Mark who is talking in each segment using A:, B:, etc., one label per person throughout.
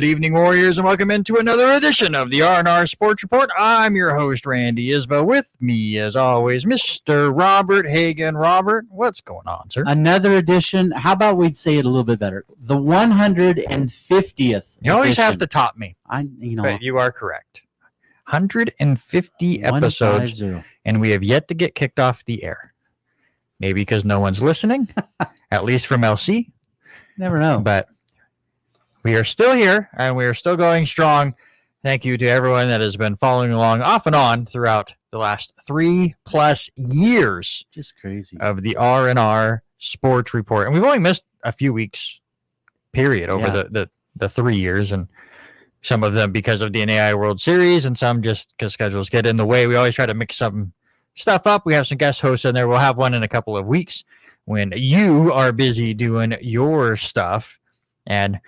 A: Good evening, Warriors, and welcome into another edition of the R&R Sports Report. I'm your host, Randy Isba. With me, as always, Mr. Robert Hagan. Robert, what's going on, sir?
B: Another edition. How about we'd say it a little bit better? The 150th.
A: You always
B: edition.
A: have to top me. But you are correct. 150 episodes, and we have yet to get kicked off the air. Maybe because no one's listening, at least from LC.
B: Never know.
A: But we are still here, and we are still going strong. Thank you to everyone that has been following along off and on throughout the last 3+ years.
B: Just crazy.
A: Of the R&R Sports Report. And we've only missed a few weeks, period, over the 3 years. And some of them because of the NAI World Series, and some just because schedules get in the way. We always try to mix some stuff up. We have some guest hosts in there. We'll have one in a couple of weeks when you are busy doing your stuff. And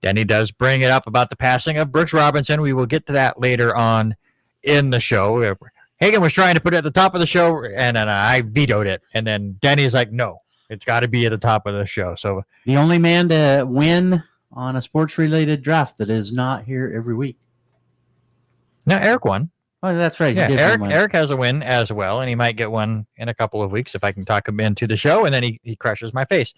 A: Denny does bring it up about the passing of Brooks Robinson. We will get to that later on in the show. Hagan was trying to put it at the top of the show, and then I vetoed it. And then Denny's like, no, it's got to be at the top of the show. So
B: the only man to win on a sports-related draft that is not here every week.
A: No, Eric won.
B: Oh, that's right.
A: Yeah, Eric has a win as well, and he might get one in a couple of weeks if I can talk him into the show, and then he crushes my face.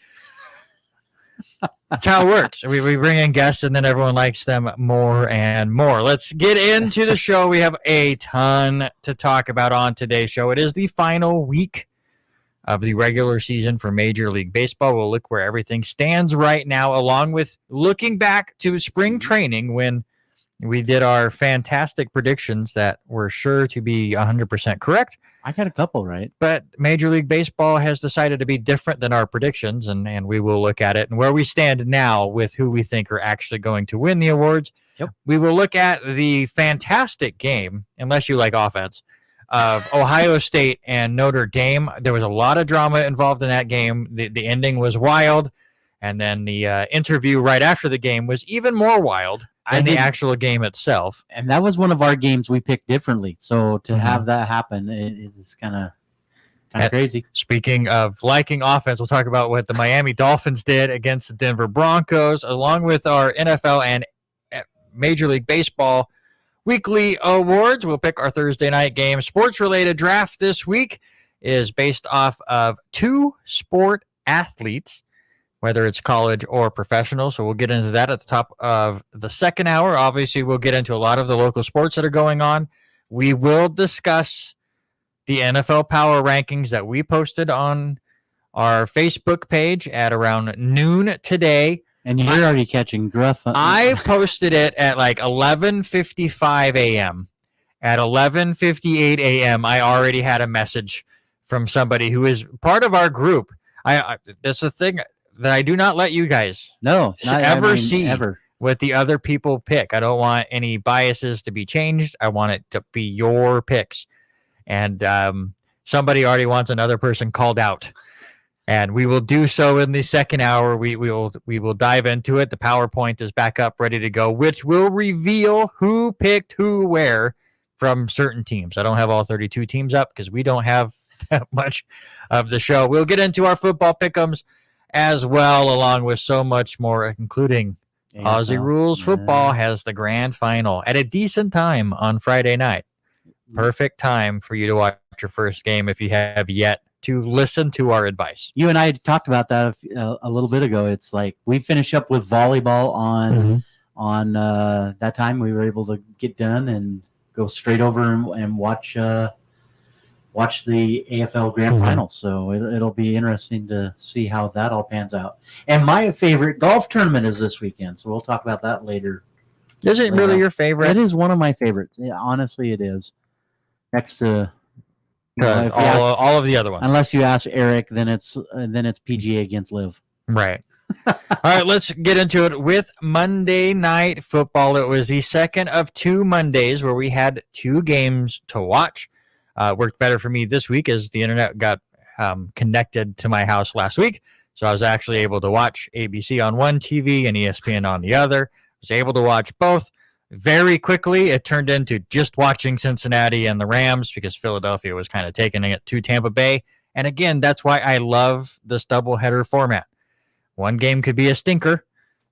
A: That's how it works. We bring in guests, and then everyone likes them more and more. Let's get into the show. We have a ton to talk about on today's show. It is the final week of the regular season for Major League Baseball. We'll look where everything stands right now, along with looking back to spring training when we did our fantastic predictions that were sure to be 100% correct.
B: I got a couple right.
A: But Major League Baseball has decided to be different than our predictions, and we will look at it and where we stand now with who we think are actually going to win the awards.
B: Yep.
A: We will look at the fantastic game, unless you like offense, of Ohio State and Notre Dame. There was a lot of drama involved in that game. The ending was wild, and then the interview right after the game was even more wild than the actual game itself.
B: And that was one of our games we picked differently. So to have that happen, it's kind of crazy.
A: Speaking of liking offense, we'll talk about what the Miami Dolphins did against the Denver Broncos, along with our NFL and Major League Baseball weekly awards. We'll pick our Thursday night game. Sports-related draft this week is based off of 2 sport athletes, whether it's college or professional. So we'll get into that at the top of the second hour. Obviously, we'll get into a lot of the local sports that are going on. We will discuss the NFL Power Rankings that we posted on our Facebook page at around noon today.
B: And you're already catching gruff.
A: I posted it at like 11:55 a.m. At 11:58 a.m., I already had a message from somebody who is part of our group. That's the thing that I do not let you guys see what the other people pick. I don't want any biases to be changed. I want it to be your picks. And somebody already wants another person called out. And we will do so in the second hour. We will dive into it. The PowerPoint is back up, ready to go, which will reveal who picked who where from certain teams. I don't have all 32 teams up because we don't have that much of the show. We'll get into our football pick'ems as well, along with so much more, including Aussie Rules Football has the grand final at a decent time on Friday night. Perfect time for you to watch your first game if you have yet to listen to our advice.
B: You and I talked about that a little bit ago. It's like we finished up with volleyball on that time. We were able to get done and go straight over and watch the AFL Grand Final. So it'll be interesting to see how that all pans out. And my favorite golf tournament is this weekend, so we'll talk about that later.
A: Is it really your favorite?
B: It is one of my favorites. Yeah, honestly, it is. Next to
A: all of the other ones.
B: Unless you ask Eric, then it's PGA against Liv.
A: Right. All right, let's get into it with Monday Night Football. It was the second of 2 Mondays where we had 2 games to watch. Worked better for me this week as the internet got connected to my house last week. So I was actually able to watch ABC on one TV and ESPN on the other. I was able to watch both. Very quickly, it turned into just watching Cincinnati and the Rams because Philadelphia was kind of taking it to Tampa Bay. And again, that's why I love this doubleheader format. One game could be a stinker,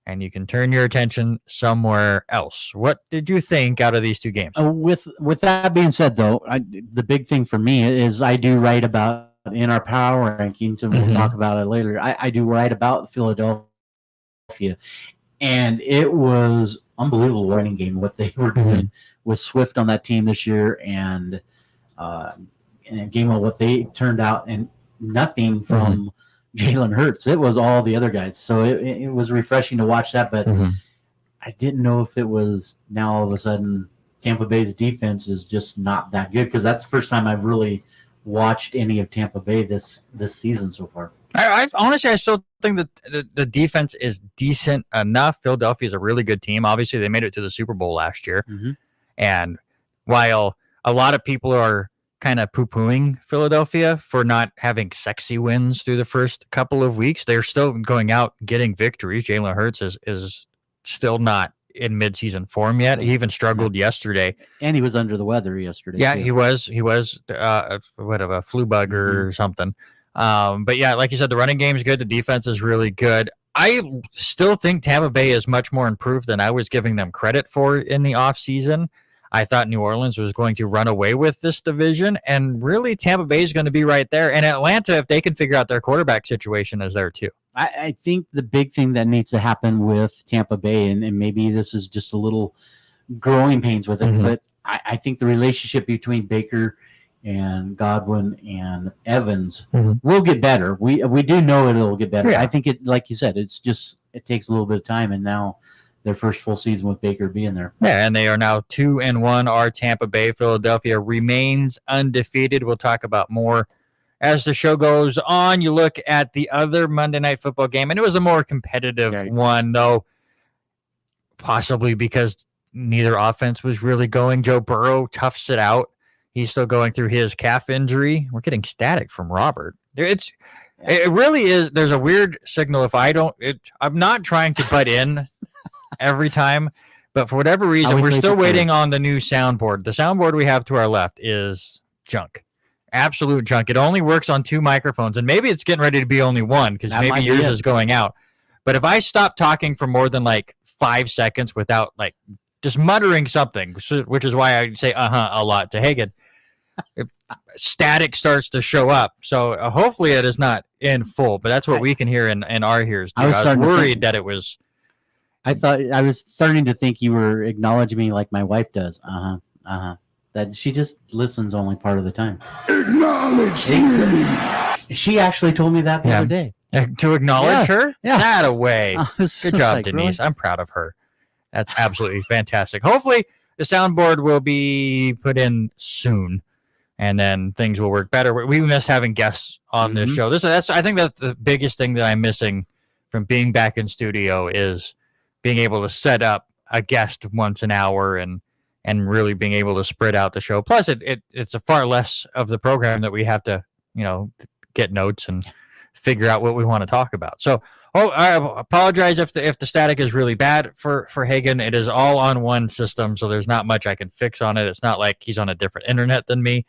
A: and you can turn your attention somewhere else. What did you think out of these two games?
B: With that being said, though, the big thing for me is I do write about in our power rankings, and we'll talk about it later. I do write about Philadelphia, and it was unbelievable running game what they were doing with Swift on that team this year, and in a game of what they turned out, and nothing from Jalen Hurts. It was all the other guys. So it was refreshing to watch that, but I didn't know if it was now all of a sudden Tampa Bay's defense is just not that good, because that's the first time I've really watched any of Tampa Bay this season so far.
A: I honestly, I still think that the defense is decent enough. Philadelphia is a really good team. Obviously, they made it to the Super Bowl last year. And while a lot of people are kind of poo-pooing Philadelphia for not having sexy wins through the first couple of weeks, they're still going out getting victories. Jalen Hurts is still not in midseason form yet. He even struggled yesterday,
B: and he was under the weather yesterday.
A: Yeah,
B: too.
A: he was whatever, a flu bug or something. But yeah, like you said, the running game is good. The defense is really good. I still think Tampa Bay is much more improved than I was giving them credit for in the offseason. I thought New Orleans was going to run away with this division, and really Tampa Bay is going to be right there. And Atlanta, if they can figure out their quarterback situation, is there too.
B: I think the big thing that needs to happen with Tampa Bay, and maybe this is just a little growing pains with it, but I think the relationship between Baker and Godwin and Evans will get better. We do know it'll get better. Yeah. I think it, like you said, it takes a little bit of time, and now their first full season with Baker being there.
A: Yeah, and they are now 2-1. Our Tampa Bay. Philadelphia remains undefeated. We'll talk about more as the show goes on. You look at the other Monday Night Football game, and it was a more competitive one, though, possibly because neither offense was really going. Joe Burrow toughs it out. He's still going through his calf injury. We're getting static from Robert. It really is. There's a weird signal. I'm not trying to butt in every time, but for whatever reason, we're still waiting on the new soundboard. The soundboard we have to our left is junk. Absolute junk. It only works on 2 microphones, and maybe it's getting ready to be only one, because maybe yours is going out. But if I stop talking for more than 5 seconds without just muttering something, which is why I say a lot to Hagen, static starts to show up. So hopefully it is not in full, but that's what we can hear in our ears too. I was worried that it was.
B: I was starting to think you were acknowledging me like my wife does. That she just listens only part of the time. Acknowledge me. She actually told me that the other day.
A: To acknowledge her? Yeah. That away. Good job, Denise.
B: Really?
A: I'm proud of her. That's absolutely fantastic. Hopefully the soundboard will be put in soon, and then things will work better. We miss having guests on this show. I think that's the biggest thing that I'm missing from being back in studio, is being able to set up a guest once an hour and really being able to spread out the show. Plus, it's a far less of the program that we have to, get notes and figure out what we want to talk about. So, I apologize if the static is really bad for Hagen. It is all on one system, so there's not much I can fix on it. It's not like he's on a different internet than me.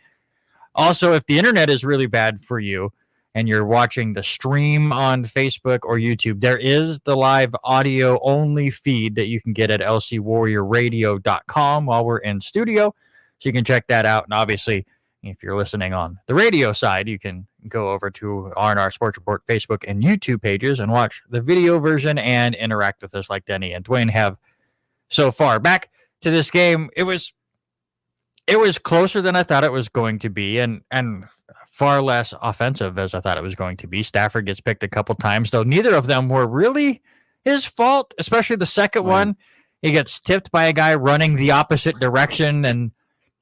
A: Also, if the internet is really bad for you and you're watching the stream on Facebook or YouTube, there is the live audio only feed that you can get at lcwarriorradio.com while we're in studio. So you can check that out. And obviously, if you're listening on the radio side, you can go over to R&R Sports Report Facebook and YouTube pages and watch the video version and interact with us like Denny and Dwayne have so far. Back to this game, it was closer than I thought it was going to be, and far less offensive as I thought it was going to be. Stafford gets picked a couple times, though neither of them were really his fault, especially the second one. He gets tipped by a guy running the opposite direction and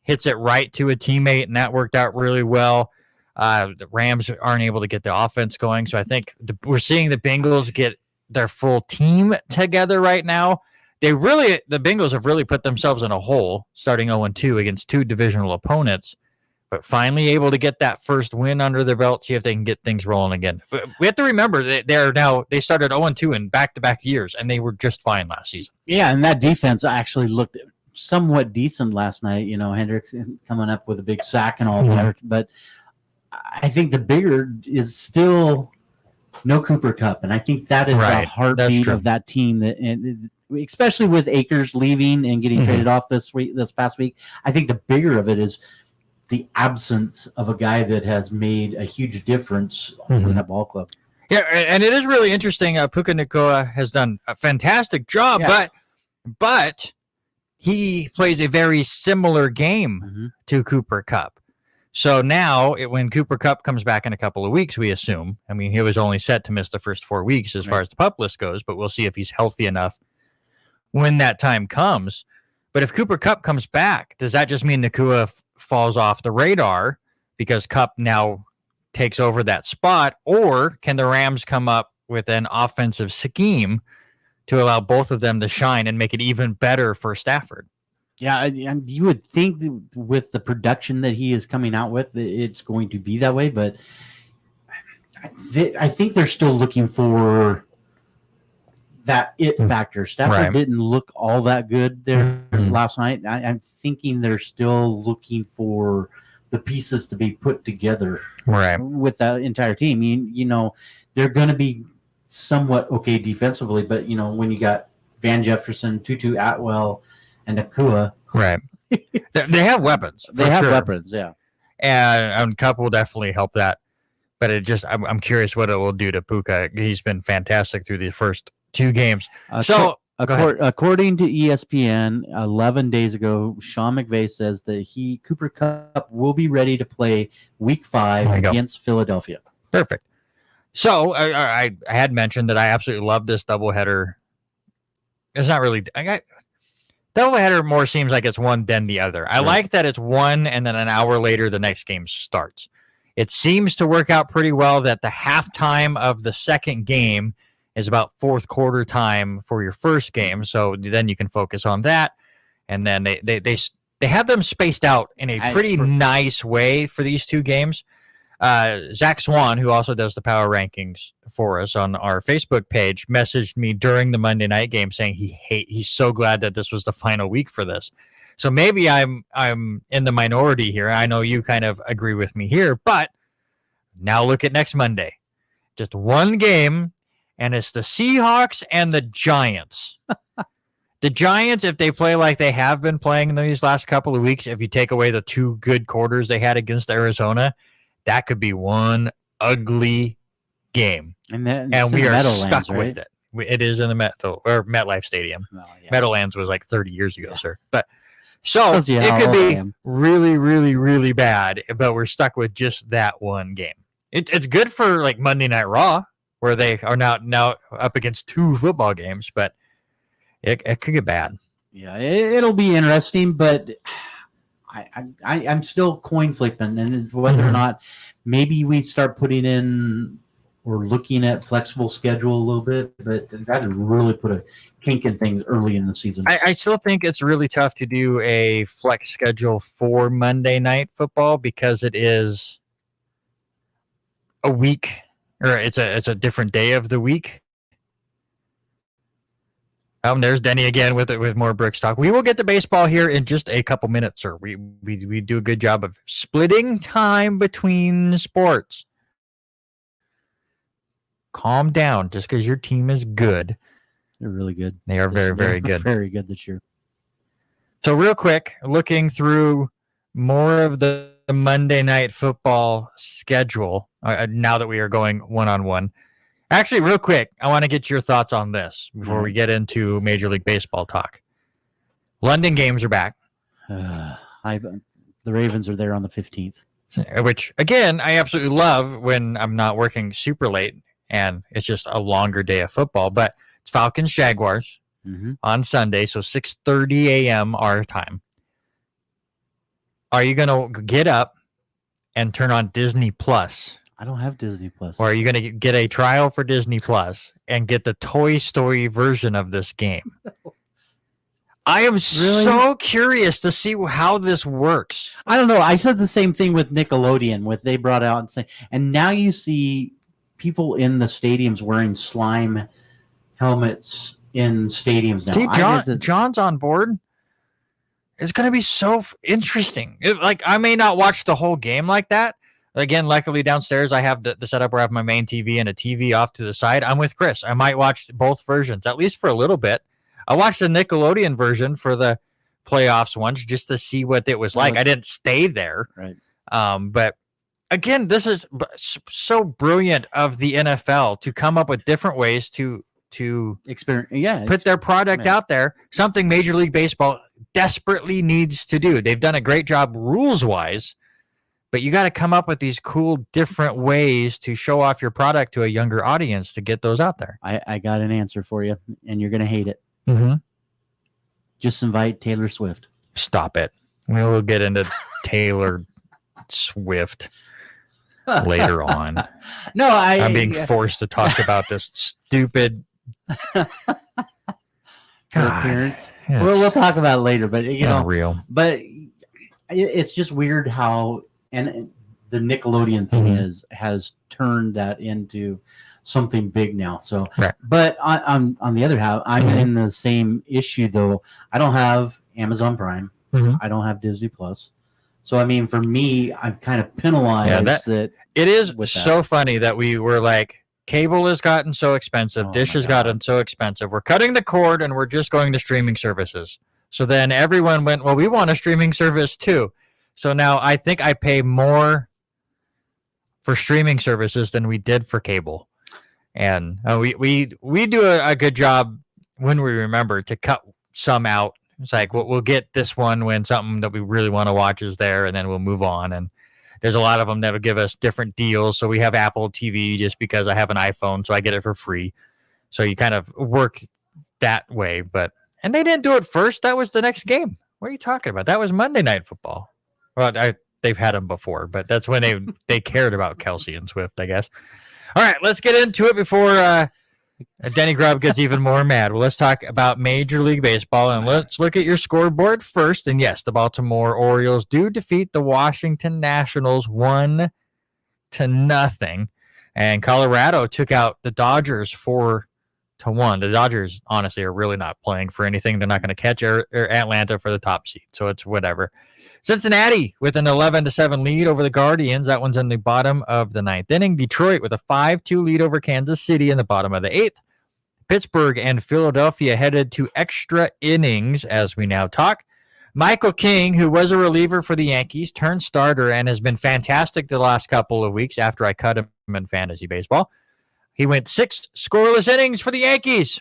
A: hits it right to a teammate, and that worked out really well. The Rams aren't able to get the offense going, so I think we're seeing the Bengals get their full team together right now. The Bengals have really put themselves in a hole, starting 0-2 against 2 divisional opponents, but finally able to get that first win under their belt, see if they can get things rolling again. But we have to remember that they started 0-2 in back-to-back years, and they were just fine last season.
B: Yeah, and that defense actually looked somewhat decent last night. Hendricks coming up with a big sack and all that, but I think the bigger is still no Cooper Cup, and I think that is
A: Right.
B: the heartbeat of that team. That, and especially with Akers leaving and getting traded off this past week, I think the bigger of it is the absence of a guy that has made a huge difference in that ball club.
A: Yeah, and it is really interesting. Puka Nacua has done a fantastic job, but he plays a very similar game to Cooper Cup. So now, when Cooper Cup comes back in a couple of weeks, we assume. I mean, he was only set to miss the first 4 weeks as far as the PUP list goes, but we'll see if he's healthy enough when that time comes. But if Cooper Cup comes back, does that just mean Nacua falls off the radar because Cup now takes over that spot? Or can the Rams come up with an offensive scheme to allow both of them to shine and make it even better for Stafford?
B: Yeah, and you would think that with the production that he is coming out with, it's going to be that way. But I think they're still looking for that it factor. Stafford didn't look all that good there last night. I'm thinking they're still looking for the pieces to be put together with that entire team. They're going to be somewhat okay defensively, but when you got Van Jefferson, Tutu Atwell, and Nacua,
A: they have weapons.
B: They have weapons, yeah.
A: And Cup will definitely help that. But I'm curious what it will do to Puka. He's been fantastic through the first 2 games.
B: According to ESPN, 11 days ago, Sean McVay says that Cooper Cup will be ready to play Week 5 against Philadelphia.
A: Perfect. So I had mentioned that I absolutely love this doubleheader. It's not really doubleheader. More seems like it's one then the other. I like that it's one, and then an hour later the next game starts. It seems to work out pretty well that the halftime of the second game is about fourth quarter time for your first game, so then you can focus on that. And then they have them spaced out in a pretty nice way for these 2 games. Zach Swan, who also does the power rankings for us on our Facebook page, messaged me during the Monday night game saying he's so glad that this was the final week for this. So maybe I'm in the minority here. I know you kind of agree with me here, but now look at next Monday. Just one game, and it's the Seahawks and the Giants. The Giants, if they play like they have been playing in these last couple of weeks, if you take away the 2 good quarters they had against Arizona, that could be one ugly game. And we are stuck with it. It is in the MetLife Stadium. Meadowlands was like 30 years ago, sir. But so it could be really, really, really bad, but we're stuck with just that one game. It's good for like Monday Night Raw, where they are now up against 2 football games, but it could get bad.
B: Yeah, it'll be interesting, but I'm still coin flipping, and whether or not maybe we start putting in or looking at flexible schedule a little bit, but that would really put a kink in things early in the season.
A: I still think it's really tough to do a flex schedule for Monday Night Football because it is a week, or it's a different day of the week. There's Denny again with more Bricks talk. We will get to baseball here in just a couple minutes, sir. We do a good job of splitting time between sports. Calm down. Just because your team is good,
B: they're really good.
A: They are very, very good.
B: Very good this year.
A: So real quick, looking through more of the Monday Night Football schedule. Now that we are going 1-on-1. Actually, real quick, I want to get your thoughts on this before we get into Major League Baseball talk. London games are back.
B: The Ravens are there on the 15th.
A: Which, again, I absolutely love when I'm not working super late and it's just a longer day of football. But it's Falcons-Jaguars on Sunday, so 6:30 a.m. our time. Are you going to get up and turn on Disney Plus?
B: I don't have Disney Plus.
A: Or are you going to get a trial for Disney Plus and get the Toy Story version of this game? I am so curious to see how this works.
B: I don't know. I said the same thing with Nickelodeon, what they brought out and now you see people in the stadiums wearing slime helmets in stadiums now.
A: See, John's on board. It's going to be so interesting. I may not watch the whole game like that. Again, luckily downstairs I have the setup where I have my main TV and a TV off to the side. I'm with Chris. I might watch both versions, at least for a little bit. I watched the Nickelodeon version for the playoffs once just to see what it was like. I didn't stay there.
B: Right.
A: But again, this is so brilliant of the NFL to come up with different ways to put their product out there, something Major League Baseball desperately needs to do. They've done a great job rules-wise, but you got to come up with these cool, different ways to show off your product to a younger audience to get those out there.
B: I got an answer for you, and you're going to hate it.
A: Mm-hmm.
B: Just invite Taylor Swift.
A: Stop it. We'll get into Taylor Swift later on.
B: No,
A: I'm being forced to talk about this stupid
B: appearance. We'll talk about it later, but
A: real.
B: But it's just weird how and the Nickelodeon thing has turned that into something big now. So,
A: right.
B: But on the other hand, I'm in the same issue though. I don't have Amazon Prime. I don't have Disney Plus. So I mean, for me, I'm kind of penalized that
A: it is so funny that we were like, cable has gotten so expensive, Dish has gotten so expensive. We're cutting the cord and we're just going to streaming services. So then everyone went, well, we want a streaming service too. So now I think I pay more for streaming services than we did for cable. And we do a good job when we remember to cut some out. It's like we'll get this one when something that we really want to watch is there, and then we'll move on. And there's a lot of them that will give us different deals. So we have Apple TV just because I have an iPhone, so I get it for free. So you kind of work that way. And they didn't do it first. That was the next game. What are you talking about? That was Monday Night Football. Well, they've had them before, but that's when they cared about Kelsey and Swift, I guess. All right, let's get into it before Denny Grubb gets even more mad. Well, let's talk about Major League Baseball, and let's look at your scoreboard first. And yes, the Baltimore Orioles do defeat the Washington Nationals 1-0, and Colorado took out the Dodgers 4-1. The Dodgers, honestly, are really not playing for anything. They're not going to catch Atlanta for the top seed, so it's whatever. Cincinnati with an 11-7 lead over the Guardians. That one's in the bottom of the ninth inning. Detroit with a 5-2 lead over Kansas City in the bottom of the eighth. Pittsburgh and Philadelphia headed to extra innings as we now talk. Michael King, who was a reliever for the Yankees, turned starter and has been fantastic the last couple of weeks after I cut him in fantasy baseball. He went 6 scoreless innings for the Yankees.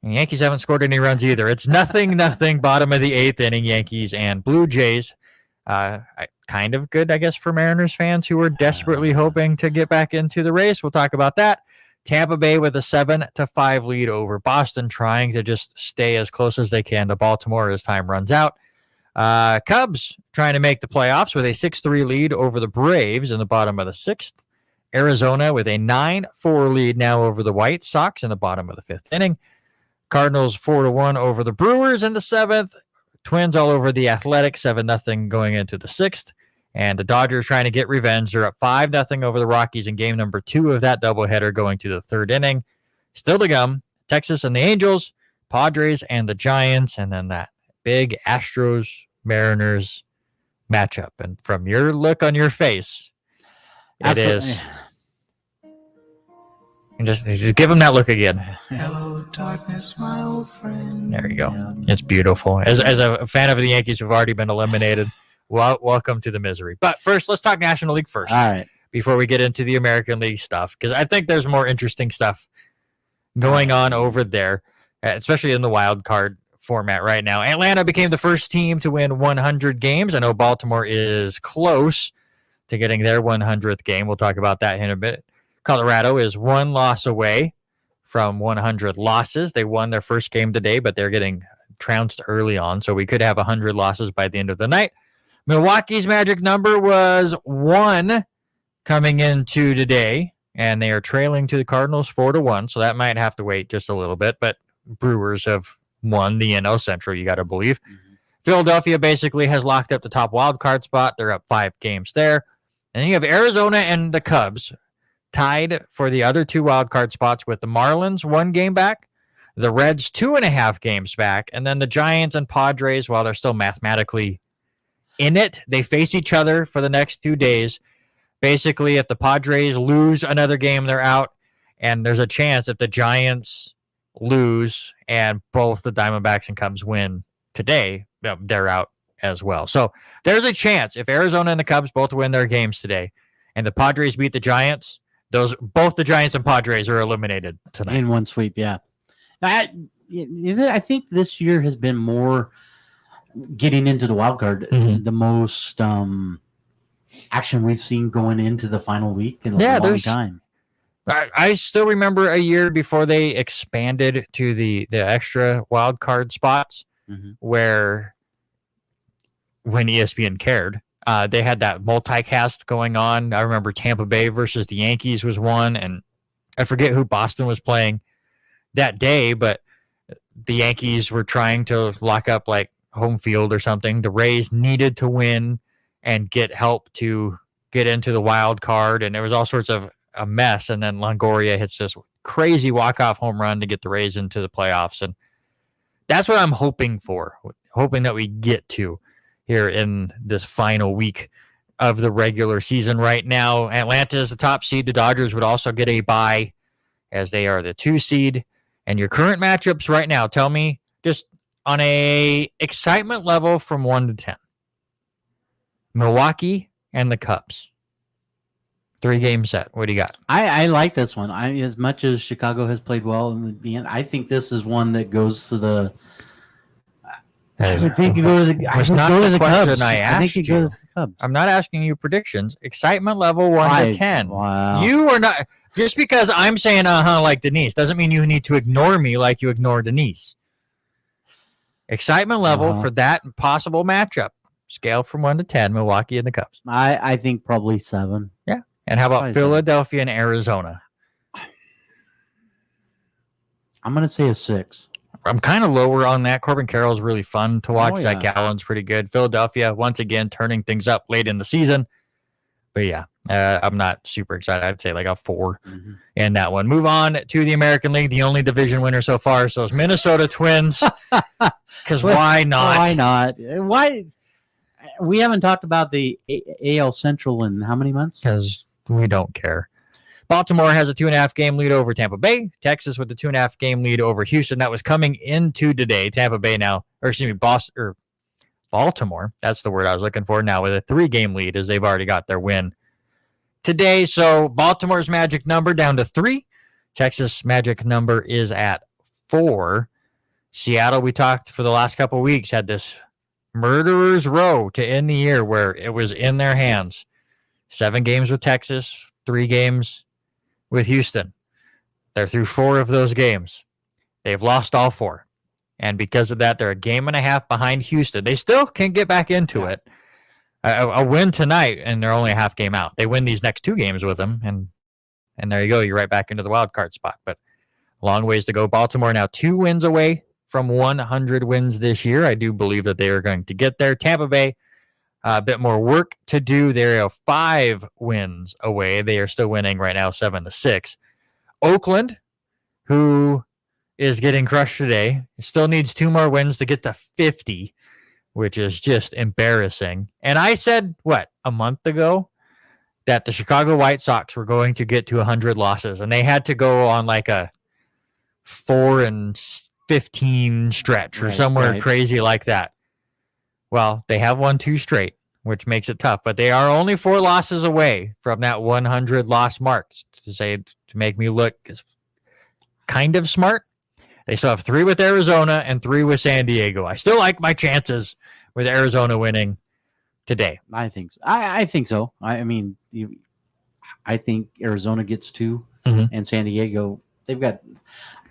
A: The Yankees haven't scored any runs either. It's 0-0, bottom of the eighth inning, Yankees and Blue Jays. Kind of good, I guess, for Mariners fans who are desperately hoping to get back into the race. We'll talk about that. Tampa Bay with a 7-5 lead over Boston, trying to just stay as close as they can to Baltimore as time runs out. Cubs trying to make the playoffs with a 6-3 lead over the Braves in the bottom of the sixth. Arizona with a 9-4 lead now over the White Sox in the bottom of the fifth inning. Cardinals 4-1 over the Brewers in the seventh. Twins all over the Athletics, 7-0 going into the sixth. And the Dodgers trying to get revenge. They're up 5-0 over the Rockies in game number 2 of that doubleheader going to the third inning. Still to come, Texas and the Angels, Padres and the Giants, and then that big Astros-Mariners matchup. And from your look on your face, it is... And just give him that look again.
C: Hello, darkness, my old friend.
A: There you go. Yeah. It's beautiful. As a fan of the Yankees who've already been eliminated, welcome to the misery. But first, let's talk National League first.
B: All right.
A: Before we get into the American League stuff, because I think there's more interesting stuff going on over there, especially in the wild card format right now. Atlanta became the first team to win 100 games. I know Baltimore is close to getting their 100th game. We'll talk about that in a bit. Colorado is 1 loss away from 100 losses. They won their first game today, but they're getting trounced early on, so we could have 100 losses by the end of the night. Milwaukee's magic number was 1 coming into today, and they are trailing to the Cardinals 4-1, so that might have to wait just a little bit, but Brewers have won the NL Central, you got to believe. Mm-hmm. Philadelphia basically has locked up the top wild card spot. They're up 5 games there. And then you have Arizona and the Cubs tied for the other 2 wild card spots with the Marlins 1 game back, the Reds 2.5 games back, and then the Giants and Padres, while they're still mathematically in it, they face each other for the next 2 days. Basically, if the Padres lose another game, they're out. And there's a chance if the Giants lose and both the Diamondbacks and Cubs win today, they're out as well. So there's a chance if Arizona and the Cubs both win their games today and the Padres beat the Giants, both the Giants and Padres are eliminated tonight.
B: In one sweep, yeah. I think this year has been more getting into the wild card, the most action we've seen going into the final week in a long time.
A: I still remember a year before they expanded to the extra wild card spots where when ESPN cared, they had that multicast going on. I remember Tampa Bay versus the Yankees was one, and I forget who Boston was playing that day, but the Yankees were trying to lock up like home field or something. The Rays needed to win and get help to get into the wild card, and there was all sorts of a mess, and then Longoria hits this crazy walk-off home run to get the Rays into the playoffs, and that's what I'm hoping that we get to here in this final week of the regular season. Right now, Atlanta is the top seed. The Dodgers would also get a bye as they are the 2 seed. And your current matchups right now, tell me just on a excitement level from 1 to 10. Milwaukee and the Cubs. 3-game set. What do you got?
B: I like this one. As much as Chicago has played well in the end, I think this is one that goes to the. I would think you go to the.
A: It's not the question I asked
B: think you. Go to the Cubs.
A: I'm not asking you predictions. Excitement level 1 to 10.
B: Wow.
A: You are not. Just because I'm saying like Denise doesn't mean you need to ignore me like you ignore Denise. Excitement level for that possible matchup. Scale from 1 to 10. Milwaukee and the Cubs.
B: I think probably 7.
A: Yeah. And how about Philadelphia and Arizona?
B: I'm going to say a 6.
A: I'm kind of lower on that. Corbin Carroll's really fun to watch.
B: Yeah.
A: Zach Gallen's pretty good. Philadelphia, once again, turning things up late in the season. But yeah, I'm not super excited. I'd say like a 4 in that one. Move on to the American League, the only division winner so far. So it's Minnesota Twins. Because why not?
B: Why not? Why? We haven't talked about the AL Central in how many months?
A: Because we don't care. Baltimore has a 2.5 game lead over Tampa Bay. Texas with a 2.5 game lead over Houston. That was coming into today. Tampa Bay now, Baltimore. That's the word I was looking for now with a 3-game lead as they've already got their win today. So Baltimore's magic number down to 3. Texas magic number is at 4. Seattle, we talked for the last couple of weeks, had this murderer's row to end the year where it was in their hands. 7 games with Texas, 3 games with Houston. They're through 4 of those games. They've lost all 4. And because of that, they're a game and a half behind Houston. They still can get back into it. A win tonight, and they're only a half game out. They win these next 2 games with them, and there you go. You're right back into the wild card spot. But a long ways to go. Baltimore now 2 wins away from 100 wins this year. I do believe that they are going to get there. Tampa Bay, a bit more work to do. They're 5 wins away. They are still winning right now, 7-6. Oakland, who is getting crushed today, still needs 2 more wins to get to 50, which is just embarrassing. And I said, a month ago, that the Chicago White Sox were going to get to 100 losses, and they had to go on like a 4-15 stretch or somewhere crazy like that. Well, they have won 2 straight, which makes it tough, but they are only 4 losses away from that 100 loss mark. To make me look kind of smart, they still have 3 with Arizona and 3 with San Diego. I still like my chances with Arizona winning today.
B: I think so. I think so. I mean, I think Arizona gets 2, and San Diego, they've got.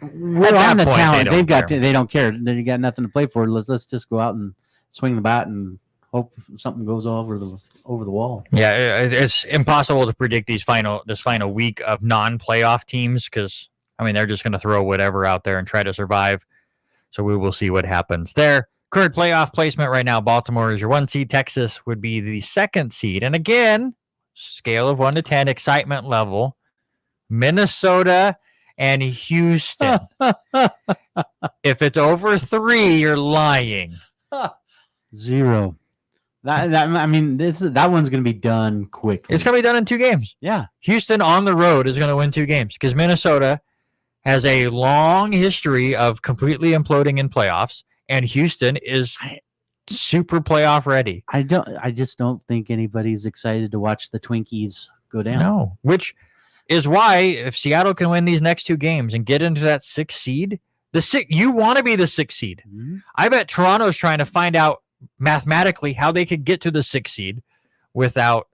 B: We're on the talent. They don't care. They got nothing to play for. Let's just go out and swing the bat and hope something goes over the wall.
A: Yeah, it's impossible to predict this final week of non-playoff teams because they're just going to throw whatever out there and try to survive. So we will see what happens there. Current playoff placement right now: Baltimore is your 1 seed. Texas would be the 2nd seed. And again, scale of 1 to 10, excitement level: Minnesota and Houston. If it's over 3, you're lying.
B: 0. I mean, that one's going to be done quickly.
A: It's going to be done in 2 games.
B: Yeah.
A: Houston on the road is going to win 2 games because Minnesota has a long history of completely imploding in playoffs, and Houston is super playoff ready.
B: I just don't think anybody's excited to watch the Twinkies go down.
A: No, which is why if Seattle can win these next 2 games and get into that 6th seed, you want to be the 6th seed.
B: Mm-hmm.
A: I bet Toronto's trying to find out mathematically how they could get to the 6th seed without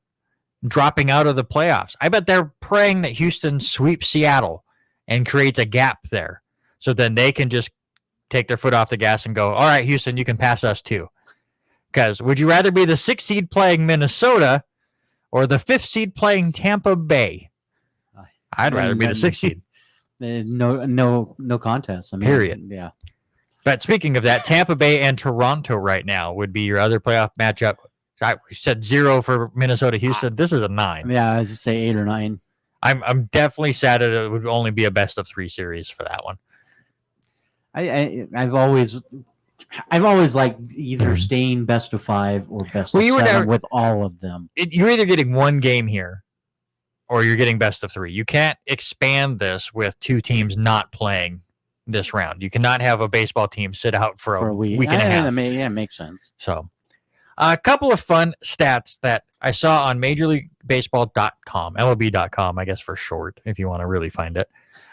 A: dropping out of the playoffs. I bet they're praying that Houston sweeps Seattle and creates a gap there, so then they can just take their foot off the gas and go, all right, Houston, you can pass us too. Because would you rather be the 6th seed playing Minnesota or the 5th seed playing Tampa Bay? I'd rather be the 6th seed.
B: No contest. I mean,
A: period.
B: Yeah.
A: But speaking of that, Tampa Bay and Toronto right now would be your other playoff matchup. I said 0 for Minnesota, Houston. This is a 9.
B: Yeah, I was just say 8 or 9.
A: I'm definitely sad that it would only be a best of 3 series for that one.
B: I've always liked either staying best of 5 or best of 7 with all of them.
A: You're either getting 1 game here or you're getting best of 3. You can't expand this with 2 teams not playing this round. You cannot have a baseball team sit out for a week and a half.
B: It makes sense.
A: So a couple of fun stats that I saw on MajorLeagueBaseball.com, MLB.com, I guess for short, if you want to really find it.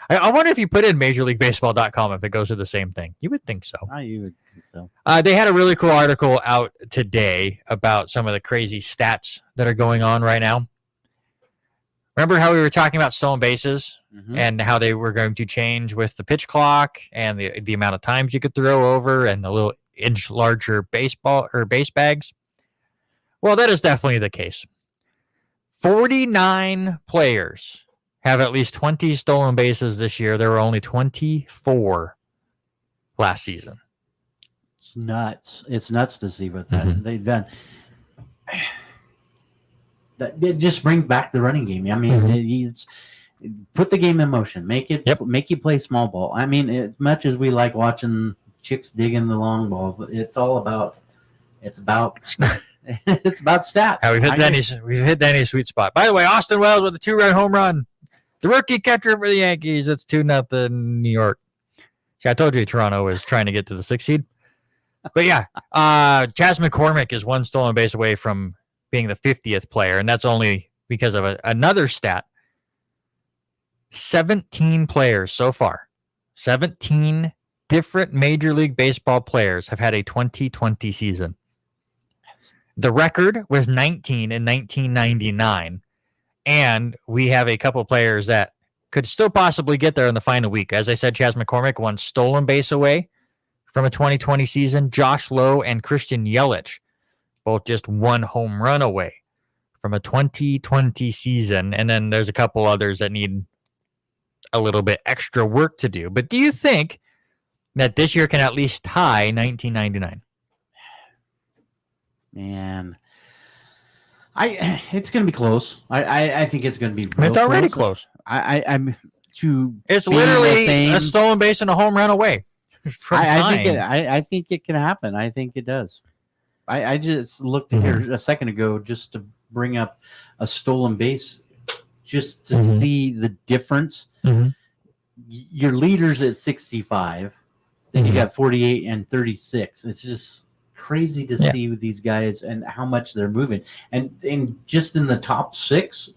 A: I wonder if you put in MajorLeagueBaseball.com if it goes to the same thing. You would think so.
B: You would think so.
A: They had a really cool article out today about some of the crazy stats that are going on right now. Remember how we were talking about stolen bases and how they were going to change with the pitch clock and the amount of times you could throw over and the little inch larger baseball or base bags? Well, that is definitely the case. 49 players have at least 20 stolen bases this year. There were only 24 last season.
B: It's nuts. It's nuts to see what that they've done. That it just brings back the running game. I mean, it's put the game in motion. Make you play small ball. I mean, as much as we like watching chicks digging the long ball, but it's about it's about stats.
A: We've hit Danny's sweet spot. By the way, Austin Wells with a 2-run home run. The rookie catcher for the Yankees. It's 2-0 New York. See, I told you Toronto was trying to get to the 6th seed. But yeah, Chas McCormick is 1 stolen base away from being the 50th player, and that's only because of another stat. 17 players so far. 17 different Major League Baseball players have had a 2020 season. The record was 19 in 1999, and we have a couple players that could still possibly get there in the final week. As I said, Chas McCormick, 1 stolen base away from a 2020 season. Josh Lowe and Christian Yelich, both just 1 home run away from a 2020 season. And then there's a couple others that need a little bit extra work to do. But do you think that this year can at least tie 1999?
B: Man, it's going to be close. I think it's going to be.
A: It's already close.
B: It's
A: literally a stolen base and a home run away.
B: I think it can happen. I think it does. I just looked here a second ago just to bring up a stolen base, just to see the difference. Your leaders at 65, then you got 48 and 36. It's just crazy to see with these guys and how much they're moving. And just in the top 6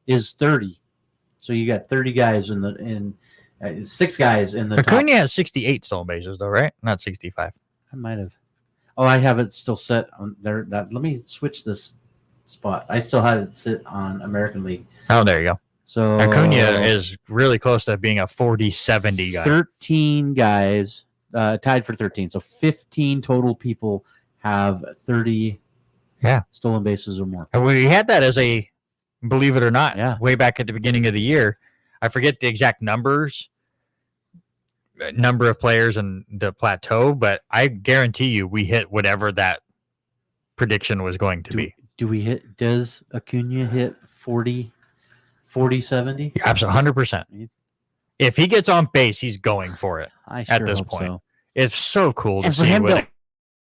B: is 30. So you got 30 guys in 6 guys in the
A: Acuna
B: top.
A: has 68 stolen bases though, right? Not 65.
B: I might have. Oh, I have it still set on there. Let me switch this spot. I still had it sit on American League.
A: Oh, there you go.
B: So
A: Acuna is really close to being a 40-70 guy.
B: 13 guys tied for 13. So 15 total people have 30 stolen bases or more.
A: And we had that as a, believe it or not, way back at the beginning of the year. I forget the exact number of players and the plateau, but I guarantee you we hit whatever that prediction was going to be.
B: Does Acuna hit 40, 70?
A: Absolutely, 100%. If he gets on base, he's going for it at this point.
B: So.
A: It's so cool to see.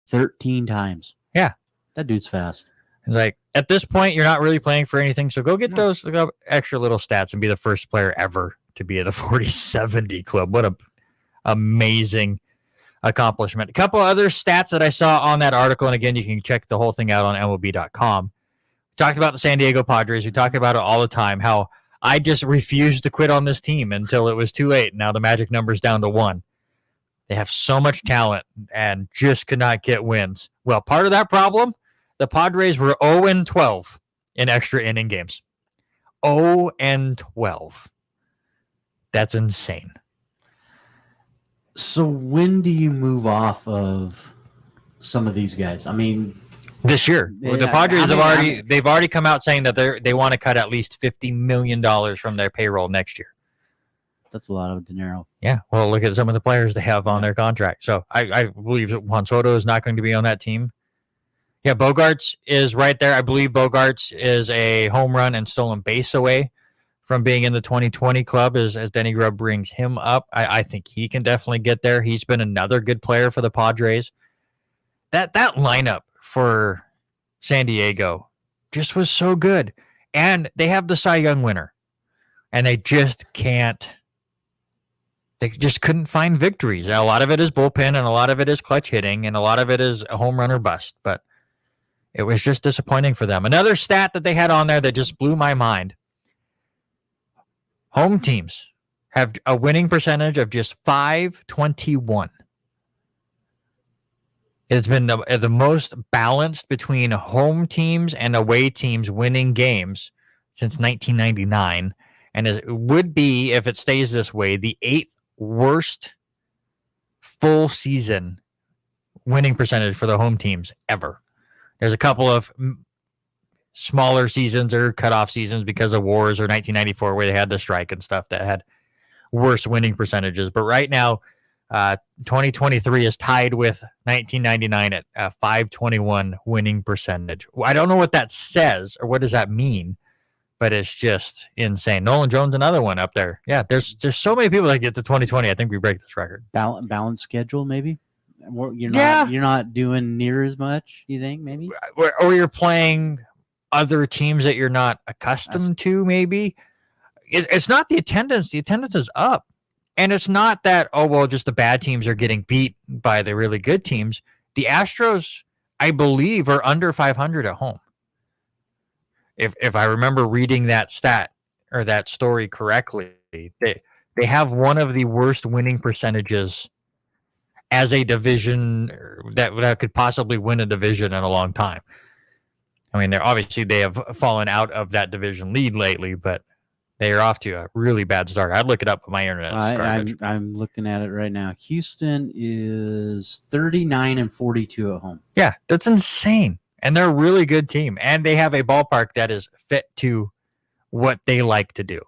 B: 13 times.
A: Yeah.
B: That dude's fast.
A: It's like, at this point, you're not really playing for anything, so go get
B: No.
A: those extra little stats and be the first player ever to be at the 40-70 club. What a amazing accomplishment. A couple other stats that I saw on that article, and again, you can check the whole thing out on MLB.com. Talked about the San Diego Padres. We talk about it all the time, how I just refused to quit on this team until it was too late. Now the magic number's down to 1. They have so much talent and just could not get wins. Well, part of that problem, the Padres were 0-12 in extra inning games. 0-12. That's insane.
B: So when do you move off of some of these guys? I mean,
A: this year, the Padres they've already come out saying that they want to cut at least $50 million from their payroll next year.
B: That's a lot of dinero.
A: Yeah, well, look at some of the players they have on their contract. So I believe that Juan Soto is not going to be on that team. Yeah, Bogarts is right there. I believe Bogarts is a home run and stolen base away from being in the 2020 club as Denny Grubb brings him up. I think he can definitely get there. He's been another good player for the Padres. That lineup for San Diego just was so good. And they have the Cy Young winner. And they just can't. They just couldn't find victories. A lot of it is bullpen, and a lot of it is clutch hitting, and a lot of it is a home run or bust. But it was just disappointing for them. Another stat that they had on there that just blew my mind. Home teams have a winning percentage of just .521. It's been the most balanced between home teams and away teams winning games since 1999. And it would be, if it stays this way, the 8th worst full season winning percentage for the home teams ever. There's a couple of smaller seasons or cutoff seasons because of wars or 1994 where they had the strike and stuff that had worse winning percentages. But right now, 2023 is tied with 1999 at a .521 winning percentage. I don't know what that says or what does that mean, but it's just insane. Nolan Jones, another one up there. Yeah, there's so many people that get to 2020. I think we break this record.
B: Balanced schedule, maybe. You're not doing near as much. You think maybe,
A: or you're playing other teams that you're not accustomed to. Maybe it's not the attendance. The attendance is up, and it's not that just the bad teams are getting beat by the really good teams. The Astros, I believe, are under 500 at home. If I remember reading that stat or that story correctly, they have one of the worst winning percentages as a division that could possibly win a division in a long time. I mean, they have fallen out of that division lead lately, but they are off to a really bad start. I'd look it up on my internet.
B: I'm looking at it right now. Houston is 39-42 at home.
A: Yeah, that's insane. And they're a really good team. And they have a ballpark that is fit to what they like to do.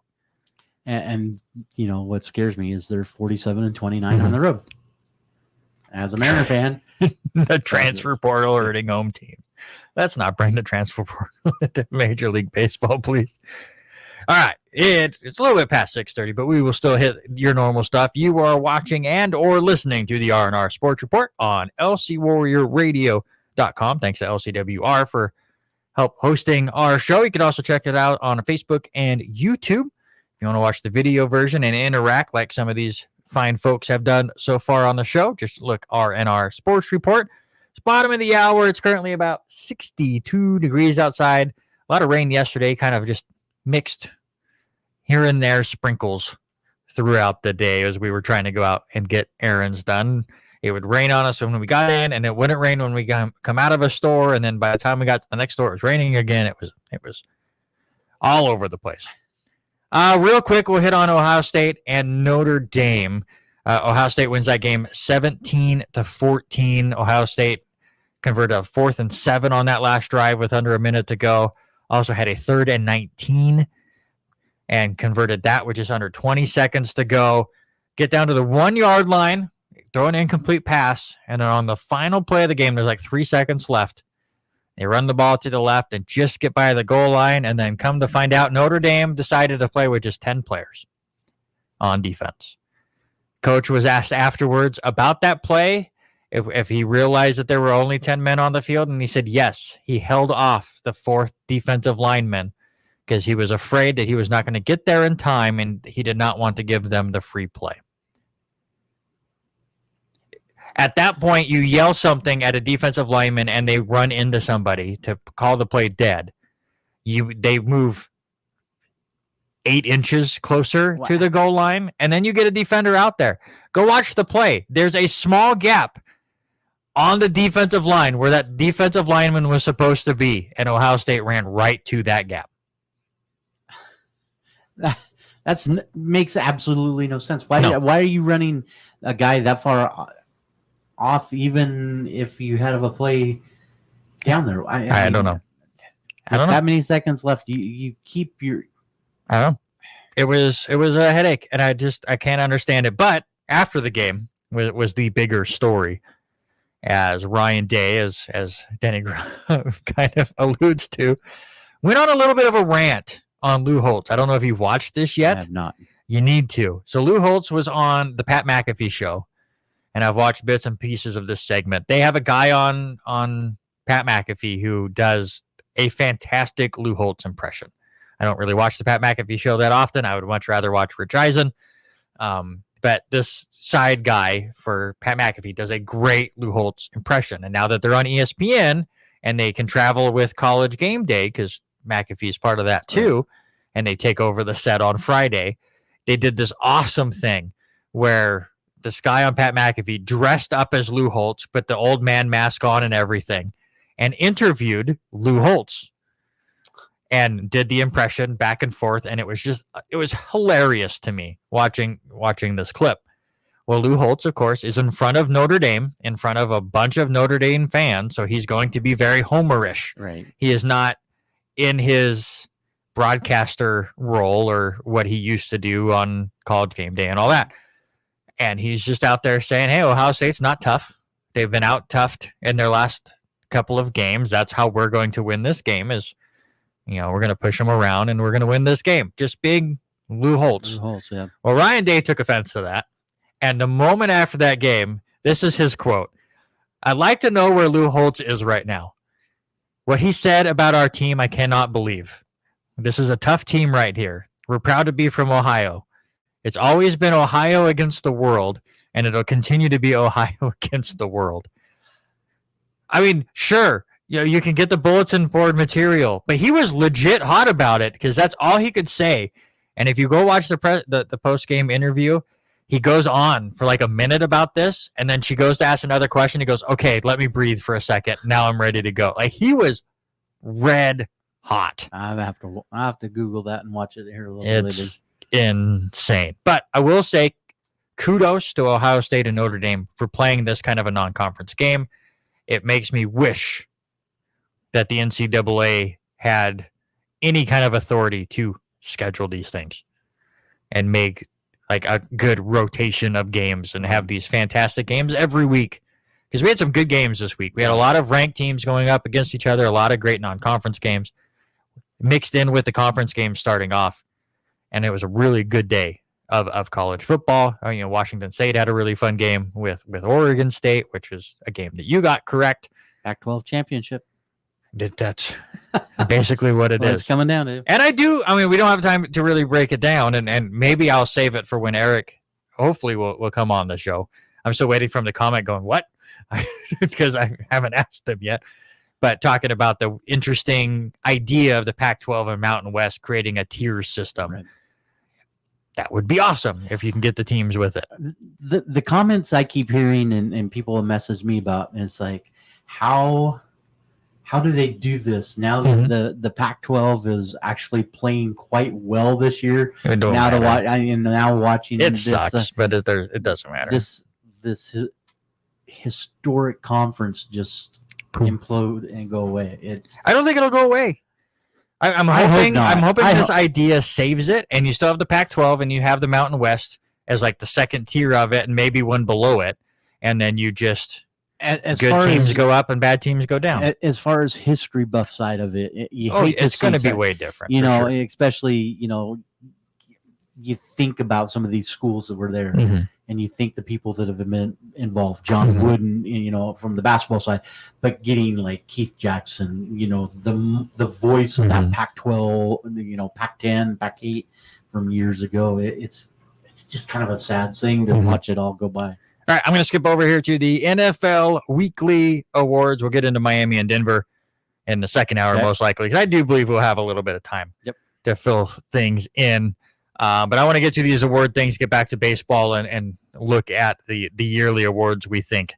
B: And you know, what scares me is they're 47-29 on the road. As a Mariner fan.
A: The transfer portal hurting home team. Let's not bring the transfer portal to Major League Baseball, please. All right. It's a little bit past 6:30, but we will still hit your normal stuff. You are watching and or listening to the R&R Sports Report on LCWarriorRadio.com. Thanks to LCWR for help hosting our show. You can also check it out on Facebook and YouTube. If you want to watch the video version and interact like some of these fine folks have done so far on the show, just look R&R Sports Report. It's bottom of the hour. It's currently about 62 degrees outside. A lot of rain yesterday, kind of just mixed here and there sprinkles throughout the day as we were trying to go out and get errands done. It would rain on us when we got in, and it wouldn't rain when we come out of a store. And then by the time we got to the next store, it was raining again. It was all over the place. Real quick, we'll hit on Ohio State and Notre Dame. Ohio State wins that game 17-14. Ohio State converted a 4th and 7 on that last drive with under a minute to go. Also had a 3rd and 19 and converted that with just under 20 seconds to go. Get down to the 1-yard line, throw an incomplete pass, and then on the final play of the game, there's like 3 seconds left. They run the ball to the left and just get by the goal line, and then come to find out Notre Dame decided to play with just 10 players on defense. Coach was asked afterwards about that play, if he realized that there were only 10 men on the field, and he said yes, he held off the 4th defensive lineman because he was afraid that he was not going to get there in time, and he did not want to give them the free play. At that point, you yell something at a defensive lineman and they run into somebody to call the play dead. They move 8 inches closer to the goal line, and then you get a defender out there. Go watch the play. There's a small gap on the defensive line where that defensive lineman was supposed to be, and Ohio State ran right to that gap.
B: That makes absolutely no sense. Why are you running a guy that far off, even if you had a play down there?
A: I don't know. I don't know.
B: That many seconds left. You keep your.
A: I don't know. It was a headache, and I can't understand it. But after the game was the bigger story, as Ryan Day, as Denny kind of alludes to, went on a little bit of a rant on Lou Holtz. I don't know if you've watched this yet.
B: I have not.
A: You need to. So Lou Holtz was on the Pat McAfee show, and I've watched bits and pieces of this segment. They have a guy on Pat McAfee who does a fantastic Lou Holtz impression. I don't really watch the Pat McAfee show that often. I would much rather watch Rich Eisen. But this side guy for Pat McAfee does a great Lou Holtz impression. And now that they're on ESPN and they can travel with College Game Day, because McAfee is part of that too, and they take over the set on Friday, they did this awesome thing where this guy on Pat McAfee dressed up as Lou Holtz, put the old man mask on and everything, and interviewed Lou Holtz and did the impression back and forth. And it was hilarious to me watching this clip. Well, Lou Holtz, of course, is in front of Notre Dame, in front of a bunch of Notre Dame fans. So he's going to be very Homerish.
B: Right.
A: He is not in his broadcaster role or what he used to do on College Game Day and all that. And he's just out there saying, hey, Ohio State's not tough. They've been out-toughed in their last couple of games. That's how we're going to win this game is, we're going to push them around and we're going to win this game. Just big Lou Holtz.
B: Lou Holtz, yeah.
A: Well, Ryan Day took offense to that. And the moment after that game, this is his quote. I'd like to know where Lou Holtz is right now. What he said about our team, I cannot believe. This is a tough team right here. We're proud to be from Ohio. It's always been Ohio against the world, and it'll continue to be Ohio against the world. I mean, sure, you can get the bulletin board material, but he was legit hot about it because that's all he could say. And if you go watch the post-game interview, he goes on for like a minute about this, and then she goes to ask another question. He goes, okay, let me breathe for a second. Now I'm ready to go. Like, he was red hot.
B: I have to Google that and watch it here a little later.
A: It's insane. But I will say kudos to Ohio State and Notre Dame for playing this kind of a non-conference game. It makes me wish that the NCAA had any kind of authority to schedule these things and make like a good rotation of games and have these fantastic games every week. Because we had some good games this week. We had a lot of ranked teams going up against each other, a lot of great non-conference games mixed in with the conference games starting off. And it was a really good day of college football. Washington State had a really fun game with Oregon State, which is a game that you got correct.
B: Pac-12 championship.
A: That's basically what it is.
B: It's coming down to.
A: And we don't have time to really break it down, and maybe I'll save it for when Eric hopefully will come on the show. I'm still waiting for him to comment going, what? Because I haven't asked him yet. But talking about the interesting idea of the Pac-12 and Mountain West creating a tier system. Right. That would be awesome if you can get the teams with it.
B: The comments I keep hearing and people message me about, and it's like, how do they do this now that the Pac-12 is actually playing quite well this year? Now watching
A: it sucks, but it doesn't matter.
B: This historic conference just implode and go away.
A: I don't think it'll go away. I'm hoping this idea saves it, and you still have the Pac-12 and you have the Mountain West as like the second tier of it, and maybe one below it, and then you just. As good teams go up and bad teams go down.
B: As far as history buff side of it,
A: it's going to be way different.
B: Especially you think about some of these schools that were there,
A: Mhm.
B: and you think the people that have been involved, John
A: Mhm.
B: Wooden, from the basketball side, but getting like Keith Jackson, the voice of that
A: Mhm.
B: Pac-12, Pac-10, Pac-8 from years ago. It's just kind of a sad thing to
A: Mhm.
B: watch it all go by.
A: All right, I'm going to skip over here to the NFL Weekly Awards. We'll get into Miami and Denver in the second hour,
B: Okay.
A: most likely, because I do believe we'll have a little bit of time
B: Yep.
A: to fill things in. But I want to get to these award things, get back to baseball, and look at the yearly awards we think,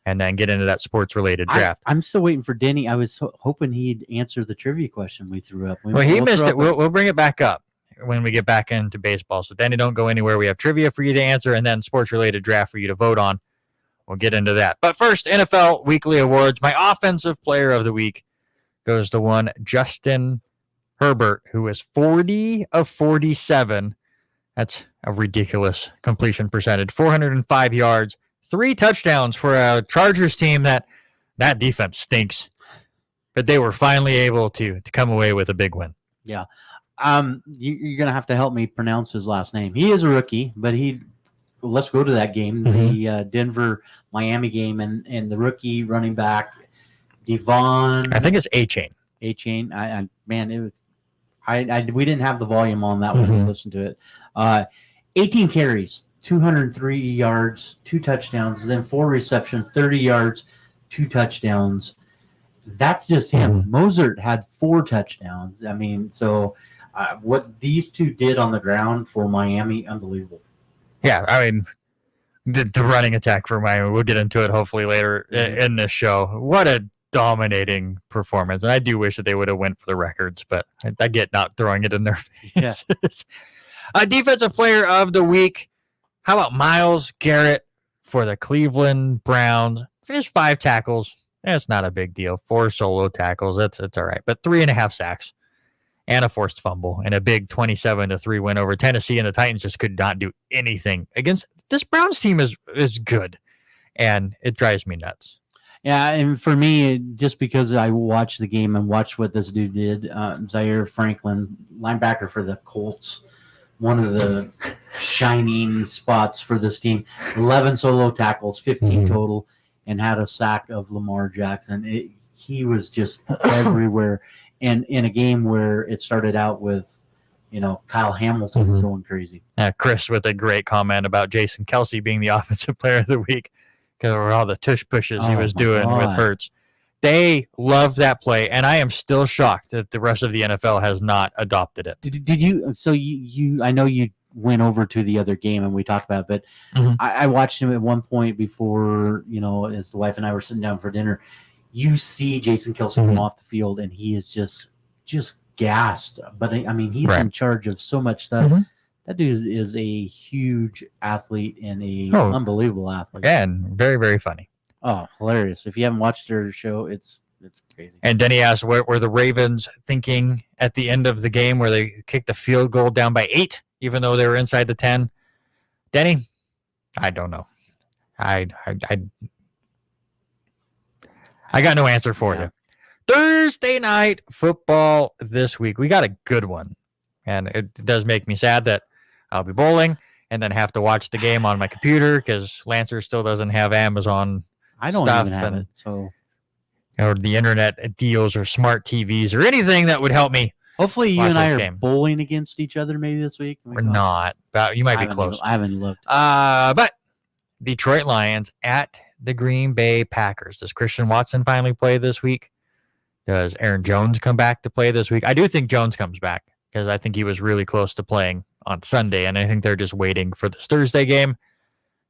A: and then get into that sports-related draft.
B: I'm still waiting for Denny. I was hoping he'd answer the trivia question we threw up.
A: Well, he missed
B: throw
A: it.
B: up
A: We'll bring it back up when we get back into baseball. So, Danny, don't go anywhere. We have trivia for you to answer and then sports-related draft for you to vote on. We'll get into that. But first, NFL Weekly Awards. My Offensive Player of the Week goes to one Justin Herbert, who is 40 of 47. That's a ridiculous completion percentage. 405 yards, 3 touchdowns for a Chargers team that defense stinks. But they were finally able to come away with a big win.
B: Yeah. You're going to have to help me pronounce his last name. He is a rookie, but let's go to that game, the Denver-Miami game, and the rookie running back, Devon.
A: I think it's A-Chain.
B: A-Chain. Man, it was. We didn't have the volume on that when we listened to it. 18 carries, 203 yards, 2 touchdowns, then 4 receptions, 30 yards, 2 touchdowns. That's just him. Mozart had 4 touchdowns. I mean, so what these two did on the ground for Miami, unbelievable.
A: Yeah, I mean, the running attack for Miami, we'll get into it hopefully later in this show. What a dominating performance. And I do wish that they would have went for the records, but I get not throwing it in their faces. Yeah. Defensive Player of the Week. How about Myles Garrett for the Cleveland Browns? Finished 5 tackles. That's not a big deal. 4 solo tackles. It's all right. But 3.5 sacks and a forced fumble and a big 27-3 win over Tennessee. And the Titans just could not do anything against this Browns team is good. And it drives me nuts.
B: Yeah, and for me, just because I watched the game and watched what this dude did, Zaire Franklin, linebacker for the Colts, one of the shining spots for this team. 11 solo tackles, 15 total, and had a sack of Lamar Jackson. He was just everywhere. And in a game where it started out with, Kyle Hamilton going crazy.
A: Chris with a great comment about Jason Kelsey being the Offensive Player of the Week because of all the tush pushes he was doing with Hurts. They love that play, and I am still shocked that the rest of the NFL has not adopted it.
B: Did you? So you I know you went over to the other game and we talked about it, but I watched him at one point before, as the wife and I were sitting down for dinner. You see Jason Kelsey come off the field, and he is just gassed. But I mean, he's in charge of so much stuff. That dude is a huge athlete and unbelievable athlete.
A: And very, very funny.
B: Oh, hilarious. If you haven't watched their show, it's crazy.
A: And Denny asked, what were the Ravens thinking at the end of the game where they kicked the field goal down by 8, even though they were inside the 10? Denny, I don't know. I got no answer for you. Thursday night football this week. We got a good one. And it does make me sad that I'll be bowling and then have to watch the game on my computer because Lancer still doesn't have Amazon stuff
B: even have it, so
A: or the internet deals or smart TVs or anything that would help me.
B: Hopefully you and I are bowling against each other maybe this week.
A: We're not. You might be close.
B: I haven't looked.
A: But Detroit Lions at the Green Bay Packers. Does Christian Watson finally play this week? Does Aaron Jones come back to play this week? I do think Jones comes back because I think he was really close to playing on Sunday, and I think they're just waiting for this Thursday game.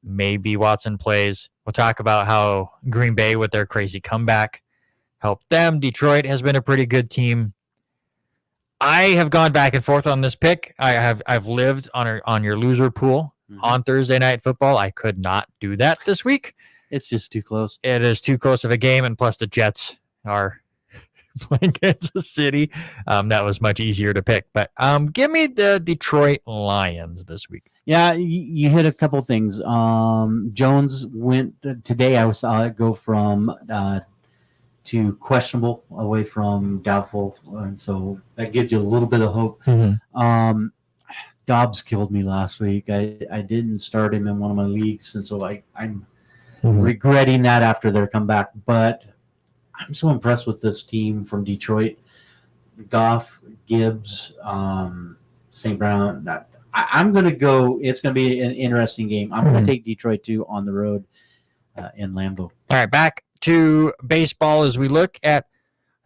A: Maybe Watson plays. We'll talk about how Green Bay, with their crazy comeback, helped them. Detroit has been a pretty good team. I have gone back and forth on this pick. I've lived on your loser pool on Thursday Night Football. I could not do that this week.
B: It's just too close.
A: It is too close of a game, and plus the Jets are playing Kansas City. That was much easier to pick. But give me the Detroit Lions this week.
B: Yeah, you hit a couple things. Jones went today. I saw it go from to questionable away from doubtful, and so that gives you a little bit of hope. Dobbs killed me last week. I didn't start him in one of my leagues, and so I'm
A: Mm-hmm.
B: regretting that after their comeback. But I'm so impressed with this team from Detroit. Goff, Gibbs, St. Brown. I'm going to go. It's going to be an interesting game. I'm going to take Detroit too on the road in Lambeau.
A: All right, back to baseball as we look at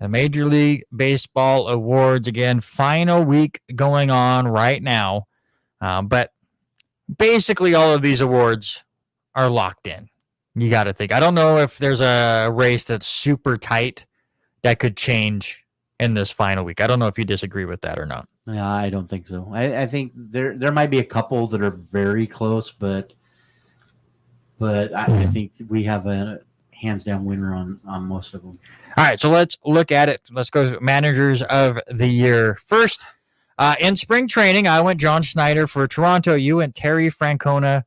A: the Major League Baseball awards again. Final week going on right now, but basically all of these awards are locked in. You got to think. I don't know if there's a race that's super tight that could change in this final week. I don't know if you disagree with that or not.
B: Yeah, I don't think so. I think there might be a couple that are very close, but I think we have a hands down winner on most of them.
A: All right, so let's look at it. Let's go managers of the year. First, in spring training, I went John Schneider for Toronto. You went Terry Francona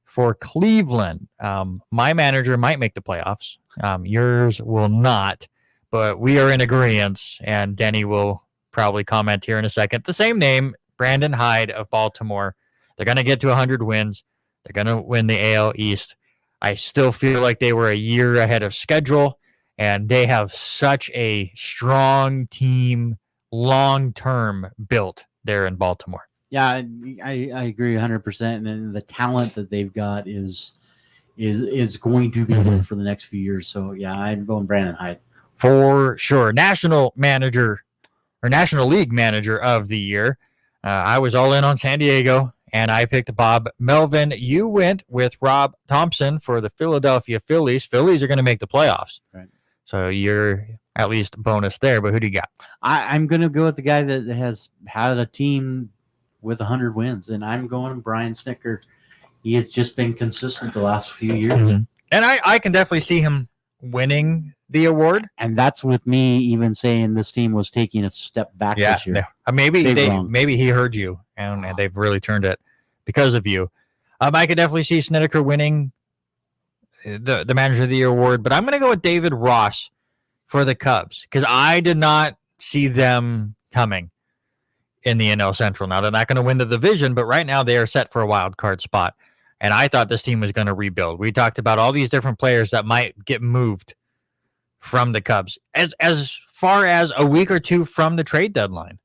A: for Cleveland. My manager might make the playoffs. Yours will not, but we are in agreement, and Denny will probably comment here in a second. The same name, Brandon Hyde of Baltimore. They're going to get to 100 wins. They're going to win the AL East. I still feel like they were a year ahead of schedule, and they have such a strong team long-term built there in Baltimore.
B: Yeah, I agree 100%. And then the talent that they've got is going to be there for the next few years. So, yeah, I'm going Brandon Hyde.
A: For sure. National League Manager of the Year. I was all in on San Diego, and I picked Bob Melvin. You went with Rob Thompson for the Philadelphia Phillies. Phillies are going to make the playoffs.
B: Right.
A: So you're at least bonus there, but who do you got?
B: I'm going to go with the guy that has had a team with 100 wins, and I'm going Brian Snitker. He has just been consistent the last few years.
A: Mm-hmm. And I can definitely see him winning the award.
B: And that's with me even saying this team was taking a step back this year.
A: Yeah. Maybe he heard you, and they've really turned it because of you. I could definitely see Snedeker winning the Manager of the Year award, but I'm going to go with David Ross for the Cubs because I did not see them coming in the NL Central. Now, they're not going to win the division, but right now they are set for a wild card spot, and I thought this team was going to rebuild. We talked about all these different players that might get moved from the Cubs as far as a week or two from the trade deadline,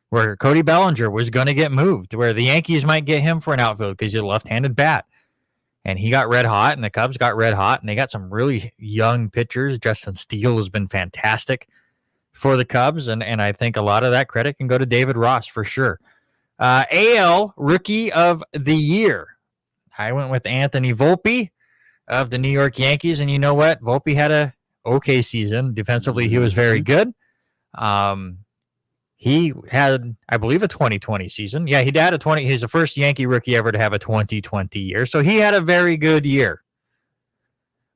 A: where Cody Bellinger was going to get moved, where the Yankees might get him for an outfield because he's a left-handed bat. And he got red hot, and the Cubs got red hot, and they got some really young pitchers. Justin Steele has been fantastic for the Cubs, and I think a lot of that credit can go to David Ross for sure. AL Rookie of the Year. I went with Anthony Volpe of the New York Yankees, and you know what? Volpe had a okay season. Defensively, he was very good. He had, I believe, a 2020 season. Yeah, he had a 20. He's the first Yankee rookie ever to have a 2020 year. So he had a very good year.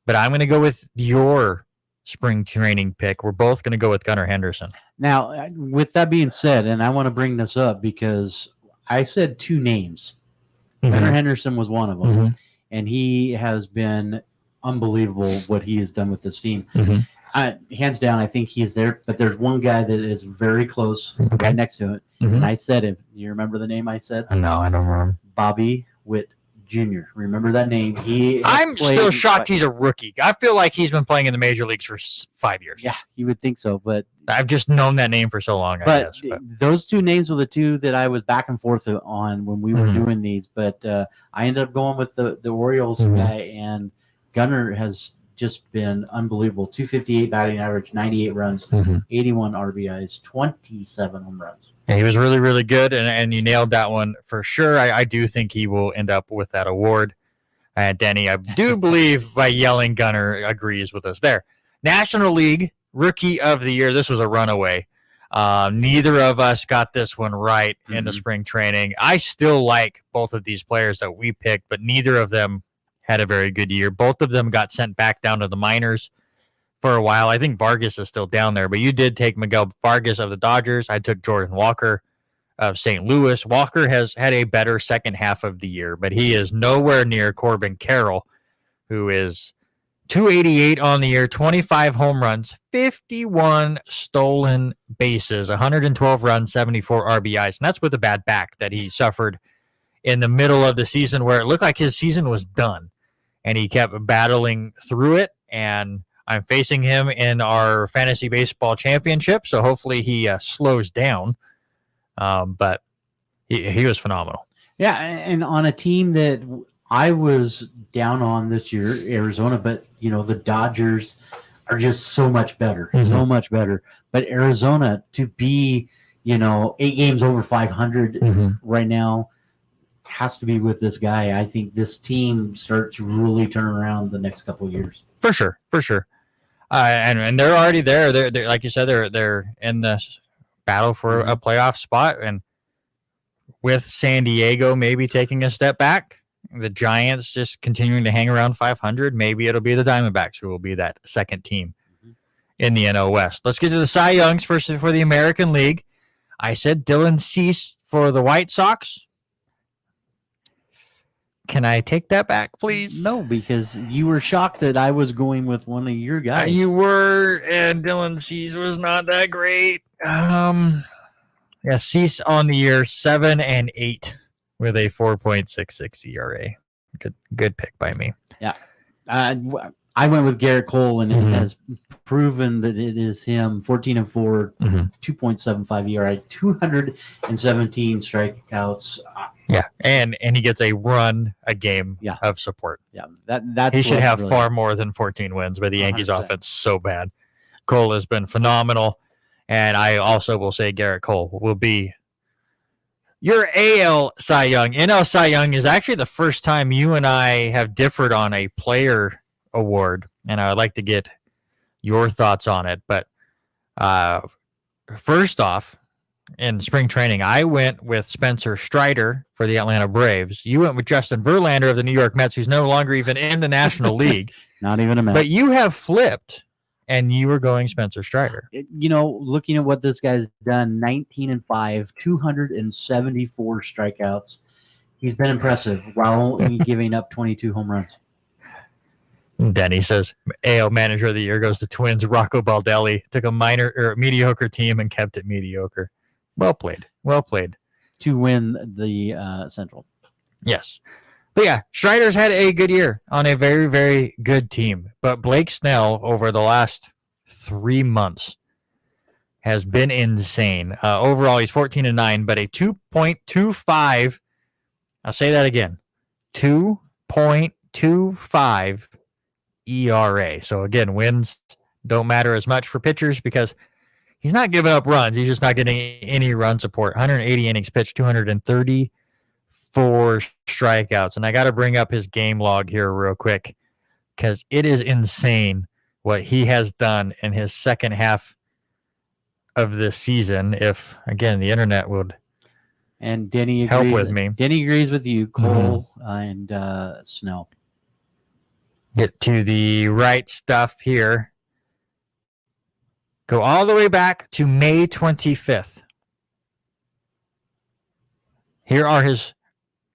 A: But I'm going to go with your spring training pick. We're both going to go with Gunnar Henderson.
B: Now, with that being said, and I want to bring this up because I said two names. Gunnar Henderson was one of them. And he has been unbelievable what he has done with this team. Hands down, I think he is there. But there's one guy that is very close, right next to it. And I said it. Do you remember the name I said?
A: No, I don't remember.
B: Bobby Witt Jr. Remember that name?
A: I'm still shocked he's a rookie. I feel like he's been playing in the major leagues for 5 years.
B: Yeah, you would think so. But
A: I've just known that name for so long, I guess. But
B: those two names were the two that I was back and forth on when we were doing these. But I ended up going with the Orioles guy, and Gunnar has just been unbelievable. 258 batting average, 98 runs, 81 RBIs, 27 home runs.
A: Yeah, he was really, really good, and you nailed that one for sure. I do think he will end up with that award. Denny, I do believe by yelling Gunnar agrees with us there. National League Rookie of the Year. This was a runaway. Neither of us got this one right in the spring training. I still like both of these players that we picked, but neither of them had a very good year. Both of them got sent back down to the minors for a while. I think Vargas is still down there, but you did take Miguel Vargas of the Dodgers. I took Jordan Walker of St. Louis. Walker has had a better second half of the year, but he is nowhere near Corbin Carroll, who is 288 on the year, 25 home runs, 51 stolen bases, 112 runs, 74 RBIs. And that's with a bad back that he suffered in the middle of the season where it looked like his season was done, and he kept battling through it. And I'm facing him in our fantasy baseball championship, so hopefully he slows down. But he was phenomenal.
B: Yeah, and on a team that I was down on this year, Arizona, but the Dodgers are just so much better, so much better. But Arizona to be 8 games over 500 right now has to be with this guy. I think this team starts to really turn around the next couple of years.
A: For sure. And they're already there. They're like you said, they're in the battle for a playoff spot, and with San Diego maybe taking a step back, the Giants just continuing to hang around 500. Maybe it'll be the Diamondbacks who will be that second team in the NL West. Let's get to the Cy Youngs first for the American League. I said Dylan Cease for the White Sox. Can I take that back, please?
B: No, because you were shocked that I was going with one of your guys.
A: You were, and Dylan Cease was not that great. Cease on the year 7-8 with a 4.66 ERA. Good pick by me.
B: Yeah, I went with Garrett Cole, and it has proven that it is him. 14-4, 2.75 ERA, 217 strikeouts.
A: Yeah, and he gets a run a game of support.
B: Yeah, that's
A: he should have really far more than 14 wins, but the Yankees 100%. Offense so bad. Cole has been phenomenal, and I also will say Garrett Cole will be your AL Cy Young. NL Cy Young is actually the first time you and I have differed on a player award, and I would like to get your thoughts on it. But first off, in spring training, I went with Spencer Strider for the Atlanta Braves. You went with Justin Verlander of the New York Mets, who's no longer even in the National League.
B: Not even a Met.
A: But you have flipped, and you were going Spencer Strider.
B: Looking at what this guy's done, 19-5, 274 strikeouts. He's been impressive while only giving up 22 home runs.
A: Denny says AL Manager of the Year goes to Twins. Rocco Baldelli took a mediocre team and kept it mediocre. Well played.
B: To win the Central.
A: Yes. But yeah, Strider's had a good year on a very, very good team. But Blake Snell over the last 3 months has been insane. Overall, he's 14-9, but a 2.25. I'll say that again. 2.25 ERA. So again, wins don't matter as much for pitchers because he's not giving up runs. He's just not getting any run support. 180 innings pitched, 234 strikeouts. And I got to bring up his game log here real quick because it is insane what he has done in his second half of the season. If, again, the internet would
B: and Denny
A: help with me.
B: Denny agrees with you, Cole and Snell.
A: Get to the right stuff here. Go all the way back to May 25th. Here are his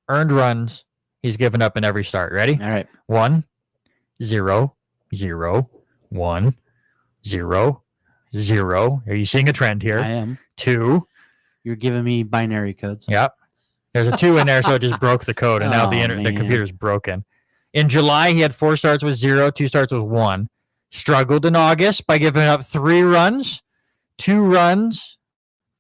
A: earned runs he's given up in every start. Ready?
B: All right.
A: 1, 0, 0, 1, 0, 0. Are you seeing a trend here?
B: I am.
A: 2.
B: You're giving me binary codes.
A: Yep. There's a 2 in there, so it just broke the code, and now the computer's broken. In July, he had 4 starts with 0, 2 starts with 1. Struggled in August by giving up 3 runs, 2 runs,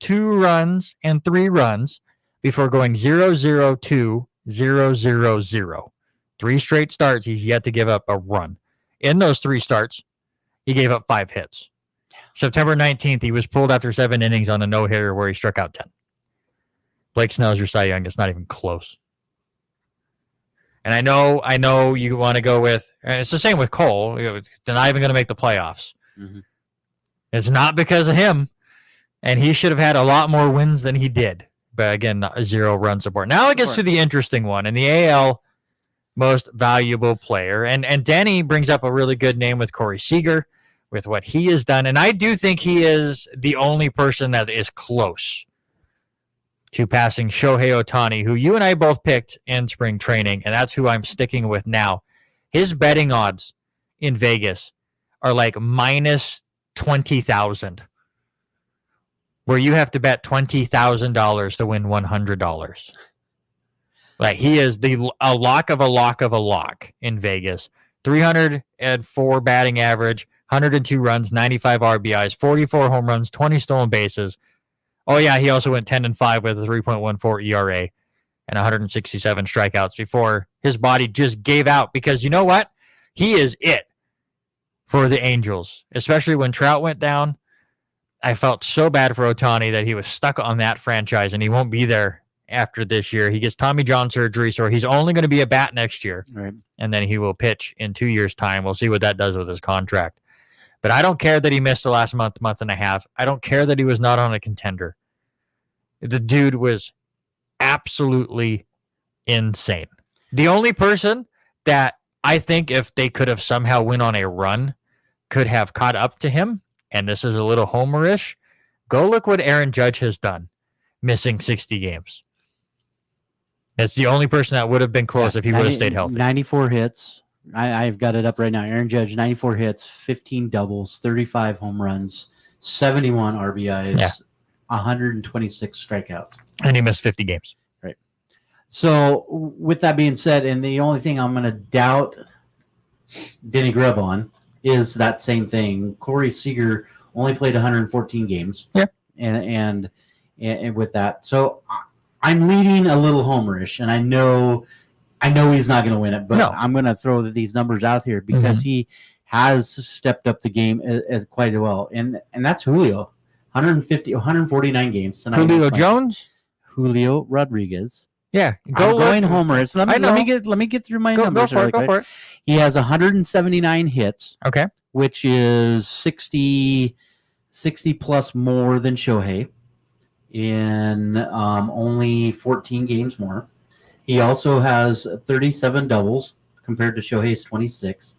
A: 2 runs, and 3 runs before going 0, 0, 2, 0, 0, 0. 3 straight starts, he's yet to give up a run. In those 3 starts, he gave up 5 hits. September 19th, he was pulled after 7 innings on a no-hitter where he struck out 10. Blake Snell's your Cy Young. It's not even close. And I know you want to go with, and it's the same with Cole. They're not even going to make the playoffs. Mm-hmm. It's not because of him, and he should have had a lot more wins than he did. But again, 0 run support. Now it gets to the interesting one, and the AL most valuable player. And Danny brings up a really good name with Corey Seager, with what he has done. And I do think he is the only person that is close to passing Shohei Ohtani, who you and I both picked in spring training, and that's who I'm sticking with now. His betting odds in Vegas are like minus 20,000, where you have to bet $20,000 to win $100. Like he is a lock of a lock of a lock in Vegas. 304 batting average, 102 runs, 95 RBIs, 44 home runs, 20 stolen bases. Oh yeah, he also went 10-5 with a 3.14 ERA and 167 strikeouts before his body just gave out because you know what? He is it for the Angels, especially when Trout went down. I felt so bad for Ohtani that he was stuck on that franchise and he won't be there after this year. He gets Tommy John surgery, so he's only going to be a bat next year.
B: Right.
A: And then he will pitch in 2 years' time. We'll see what that does with his contract. But I don't care that he missed the last month and a half. I don't care that he was not on a contender. The dude was absolutely insane. The only person that I think if they could have somehow went on a run could have caught up to him, and this is a little homerish, go look what Aaron Judge has done, missing 60 games. That's the only person that would have been close if he would have stayed healthy.
B: 94 hits. I've got it up right now. Aaron Judge, 94 hits, 15 doubles, 35 home runs, 71 RBIs, 126 strikeouts.
A: And he missed 50 games.
B: Right. So with that being said, and the only thing I'm going to doubt Denny Grubb on is that same thing. Corey Seager only played 114 games.
A: Yeah.
B: And with that. So I'm leading a little homerish, and I know he's not going to win it, but I'm going to throw these numbers out here because he has stepped up the game as quite well. And that's Julio. 149 games tonight.
A: Julio Jones?
B: Julio Rodriguez.
A: Yeah.
B: Going homerish. Let me get through my numbers.
A: Go for it.
B: He has 179 hits.
A: Okay.
B: Which is 60 plus more than Shohei in only 14 games more. He also has 37 doubles compared to Shohei's 26.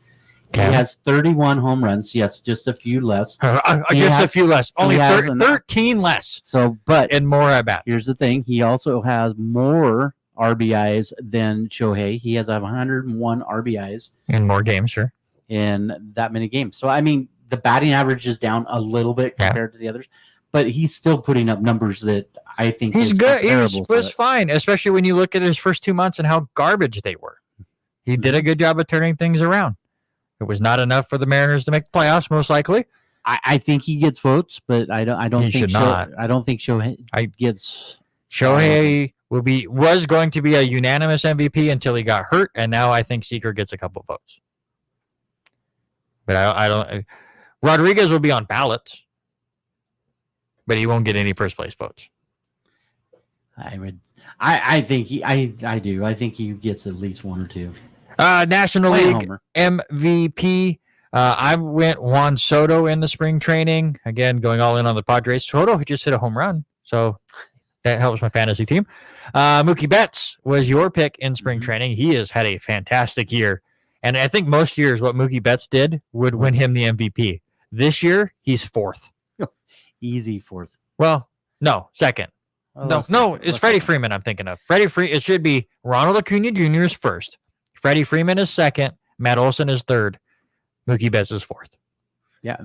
B: Okay. He has 31 home runs. Yes, just a few less.
A: A few less. Only 13 less.
B: And
A: more at bat.
B: Here's the thing. He also has more RBIs than Shohei. He has 101 RBIs.
A: In more games, sure.
B: In that many games. So, I mean, the batting average is down a little bit compared to the others, but he's still putting up numbers that I think
A: he's good. He was fine, especially when you look at his first 2 months and how garbage they were. He did a good job of turning things around. It was not enough for the Mariners to make the playoffs, most likely.
B: I think he gets votes, but I don't think Shohei gets.
A: Shohei was going to be a unanimous MVP until he got hurt, and now I think Seager gets a couple votes. But I don't. Rodriguez will be on ballots, but he won't get any first place votes.
B: I think he gets at least one or two.
A: National League MVP. I went Juan Soto in the spring training. Again, going all in on the Padres. Soto just hit a home run, so that helps my fantasy team. Mookie Betts was your pick in spring training. He has had a fantastic year. And I think most years what Mookie Betts did would win him the MVP. This year, he's fourth.
B: Easy fourth.
A: Well, no, second. No, it's Freddie Freeman I'm thinking of. It should be Ronald Acuna Jr. is first. Freddie Freeman is second. Matt Olson is third. Mookie Betts is fourth.
B: Yeah,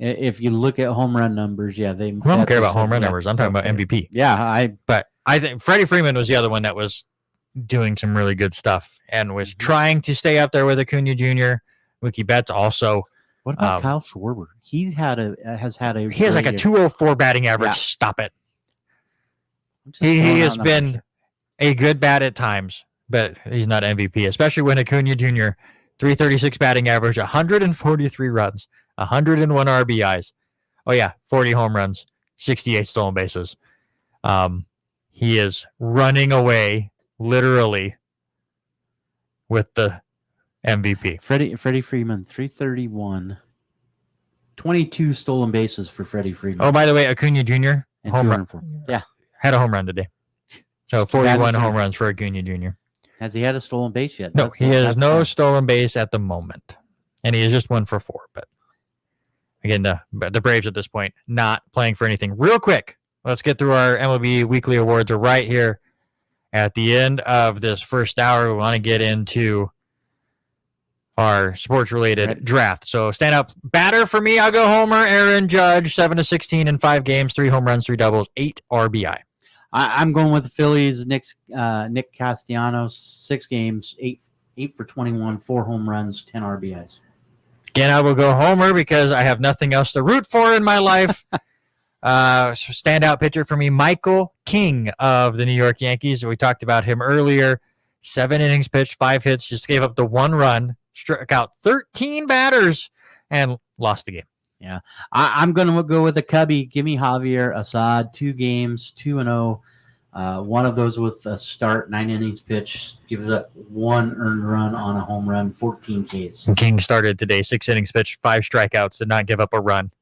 B: if you look at home run numbers, I don't
A: care about home run numbers. I'm talking about MVP.
B: Yeah,
A: but I think Freddie Freeman was the other one that was doing some really good stuff and was trying to stay up there with Acuna Jr. Mookie Betts also.
B: What about Kyle Schwarber? He has like
A: a 204 batting average. Yeah. Stop it. He has been a good bat at times, but he's not MVP, especially when Acuna Jr. 336 batting average, 143 runs, 101 RBIs. Oh yeah, 40 home runs, 68 stolen bases. He is running away literally with the MVP.
B: Freddie Freeman, 331. 22 stolen bases for Freddie Freeman.
A: Oh, by the way, Acuna Jr. home run.
B: Yeah.
A: Had a home run today. So 41 home runs for Acuna Jr.
B: Has he had a stolen base yet?
A: No, he has no stolen base at the moment. And he is just 1 for 4. But again, the Braves at this point not playing for anything. Real quick, let's get through our MLB Weekly Awards right here at the end of this first hour. We want to get into our sports-related draft. So stand-up batter for me, I'll go homer. Aaron Judge, 7-16 in 5 games, 3 home runs, 3 doubles, 8 RBI.
B: I'm going with the Phillies. Nick Castellanos, 6 games, 8 for 21, 4 home runs, 10 RBIs.
A: Again, I will go homer because I have nothing else to root for in my life. Standout pitcher for me, Michael King of the New York Yankees. We talked about him earlier. 7 innings pitched, 5 hits, just gave up the 1 run, struck out 13 batters, and lost the game.
B: Yeah, I'm going to go with a Cubby. Give me Javier Assad, 2 games, 2-0. One of those with a start, 9 innings pitched, gives up 1 earned run on a home run, 14 Ks.
A: And King started today, 6 innings pitched, 5 strikeouts, did not give up a run,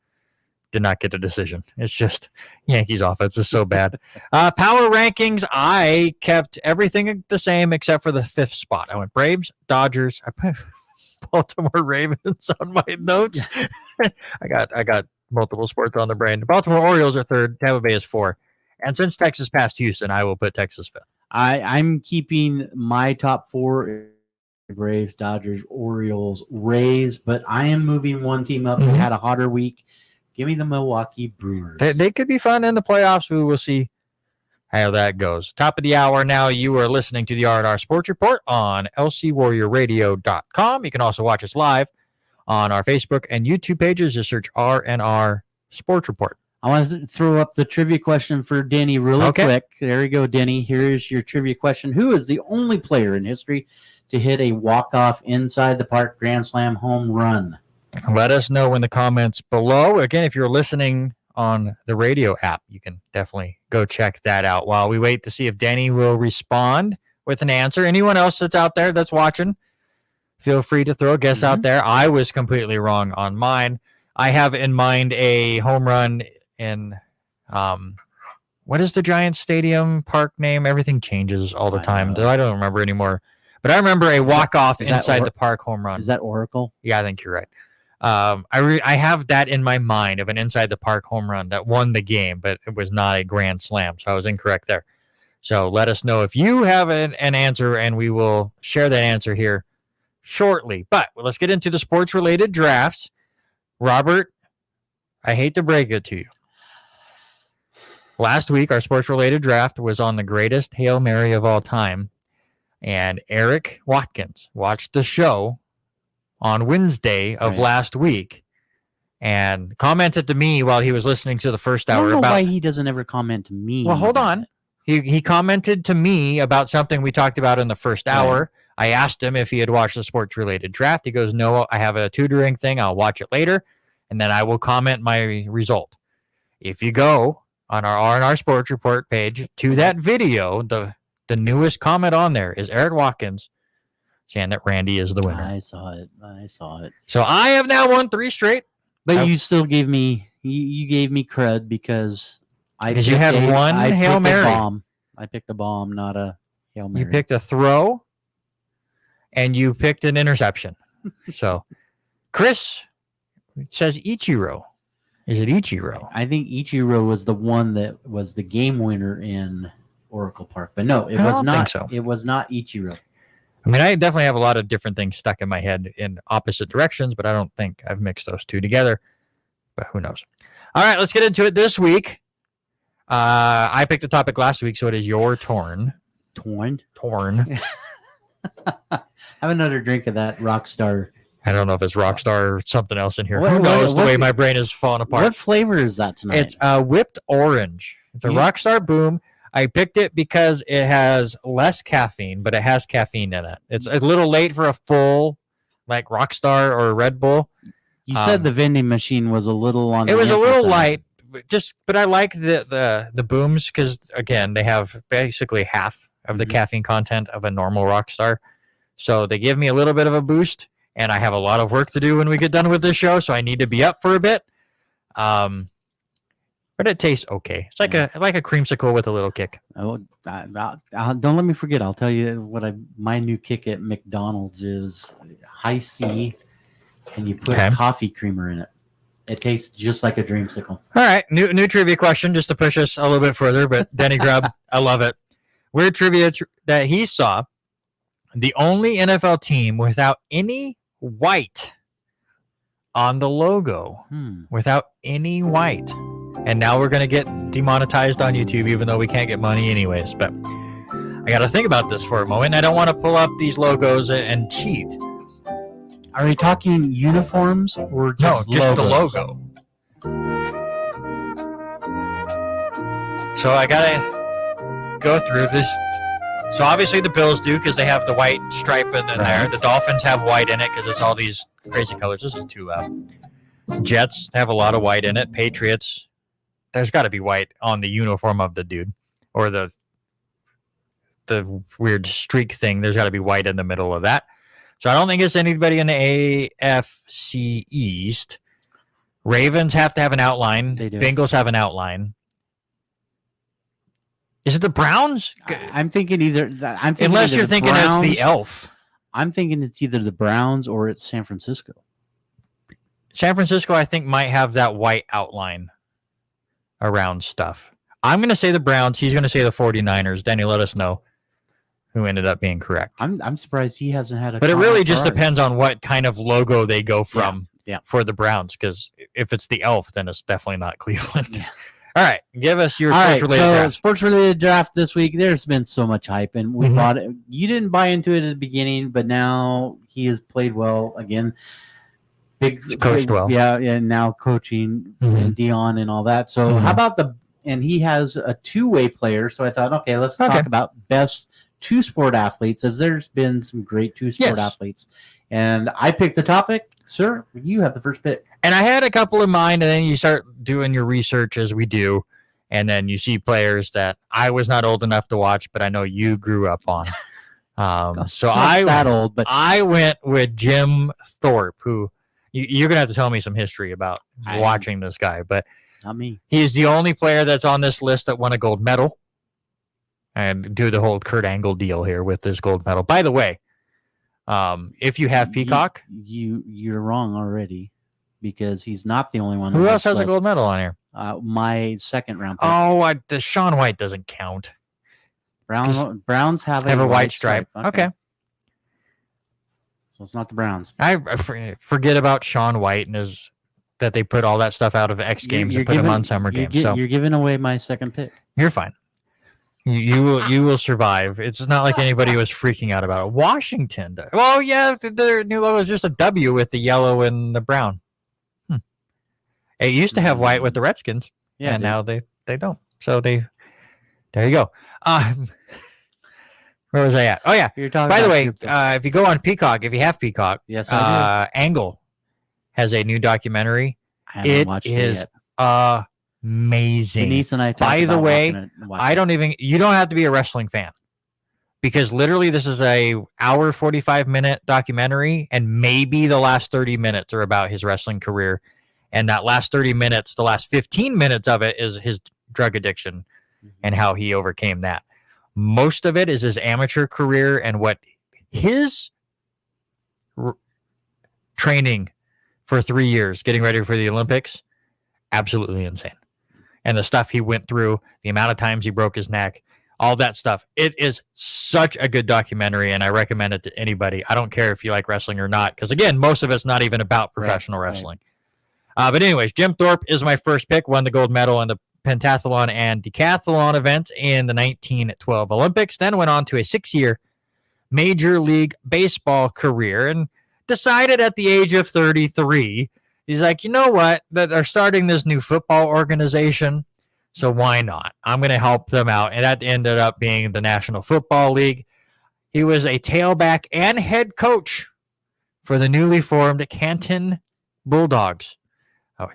A: did not get a decision. It's just Yankees offense is so bad. Power rankings, I kept everything the same except for the 5th spot. I went Braves, Dodgers. I put Baltimore Ravens on my notes. I got multiple sports on the brain. The Baltimore Orioles are 3rd. Tampa Bay is 4. And since Texas passed Houston, I will put Texas 5th.
B: I'm keeping my top 4: Braves, Dodgers, Orioles, Rays, but I am moving one team up. They had a hotter week. Give me the Milwaukee Brewers.
A: They could be fun in the playoffs. We will see how that goes. Top of the hour now. You are listening to the R&R Sports Report on lcwarriorradio.com. You can also watch us live on our Facebook and YouTube pages. Just search R&R Sports Report.
B: I want to throw up the trivia question for Denny really quick. There you go, Denny. Here's your trivia question. Who is the only player in history to hit a walk-off inside the park grand slam home run?
A: Let us know in the comments below. Again, if you're listening on the radio app, you can definitely go check that out while we wait to see if Denny will respond with an answer. Anyone else that's out there that's watching, feel free to throw a guess out there. I was completely wrong on mine. I have in mind a home run in what is the Giants Stadium park name? Everything changes all the time. I don't remember anymore. But I remember a walk-off inside the park home run.
B: Is that Oracle?
A: Yeah, I think you're right. I have that in my mind of an inside the park home run that won the game, but it was not a grand slam, so I was incorrect there. So let us know if you have an answer, and we will share that answer here shortly. But let's get into the sports-related drafts. Robert, I hate to break it to you. Last week, our sports-related draft was on the greatest Hail Mary of all time, and Eric Watkins watched the show on Wednesday of last week and commented to me while he was listening to the first hour. I don't know
B: why he doesn't ever comment to me.
A: Well, hold on. He commented to me about something we talked about in the first hour. I asked him if he had watched the sports-related draft. He goes, no, I have a tutoring thing. I'll watch it later, and then I will comment my result. If you go on our R&R Sports Report page to that video, the newest comment on there is Eric Watkins saying that Randy is the winner.
B: I saw it.
A: So I have now won 3 straight.
B: But you still gave me you gave me cred because
A: you had one Hail Mary.
B: I picked a bomb, not a Hail Mary.
A: You picked a throw, and you picked an interception. So Chris says Ichiro. Is it Ichiro?
B: I think Ichiro was the one that was the game winner in Oracle Park. But no, it was not. So. It was not Ichiro.
A: I mean, I definitely have a lot of different things stuck in my head in opposite directions, but I don't think I've mixed those two together. But who knows? All right, let's get into it this week. I picked a topic last week, so it is your turn.
B: Torn.
A: Have
B: another drink of that Rockstar.
A: I don't know if it's Rockstar or something else in here. Who knows the way my brain is falling apart.
B: What flavor is that tonight?
A: It's whipped orange. It's a Rockstar Boom. I picked it because it has less caffeine, but it has caffeine in it. It's a little late for a full, like Rockstar or Red Bull.
B: You said the vending machine was a little on.
A: It was a little light, but I like the Booms because again they have basically half of the caffeine content of a normal Rockstar, so they give me a little bit of a boost. And I have a lot of work to do when we get done with this show, so I need to be up for a bit. But it tastes okay. It's like a creamsicle with a little kick.
B: Oh, don't let me forget. I'll tell you what my new kick at McDonald's is high C, and you put coffee creamer in it. It tastes just like a dreamsicle.
A: All right, new trivia question just to push us a little bit further. But Denny Grubb, I love it. Weird trivia that he saw. The only NFL team without any white on the logo. Without any white. And now we're going to get demonetized on YouTube, even though we can't get money anyways. But I got to think about this for a moment. I don't want to pull up these logos and cheat.
B: Are we talking uniforms or just
A: just the
B: logos?
A: logo. So I got to go through this. So obviously the Bills do because they have the white stripe in there. The Dolphins have white in it because it's all these crazy colors. This is too loud. Jets have a lot of white in it. Patriots, there's got to be white on the uniform of the dude, or the weird streak thing. There's got to be white in the middle of that. So I don't think it's anybody in the AFC East. Ravens have to have an outline.
B: They do.
A: Bengals have an outline. Is it the Browns?
B: I'm thinking either.
A: Unless you're thinking it's the elf.
B: I'm thinking it's either the Browns or it's San Francisco.
A: San Francisco, I think, might have that white outline around stuff. I'm going to say the Browns. He's going to say the 49ers. Danny, let us know who ended up being correct.
B: I'm surprised he hasn't had a.
A: But it really just depends on what kind of logo they go from for the Browns. Because if it's the elf, then it's definitely not Cleveland. Yeah. All right, give us your sports-related draft.
B: Sports-related draft this week. There's been so much hype, and we bought it. You didn't buy into it at the beginning, but now he has played well again.
A: Coached well.
B: Yeah, and now coaching and Dion and all that. So how about and he has a two-way player. So I thought, okay, let's talk about best two-sport athletes, as there's been some great two-sport athletes. And I picked the topic. Sir, you have the first pick.
A: And I had a couple in mind, and then you start doing your research as we do, and then you see players that I was not old enough to watch, but I know you grew up on. So I went with Jim Thorpe, who you're going to have to tell me some history about watching this guy, but
B: not me.
A: He is the only player that's on this list that won a gold medal, and do the whole Kurt Angle deal here with this gold medal. By the way, if you have Peacock,
B: you're wrong already, because he's not the only one.
A: Who else has a gold medal on here?
B: My second round pick.
A: Oh, the Shaun White doesn't count.
B: Browns have
A: a white stripe. Okay.
B: So it's not the Browns.
A: I forget about Shaun White and that they put all that stuff out of X Games and put him on summer games. So
B: you're giving away my second pick.
A: You're fine. You will survive. It's not like anybody was freaking out about it. Washington. Well, yeah, their new logo is just a W with the yellow and the brown. It used to have white with the Redskins, and now they don't. So there you go. Where was I at? Oh yeah. By the way, if you go on Peacock, if you have Peacock,
B: yes, I do.
A: Angle has a new documentary.
B: I haven't watched it yet.
A: Amazing.
B: Denise and I talked
A: By the
B: about
A: way, you don't have to be a wrestling fan, because literally this is a hour 45-minute documentary, and maybe the last 30 minutes are about his wrestling career, and that last 30 minutes, the last 15 minutes of it is his drug addiction and how he overcame that. Most of it is his amateur career and what his training for 3 years, getting ready for the Olympics, absolutely insane. And the stuff he went through, the amount of times he broke his neck, all that stuff. It is such a good documentary, and I recommend it to anybody. I don't care if you like wrestling or not, because, again, most of it's not even about professional wrestling. But anyways, Jim Thorpe is my first pick, won the gold medal in the pentathlon and decathlon event in the 1912 Olympics, then went on to a 6-year Major League Baseball career, and decided at the age of 33, he's like, you know what, they're starting this new football organization, so why not? I'm going to help them out. And that ended up being the National Football League. He was a tailback and head coach for the newly formed Canton Bulldogs. Oh,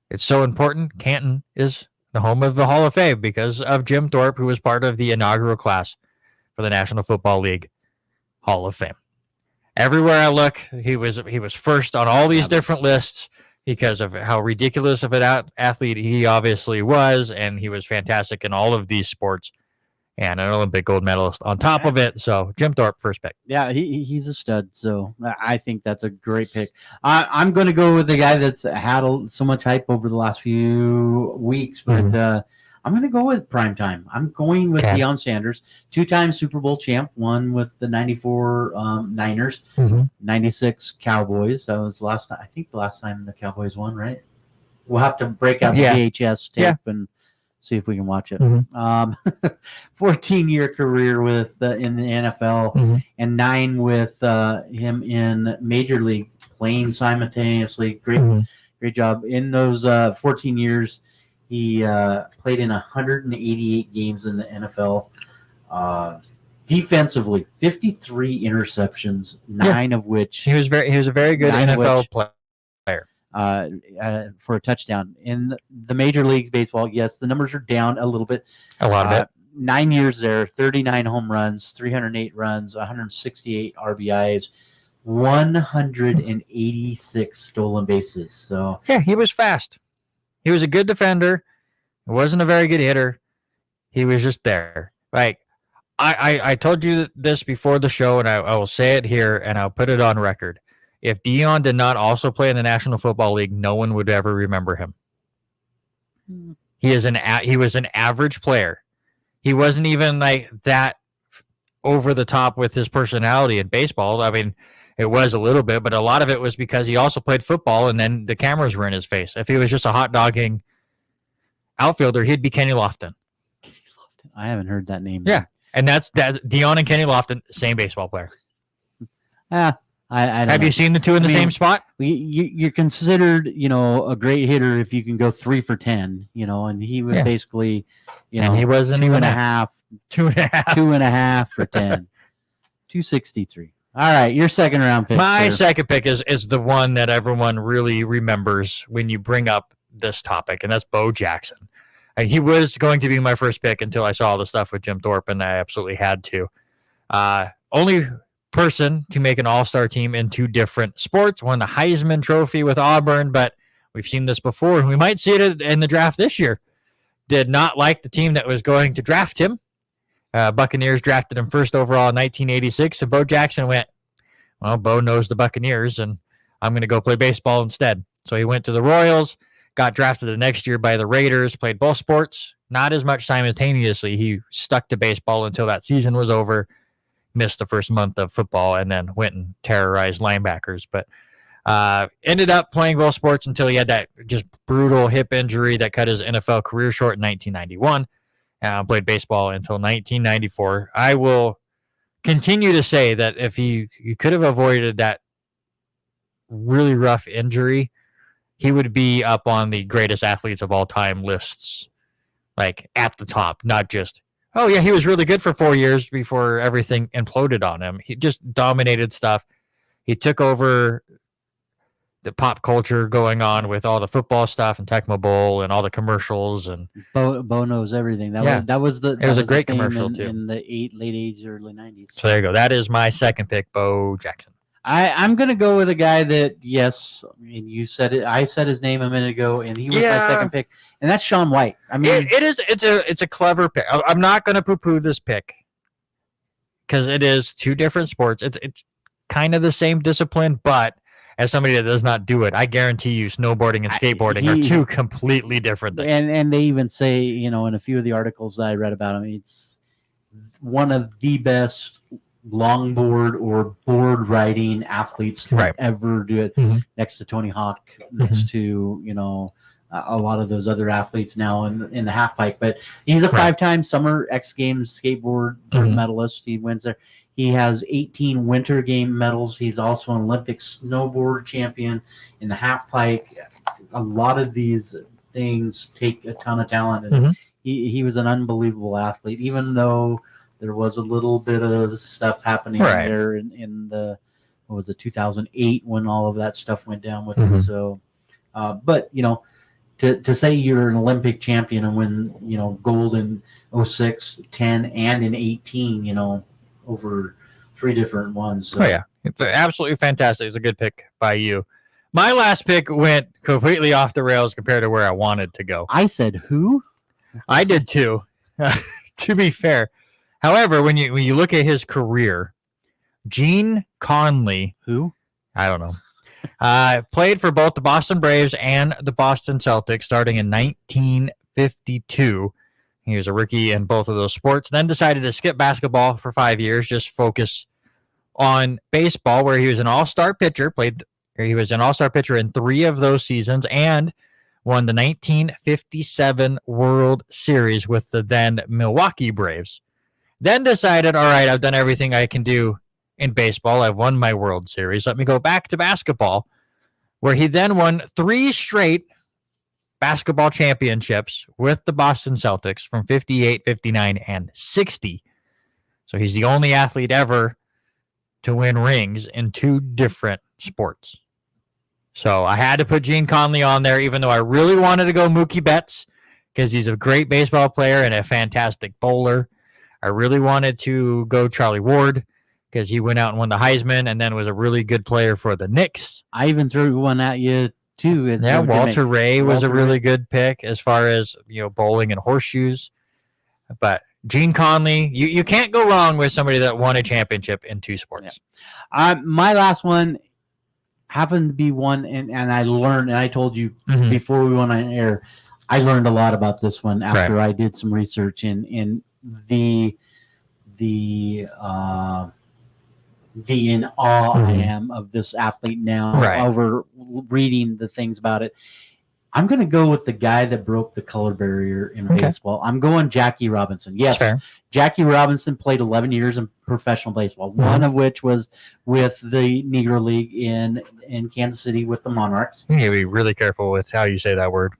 A: it's so important. Canton is the home of the Hall of Fame because of Jim Thorpe, who was part of the inaugural class for the National Football League Hall of Fame. Everywhere I look, he was first on all these different lists because of how ridiculous of an athlete he obviously was, and he was fantastic in all of these sports, and an Olympic gold medalist on top of it. So Jim Thorpe, first pick.
B: Yeah, he's a stud, so I think that's a great pick. I'm going to go with the guy that's had so much hype over the last few weeks, but I'm going to go with primetime. I'm going with Deion Sanders, 2-time Super Bowl champ, one with the 94 Niners, 96 Cowboys. That was the last time. I think the last time the Cowboys won, right? We'll have to break out the VHS tape and See if we can watch it.
A: Mhm.
B: 14-year career with in the NFL,
A: Mhm.
B: and 9 with him in Major League, playing simultaneously. Great,
A: Mhm.
B: great job in those 14 years. He played in 188 games in the NFL. Defensively, 53 interceptions, 9 of which
A: He was a very good
B: Nine of
A: NFL
B: which-
A: player.
B: for a touchdown. In the Major League Baseball, yes, the numbers are down a little bit.
A: A lot of it.
B: 9 years there, 39 home runs, 308 runs, 168 RBIs, 186 stolen bases. So
A: Yeah, he was fast. He was a good defender. He wasn't a very good hitter. He was just there. Like I told you this before the show, and I will say it here, and I'll put it on record. If Dion did not also play in the National Football League, no one would ever remember him. He was an average player. He wasn't even like that over the top with his personality in baseball. I mean, it was a little bit, but a lot of it was because he also played football, and then the cameras were in his face. If he was just a hot dogging outfielder, he'd be Kenny Lofton.
B: I haven't heard that name.
A: Yeah, and that's Dion and Kenny Lofton, same baseball player.
B: I don't
A: Have
B: know.
A: you seen the two in the same spot?
B: You're considered, a great hitter if you can go 3 for 10, and he was basically,
A: and he wasn't
B: two
A: even
B: and a
A: that.
B: half,
A: 2.5.
B: 2.5 for 10, 263. All right, your second round pick.
A: My
B: sir.
A: second pick is the one that everyone really remembers when you bring up this topic, and that's Bo Jackson. And he was going to be my first pick until I saw all the stuff with Jim Thorpe, and I absolutely had to. Only person to make an all-star team in 2 different sports, won the Heisman Trophy with Auburn, but we've seen this before, and we might see it in the draft this year. Did not like the team that was going to draft him. Buccaneers drafted him first overall in 1986, and Bo Jackson went, well, Bo knows the Buccaneers, and I'm going to go play baseball instead. So he went to the Royals, got drafted the next year by the Raiders, played both sports, not as much simultaneously. He stuck to baseball until that season was over, missed the first month of football, and then went and terrorized linebackers. But ended up playing both sports until he had that just brutal hip injury that cut his NFL career short in 1991. Played baseball until 1994. I will continue to say that if you could have avoided that really rough injury, he would be up on the greatest athletes of all time lists, like at the top, not just, oh yeah, he was really good for 4 years before everything imploded on him. He just dominated stuff. He took over the pop culture going on with all the football stuff and Tecmo Bowl and all the commercials, and
B: Bo knows everything. It was
A: a great commercial too
B: in the late 80s, early 90s.
A: So there you go. That is my second pick, Bo Jackson.
B: I'm gonna go with a guy that, yes, I mean, you said it. I said his name a minute ago, and he was my second pick, and that's Shaun White. I mean,
A: it's a clever pick. I'm not gonna poo-poo this pick because it is 2 different sports. It's kind of the same discipline, but as somebody that does not do it, I guarantee you skateboarding and skateboarding are 2 completely different things.
B: And they even say, in a few of the articles that I read about him, it's one of the best longboard or board riding athletes to ever do it, next to Tony Hawk, next to, a lot of those other athletes now in the half pipe. But he's a 5-time Summer X Games skateboard medalist. He wins there. He has 18 Winter Game medals. He's also an Olympic snowboard champion in the half pipe. A lot of these things take a ton of talent. And he was an unbelievable athlete, even though there was a little bit of stuff happening there in the, 2008 when all of that stuff went down with him. So, but, to say you're an Olympic champion and win, gold in 06, 10, and in 18, over 3 different ones. So.
A: Oh, yeah. It's absolutely fantastic. It's a good pick by you. My last pick went completely off the rails compared to where I wanted to go.
B: I said who?
A: I did too, to be fair. However, when you look at his career, Gene Conley,
B: who?
A: I don't know, played for both the Boston Braves and the Boston Celtics starting in 1952. He was a rookie in both of those sports, then decided to skip basketball for 5 years, just focus on baseball, where he was an all-star pitcher, he was an all-star pitcher in 3 of those seasons, and won the 1957 World Series with the then Milwaukee Braves. Then decided, all right, I've done everything I can do in baseball. I've won my World Series. Let me go back to basketball, where he then won 3 straight basketball championships with the Boston Celtics from 58, 59, and 60. So he's the only athlete ever to win rings in 2 different sports. So I had to put Gene Conley on there, even though I really wanted to go Mookie Betts because he's a great baseball player and a fantastic bowler. I really wanted to go Charlie Ward because he went out and won the Heisman and then was a really good player for the Knicks.
B: I even threw one at you too.
A: Yeah, Walter Ray was a really good pick as far as, bowling and horseshoes. But Gene Conley, you can't go wrong with somebody that won a championship in 2 sports.
B: Yeah. My last one happened to be one, and I learned, and I told you before we went on air, I learned a lot about this one after I did some research in the in awe I am of this athlete now over reading the things about it. I'm going to go with the guy that broke the color barrier in baseball. I'm going Jackie Robinson. Yes, Jackie Robinson played 11 years in professional baseball, one of which was with the Negro League in Kansas City with the Monarchs.
A: You need to be really careful with how you say that word.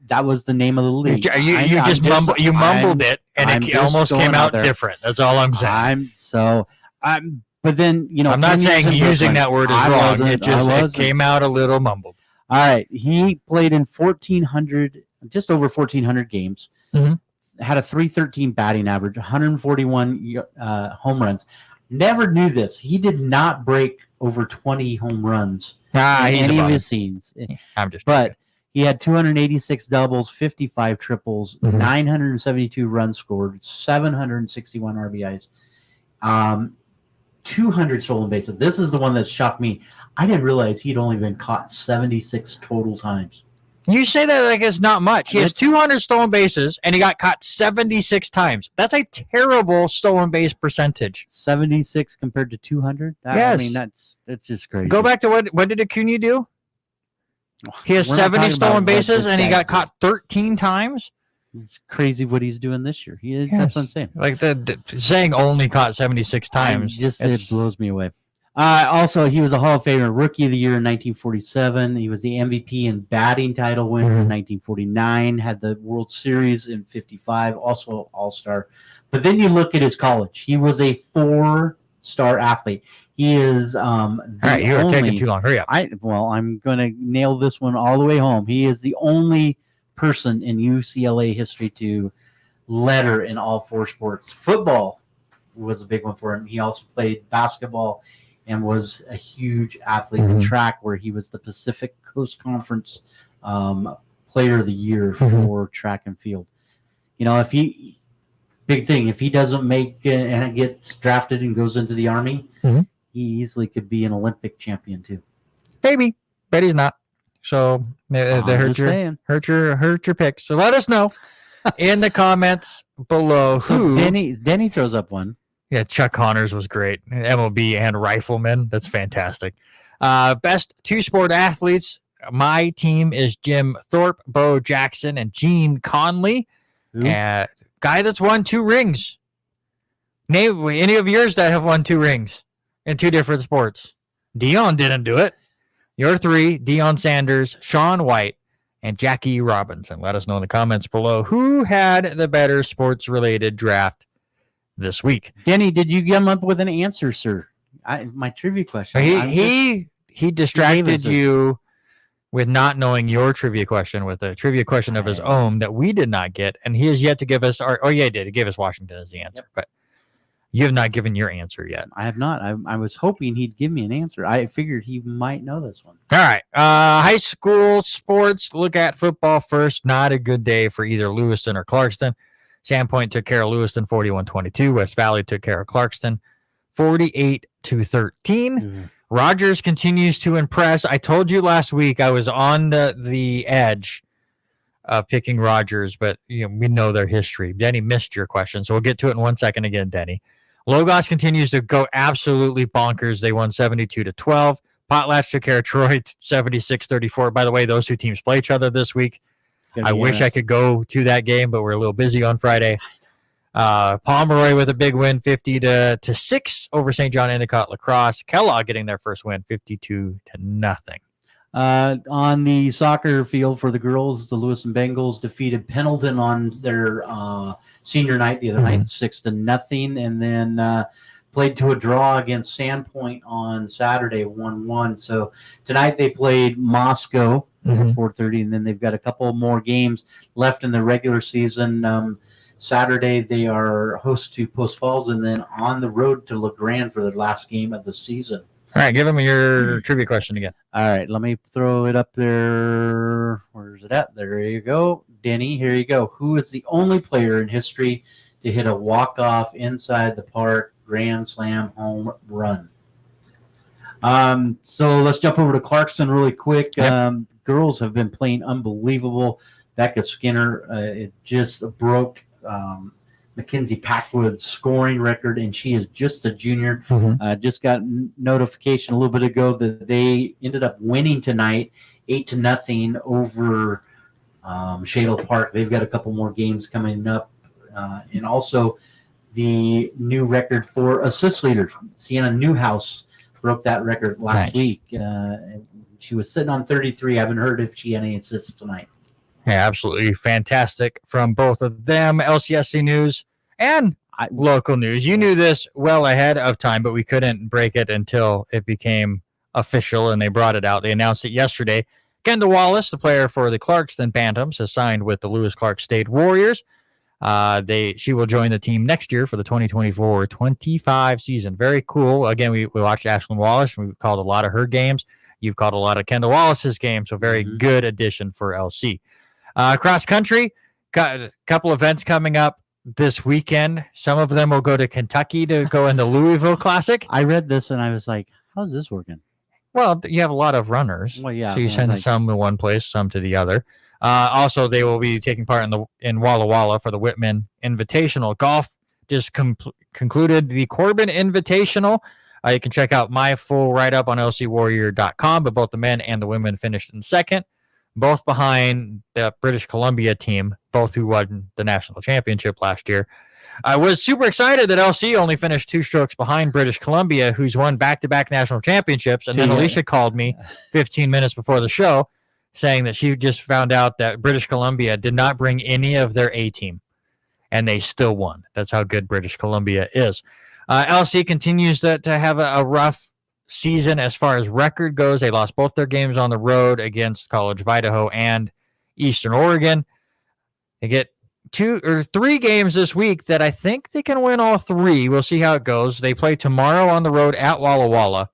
B: That was the name of the league.
A: You mumbled it, and it almost came out different. That's all I'm saying.
B: But then,
A: I'm not saying using that word is wrong. It came out a little mumbled.
B: All right. He played in just over 1,400 games, had a .313 batting average, 141 home runs. Never knew this. He did not break over 20 home runs in any of his scenes. But he had 286 doubles, 55 triples, 972 runs scored, 761 RBIs. 200 stolen bases. This is the one that shocked me. I didn't realize he'd only been caught 76 total times.
A: You say that like it's not much. He has 200 stolen bases, and he got caught 76 times. That's a terrible stolen base percentage.
B: 76 compared to 200?
A: Yes.
B: I mean, that's just crazy.
A: Go back to what did Acuna do? He has 70 stolen bases, and he got caught 13 times?
B: It's crazy what he's doing this year. That's what I'm saying.
A: Like the saying only caught 76 times.
B: It blows me away. Also, he was a Hall of Famer, Rookie of the Year in 1947. He was the MVP and batting title winner in 1949. Had the World Series in 55. Also All-Star. But then you look at his college. He was a 4-star athlete. He is all
A: right, you're taking too long. Hurry up.
B: I'm going to nail this one all the way home. He is the only person in UCLA history to letter in all 4 sports. Football was a big one for him. He also played basketball and was a huge athlete in track, where he was the Pacific Coast Conference Player of the Year for track and field. If he doesn't make and gets drafted and goes into the Army, he easily could be an Olympic champion too.
A: Maybe, but he's not. So they hurt your pick. So let us know in the comments below.
B: So Denny throws up one.
A: Yeah, Chuck Connors was great. MLB and Rifleman. That's fantastic. Best 2-sport athletes. My team is Jim Thorpe, Bo Jackson, and Gene Conley. Guy that's won 2 rings. Name any of yours that have won 2 rings in 2 different sports. Dion didn't do it. Your 3, Deion Sanders, Shaun White, and Jackie Robinson. Let us know in the comments below who had the better sports-related draft this week.
B: Denny, did you come up with an answer, sir? My trivia question.
A: He distracted you with not knowing your trivia question with a trivia question of his own that we did not get, and he has yet to give us he did. He gave us Washington as the answer, but you have not given your answer yet.
B: I have not. I was hoping he'd give me an answer. I figured he might know this one.
A: All right. High school sports. Look at football first. Not a good day for either Lewiston or Clarkston. Sandpoint took care of Lewiston 41-22. West Valley took care of Clarkston 48-13. Rogers continues to impress. I told you last week I was on the edge of picking Rogers, but we know their history. Denny missed your question, so we'll get to it in 1 second again, Denny. Logos continues to go absolutely bonkers. They won 72-12. Potlatch took care of Troy 76-34. By the way, those two teams play each other this week. I wish I could go to that game, but we're a little busy on Friday. Pomeroy with a big win, 50-6 over St. John Endicott Lacrosse. Kellogg getting their first win, 52-0.
B: On the soccer field for the girls, the Lewiston Bengals defeated Pendleton on their senior night the other night, 6-0, and then played to a draw against Sandpoint on Saturday, 1-1. So tonight they played Moscow at 4:30, and then they've got a couple more games left in the regular season. Saturday they are host to Post Falls, and then on the road to LeGrand for their last game of the season.
A: All right, give them your trivia question again.
B: All right, let me throw it up there. Where's it at? There you go. Denny, here you go. Who is the only player in history to hit a walk-off inside the park grand slam home run? So let's jump over to Clarkson really quick.
A: Yep.
B: Girls have been playing unbelievable. Becca Skinner, it just broke Mackenzie Packwood's scoring record, and she is just a junior. Just got notification a little bit ago that they ended up winning tonight 8-0 over Shadle Park. They've got a couple more games coming up. And also the new record for assist leader. Sienna Newhouse broke that record last week. She was sitting on 33. I haven't heard if she had any assists tonight.
A: Yeah, absolutely fantastic from both of them. LCSC news and local news. You knew this well ahead of time, but we couldn't break it until it became official, and they brought it out. They announced it yesterday. Kendall Wallace, the player for the Clarkston Bantams, has signed with the Lewis Clark State Warriors. She will join the team next year for the 2024-25 season. Very cool. Again, we watched Ashlyn Wallace, and we called a lot of her games. You've called a lot of Kendall Wallace's games, so very good addition for LC. Cross country, got a couple events coming up this weekend. Some of them will go to Kentucky to go in the Louisville Classic.
B: I read this and I was like, how's this working?
A: Well, you have a lot of runners.
B: Well, yeah.
A: So you send some to one place, some to the other. Also, they will be taking part in Walla Walla for the Whitman Invitational. Golf just concluded the Corbin Invitational. You can check out my full write-up on lcwarrior.com, but both the men and the women finished in second, both behind the British Columbia team, both who won the national championship last year. I was super excited that LC only finished 2 strokes behind British Columbia, who's won back-to-back national championships. And then Alicia called me 15 minutes before the show saying that she just found out that British Columbia did not bring any of their A-team, and they still won. That's how good British Columbia is. LC continues to have a rough season as far as record goes. They lost both their games on the road against College of Idaho and Eastern Oregon. They get 2 or 3 games this week that I think they can win all 3. We'll see how it goes. They play tomorrow on the road at Walla Walla,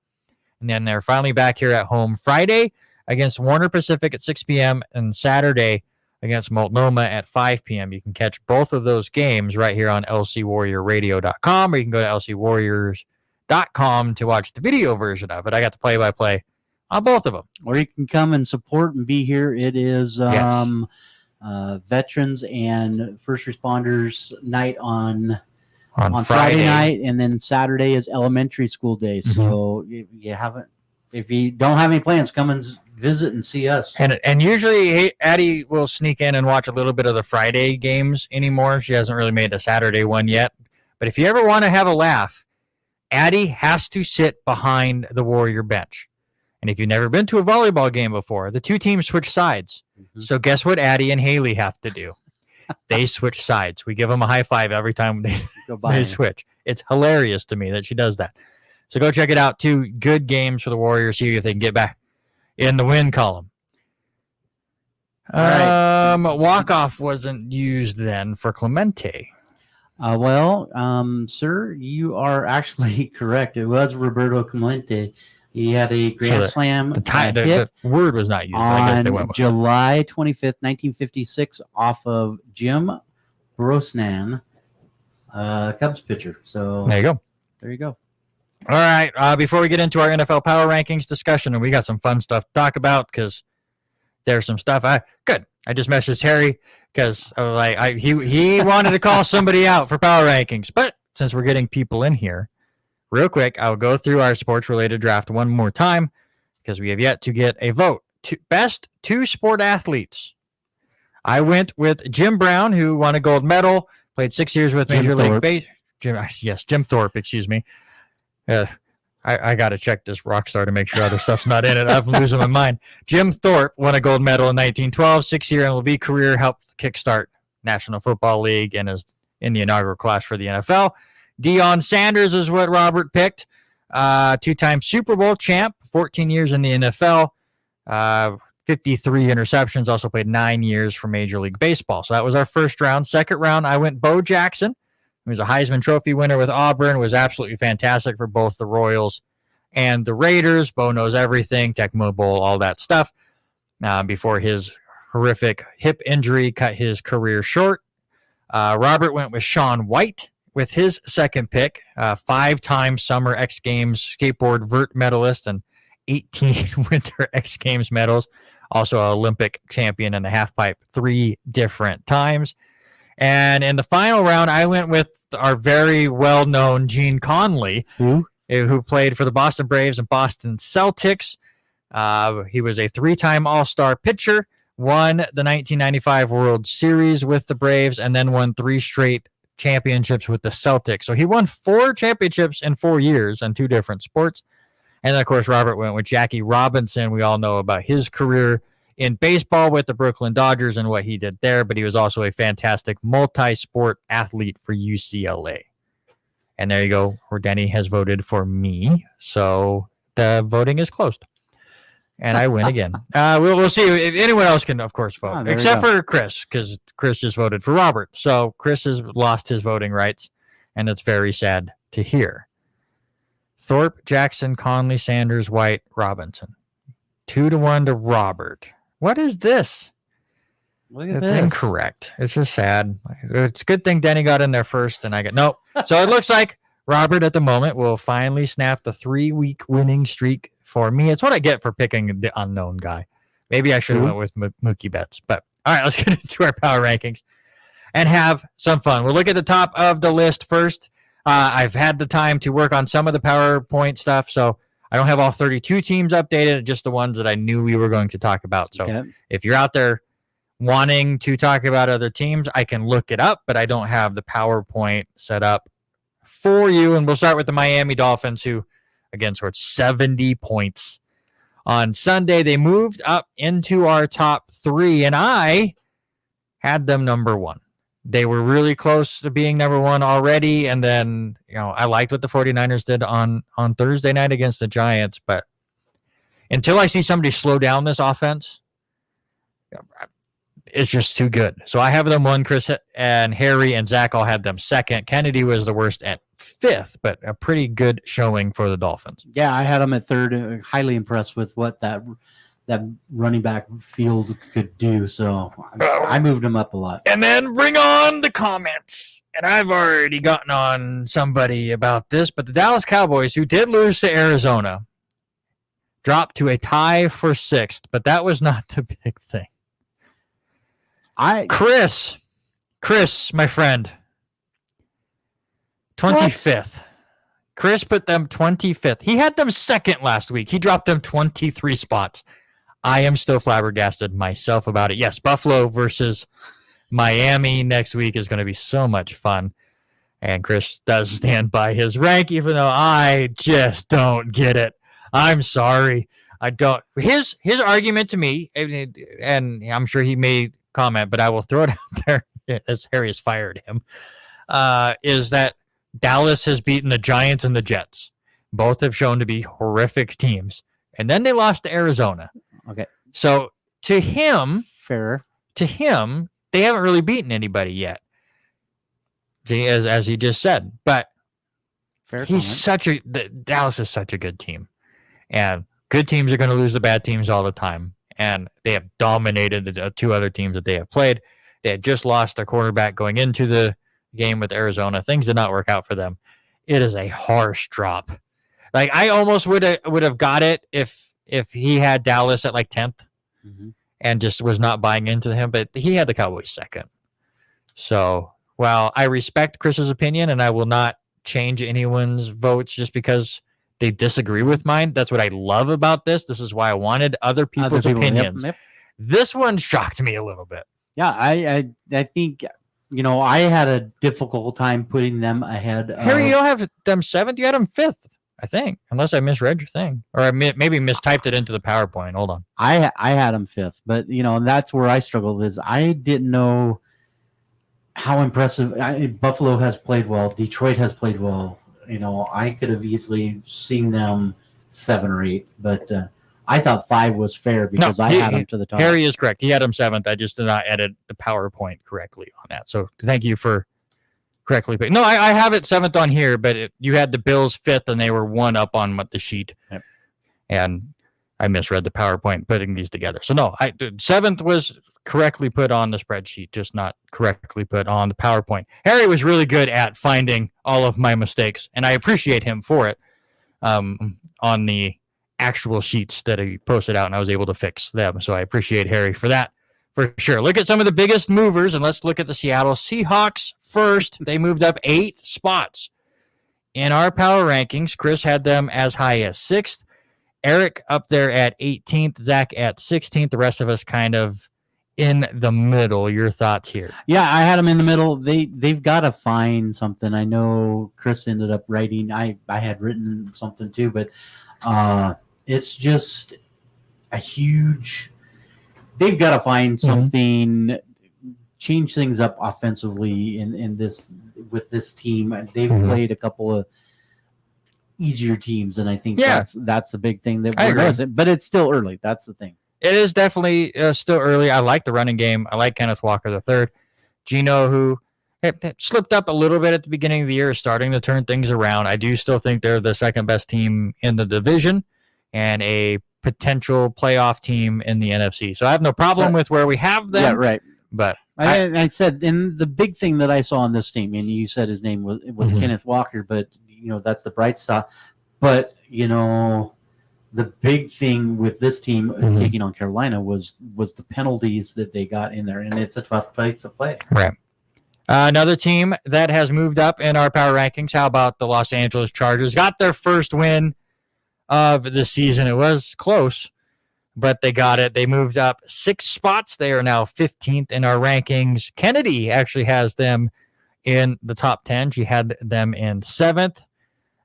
A: and then they're finally back here at home Friday against Warner Pacific at 6 p.m. and Saturday against Multnomah at 5 p.m. You can catch both of those games right here on lcwarriorradio.com, or you can go to lcwarriors.com to watch the video version of it. I got the play-by-play on both of them.
B: Or you can come and support and be here. It is Veterans and First Responders Night on Friday night, and then Saturday is elementary school day. So if you don't have any plans, come and visit and see us.
A: And usually Addie will sneak in and watch a little bit of the Friday games anymore. She hasn't really made a Saturday one yet. But if you ever want to have a laugh, Addie has to sit behind the Warrior bench. And if you've never been to a volleyball game before, the 2 teams switch sides. So guess what Addie and Haley have to do? They switch sides. We give them a high five every time they switch. It's hilarious to me that she does that. So go check it out. 2 good games for the Warriors. See if they can get back in the win column.
B: All right.
A: Walk-off wasn't used then for Clemente.
B: Sir, you are actually correct. It was Roberto Clemente. He had a grand slam hit.
A: The word was not used. I guess they went with
B: July 25th, 1956, off of Jim Brosnan, Cubs pitcher. So
A: there you go.
B: There you go.
A: All right. Before we get into our NFL Power Rankings discussion, and we got some fun stuff to talk about because there's some stuff. I just messaged Harry because he wanted to call somebody out for Power Rankings. But since we're getting people in here, real quick, I'll go through our sports-related draft one more time because we have yet to get a vote. Best two sport athletes. I went with Jim Brown, who won a gold medal, played 6 years with Major League Baseball. Jim Thorpe, excuse me. I got to check this rock star to make sure other stuff's not in it. I'm losing my mind. Jim Thorpe won a gold medal in 1912, 6-year MLB career, helped kickstart National Football League, and is in the inaugural class for the NFL. Deion Sanders is what Robert picked. 2-time Super Bowl champ, 14 years in the NFL, 53 interceptions, also played 9 years for Major League Baseball. So that was our first round. Second round, I went Bo Jackson, who was a Heisman Trophy winner with Auburn, was absolutely fantastic for both the Royals and the Raiders. Bo knows everything, Tecmo Bowl, all that stuff, before his horrific hip injury cut his career short. Robert went with Shaun White with his second pick, 5-time Summer X Games skateboard vert medalist and 18 Winter X Games medals. Also an Olympic champion in the halfpipe 3 different times. And in the final round, I went with our very well-known Gene Conley, who played for the Boston Braves and Boston Celtics. He was a 3-time All-Star pitcher, won the 1995 World Series with the Braves, and then won 3 straight championships with the Celtics. So he won 4 championships in 4 years in 2 different sports. And then, of course, Robert went with Jackie Robinson. We all know about his career in baseball with the Brooklyn Dodgers and what he did there, but he was also a fantastic multi-sport athlete for UCLA. And there you go, where Denny has voted for me. So the voting is closed. And I win again. We'll see if anyone else can, of course, vote, except for Chris, because Chris just voted for Robert. So Chris has lost his voting rights, and it's very sad to hear. Thorpe, Jackson, Conley, Sanders, White, Robinson. 2-1 to Robert. What is this?
B: Look at
A: It's
B: this.
A: incorrect. It's just sad. It's a good thing Denny got in there first, and I got nope. So it looks like Robert at the moment will finally snap the 3-week winning streak for me. It's what I get for picking the unknown guy. Maybe I should have went with Mookie Betts. But all right, let's get into our power rankings and have some fun. We'll look at the top of the list first. I've had the time to work on some of the PowerPoint stuff, so I don't have all 32 teams updated, just the ones that I knew we were going to talk about. So if you're out there wanting to talk about other teams, I can look it up, but I don't have the PowerPoint set up for you. And we'll start with the Miami Dolphins, who, again, scored 70 points on Sunday. They moved up into our top 3, and I had them number 1. They were really close to being number 1 already. And then, I liked what the 49ers did on Thursday night against the Giants. But until I see somebody slow down this offense, it's just too good. So I have them 1. Chris and Harry and Zach all had them 2nd. Kennedy was the worst at 5th, but a pretty good showing for the Dolphins.
B: Yeah, I had them at 3rd. Highly impressed with what that running back field could do. So I moved them up a lot.
A: And then bring on the comments. And I've already gotten on somebody about this, but the Dallas Cowboys, who did lose to Arizona, dropped to a tie for 6th, but that was not the big thing. Chris, my friend, 25th. What? Chris put them 25th. He had them 2nd last week. He dropped them 23 spots. I am still flabbergasted myself about it. Yes, Buffalo versus Miami next week is going to be so much fun. And Chris does stand by his rank, even though I just don't get it. I'm sorry. I don't. His argument to me, and I'm sure he may comment, but I will throw it out there as Harry has fired him, is that Dallas has beaten the Giants and the Jets. Both have shown to be horrific teams. And then they lost to Arizona.
B: Okay.
A: So to him,
B: they
A: haven't really beaten anybody yet. See, as he just said. But Dallas is such a good team. And good teams are going to lose the bad teams all the time. And they have dominated the 2 other teams that they have played. They had just lost their quarterback going into the game with Arizona. Things did not work out for them. It is a harsh drop. Like, I almost would have got it if he had Dallas at like 10th and just was not buying into him, but he had the Cowboys 2nd. So, while I respect Chris's opinion and I will not change anyone's votes just because they disagree with mine. That's what I love about this. This is why I wanted other people's opinions.
B: Yep.
A: This one shocked me a little bit.
B: Yeah, I think, I had a difficult time putting them ahead of...
A: Harry, you don't have them 7th. You had them 5th, I think, unless I misread your thing. Or I maybe mistyped it into the PowerPoint. Hold on.
B: I had them 5th, but, that's where I struggled is I didn't know how impressive... Buffalo has played well. Detroit has played well. I could have easily seen them 7 or 8, but... I thought 5 was fair because I had him to the top.
A: Harry is correct. He had him 7th. I just did not edit the PowerPoint correctly on that. So thank you for correctly picking. No, I have it 7th on here, but you had the Bills 5th, and they were 1 up on the sheet.
B: Yep.
A: And I misread the PowerPoint putting these together. So no, 7th was correctly put on the spreadsheet, just not correctly put on the PowerPoint. Harry was really good at finding all of my mistakes, and I appreciate him for it on the actual sheets that he posted out, and I was able to fix them. So I appreciate Harry for that, for sure. Look at some of the biggest movers, and let's look at the Seattle Seahawks first. They moved up 8 spots in our power rankings. Chris had them as high as 6th. Eric up there at 18th. Zach at 16th. The rest of us kind of in the middle. Your thoughts here?
B: Yeah, I had them in the middle. They've got to find something. I know Chris ended up writing. I had written something too, but it's just a huge... They've got to find something, change things up offensively in this with this team. They've played a couple of easier teams, and I think that's the big thing that was it. But it's still early. That's the thing.
A: It is definitely still early. I like the running game. I like Kenneth Walker III. Gino, who slipped up a little bit at the beginning of the year, is starting to turn things around. I do still think they're the second best team in the division and a potential playoff team in the NFC. So I have no problem with where we have them.
B: Yeah, right.
A: But
B: I said, and the big thing that I saw on this team, and you said his name was Kenneth Walker, but that's the bright spot. But the big thing with this team taking on Carolina was the penalties that they got in there, and it's a tough place to play.
A: Right. Another team that has moved up in our power rankings. How about the Los Angeles Chargers? Got their first win of the season. It was close, but they got it. They moved up 6 spots. They are now 15th in our rankings. Kennedy actually has them in the top 10. She had them in 7th.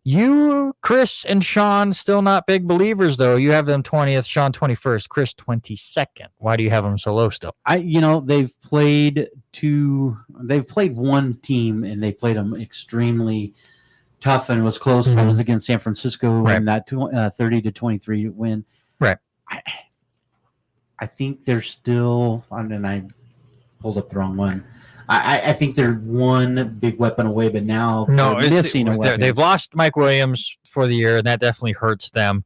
A: You, Chris, and Sean, still not big believers, though. You have them 20th, Sean 21st, Chris 22nd. Why do you have them so low still?
B: They've played one team, and they played them extremely tough, and it was close. That was against San Francisco, and that 30-23 win.
A: Right.
B: I think they're still, and I pulled up the wrong one. I think they're one big weapon away, but now they're missing a weapon.
A: They've lost Mike Williams for the year, and that definitely hurts them.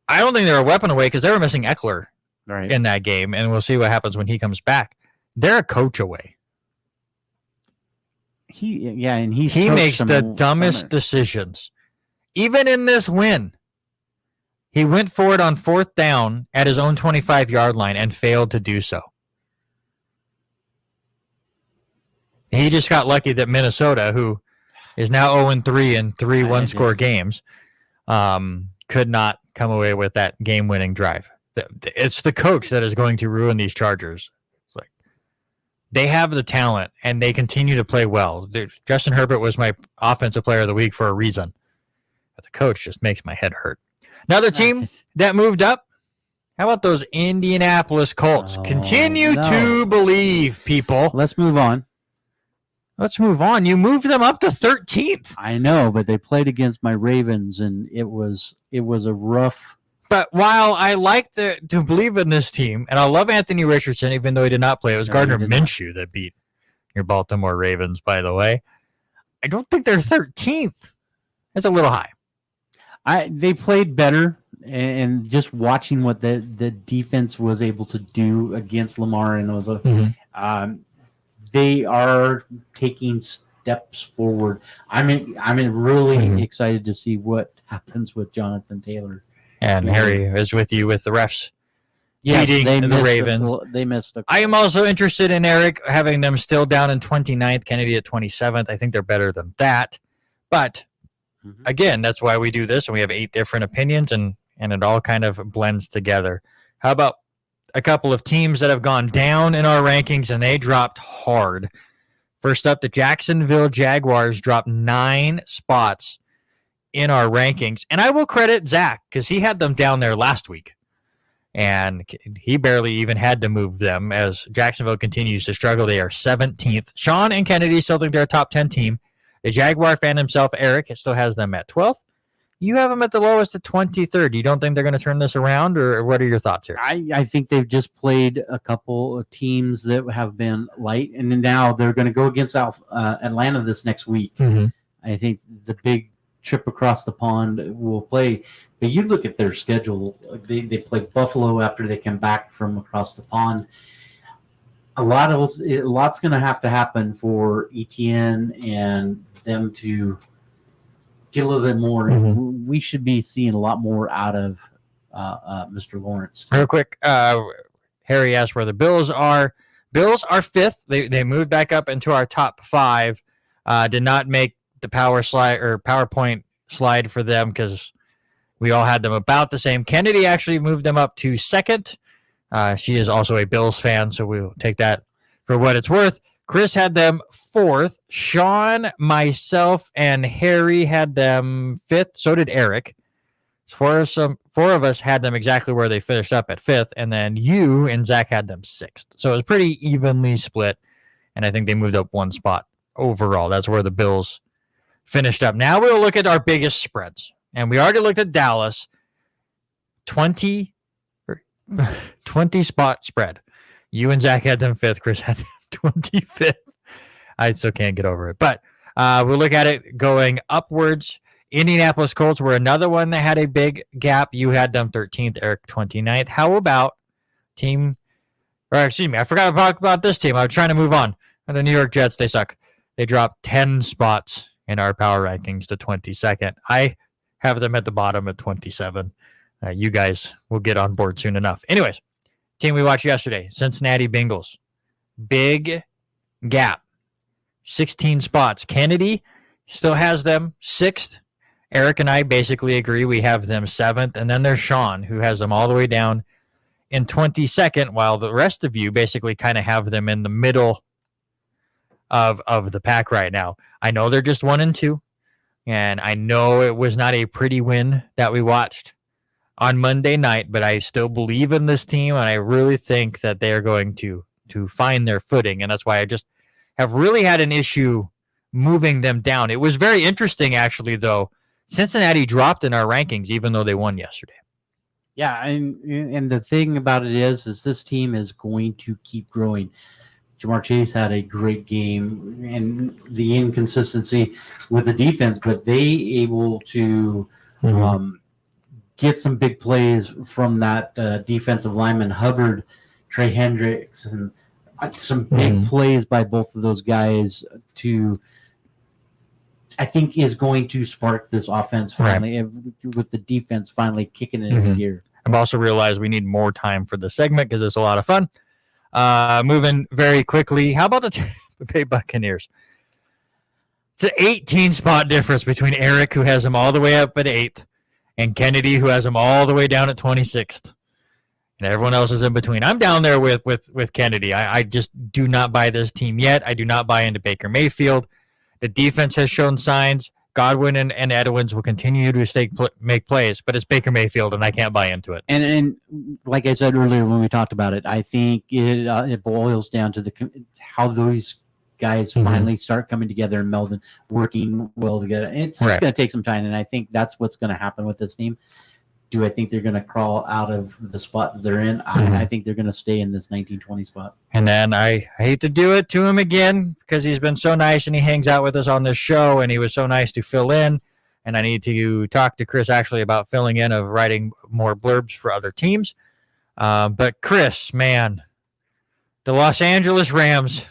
A: I don't think they're a weapon away because they were missing Eckler in that game, and we'll see what happens when he comes back. They're a coach away. He makes the dumbest decisions. Even in this win, he went for it on 4th down at his own 25-yard line and failed to do so. He just got lucky that Minnesota, who is now 0-3 in 3 one-score games, could not come away with that game-winning drive. It's the coach that is going to ruin these Chargers. It's like they have the talent, and they continue to play well. Justin Herbert was my offensive player of the week for a reason. But the coach just makes my head hurt. Another team that moved up, how about those Indianapolis Colts? Continue to believe, people.
B: Let's move on.
A: Let's move on. You moved them up to 13th.
B: I know, but they played against my Ravens, and it was a rough.
A: But while I like to believe in this team, and I love Anthony Richardson, even though he did not play, it was Gardner Minshew that beat your Baltimore Ravens, by the way. I don't think they're 13th. That's a little high.
B: They played better, and just watching what the defense was able to do against Lamar, and it was they are taking steps forward. I'm really excited to see what happens with Jonathan Taylor.
A: And Harry is with you with the refs. Beating the Ravens.
B: They missed.
A: I am also interested in Eric having them still down in 29th, Kennedy at 27th. I think they're better than that. But again, that's why we do this, and we have 8 different opinions, and it all kind of blends together. How about a couple of teams that have gone down in our rankings, and they dropped hard? First up, the Jacksonville Jaguars dropped 9 spots in our rankings. And I will credit Zach because he had them down there last week. And he barely even had to move them as Jacksonville continues to struggle. They are 17th. Sean and Kennedy still think they're a top 10 team. The Jaguar fan himself, Eric, still has them at 12th. You have them at the lowest at 23rd. You don't think they're going to turn this around, or what are your thoughts here?
B: I think they've just played a couple of teams that have been light, and now they're going to go against Atlanta this next week. I think the big trip across the pond will play. But you look at their schedule. They play Buffalo after they come back from across the pond. A lot's going to have to happen for ETN and them to get a little bit more. We should be seeing a lot more out of Mr. Lawrence.
A: Real quick, Harry asked where the Bills are. Bills are 5th. They moved back up into our top 5. Did not make the PowerPoint slide for them because we all had them about the same. Kennedy actually moved them up to 2nd. She is also a Bills fan, so we'll take that for what it's worth. Chris had them 4th. Sean, myself, and Harry had them 5th. So did Eric. 4 of us had them exactly where they finished up at 5th, and then you and Zach had them 6th. So it was pretty evenly split, and I think they moved up 1 spot overall. That's where the Bills finished up. Now we'll look at our biggest spreads, and we already looked at Dallas. 20 spot spread. You and Zach had them 5th. Chris had them 25th. I still can't get over it. But we'll look at it going upwards. Indianapolis Colts were another one that had a big gap. You had them 13th, Eric 29th. How about I forgot to talk about this team. I was trying to move on. The New York Jets, they suck. They dropped 10 spots in our power rankings to 22nd. I have them at the bottom at 27. You guys will get on board soon enough. Anyways, team we watched yesterday, Cincinnati Bengals. Big gap. 16 spots. Kennedy still has them 6th. Eric and I basically agree we have them 7th. And then there's Sean, who has them all the way down in 22nd, while the rest of you basically kind of have them in the middle of the pack right now. I know they're just 1 and 2. And I know it was not a pretty win that we watched on Monday night, but I still believe in this team, and I really think that they are going to find their footing, and that's why I just have really had an issue moving them down. It was very interesting, actually, though. Cincinnati dropped in our rankings, even though they won yesterday.
B: Yeah, and the thing about it is this team is going to keep growing. Jamar Chase had a great game, and the inconsistency with the defense, but they able to get some big plays from that defensive lineman, Hubbard, Trey Hendricks, and some big plays by both of those guys I think is going to spark this offense finally, with the defense finally kicking it into gear.
A: I've also realized we need more time for the segment because it's a lot of fun. Moving very quickly, how about the Tampa Bay Buccaneers? It's an 18 spot difference between Eric, who has them all the way up at 8th, and Kennedy, who has them all the way down at 26th. And everyone else is in between. I'm down there with Kennedy. I just do not buy this team yet. I do not buy into Baker Mayfield. The defense has shown signs. Godwin and Edwards will continue to make plays, but it's Baker Mayfield, and I can't buy into it.
B: And like I said earlier when we talked about it, I think it boils down to how those guys finally start coming together and melding, working well together. And it's just going to take some time, and I think that's what's going to happen with this team. Do I think they're going to crawl out of the spot that they're in? I think they're going to stay in this 19-20 spot.
A: And then I hate to do it to him again because he's been so nice and he hangs out with us on this show and he was so nice to fill in. And I need to talk to Chris actually about filling in of writing more blurbs for other teams. But Chris, man, the Los Angeles Rams,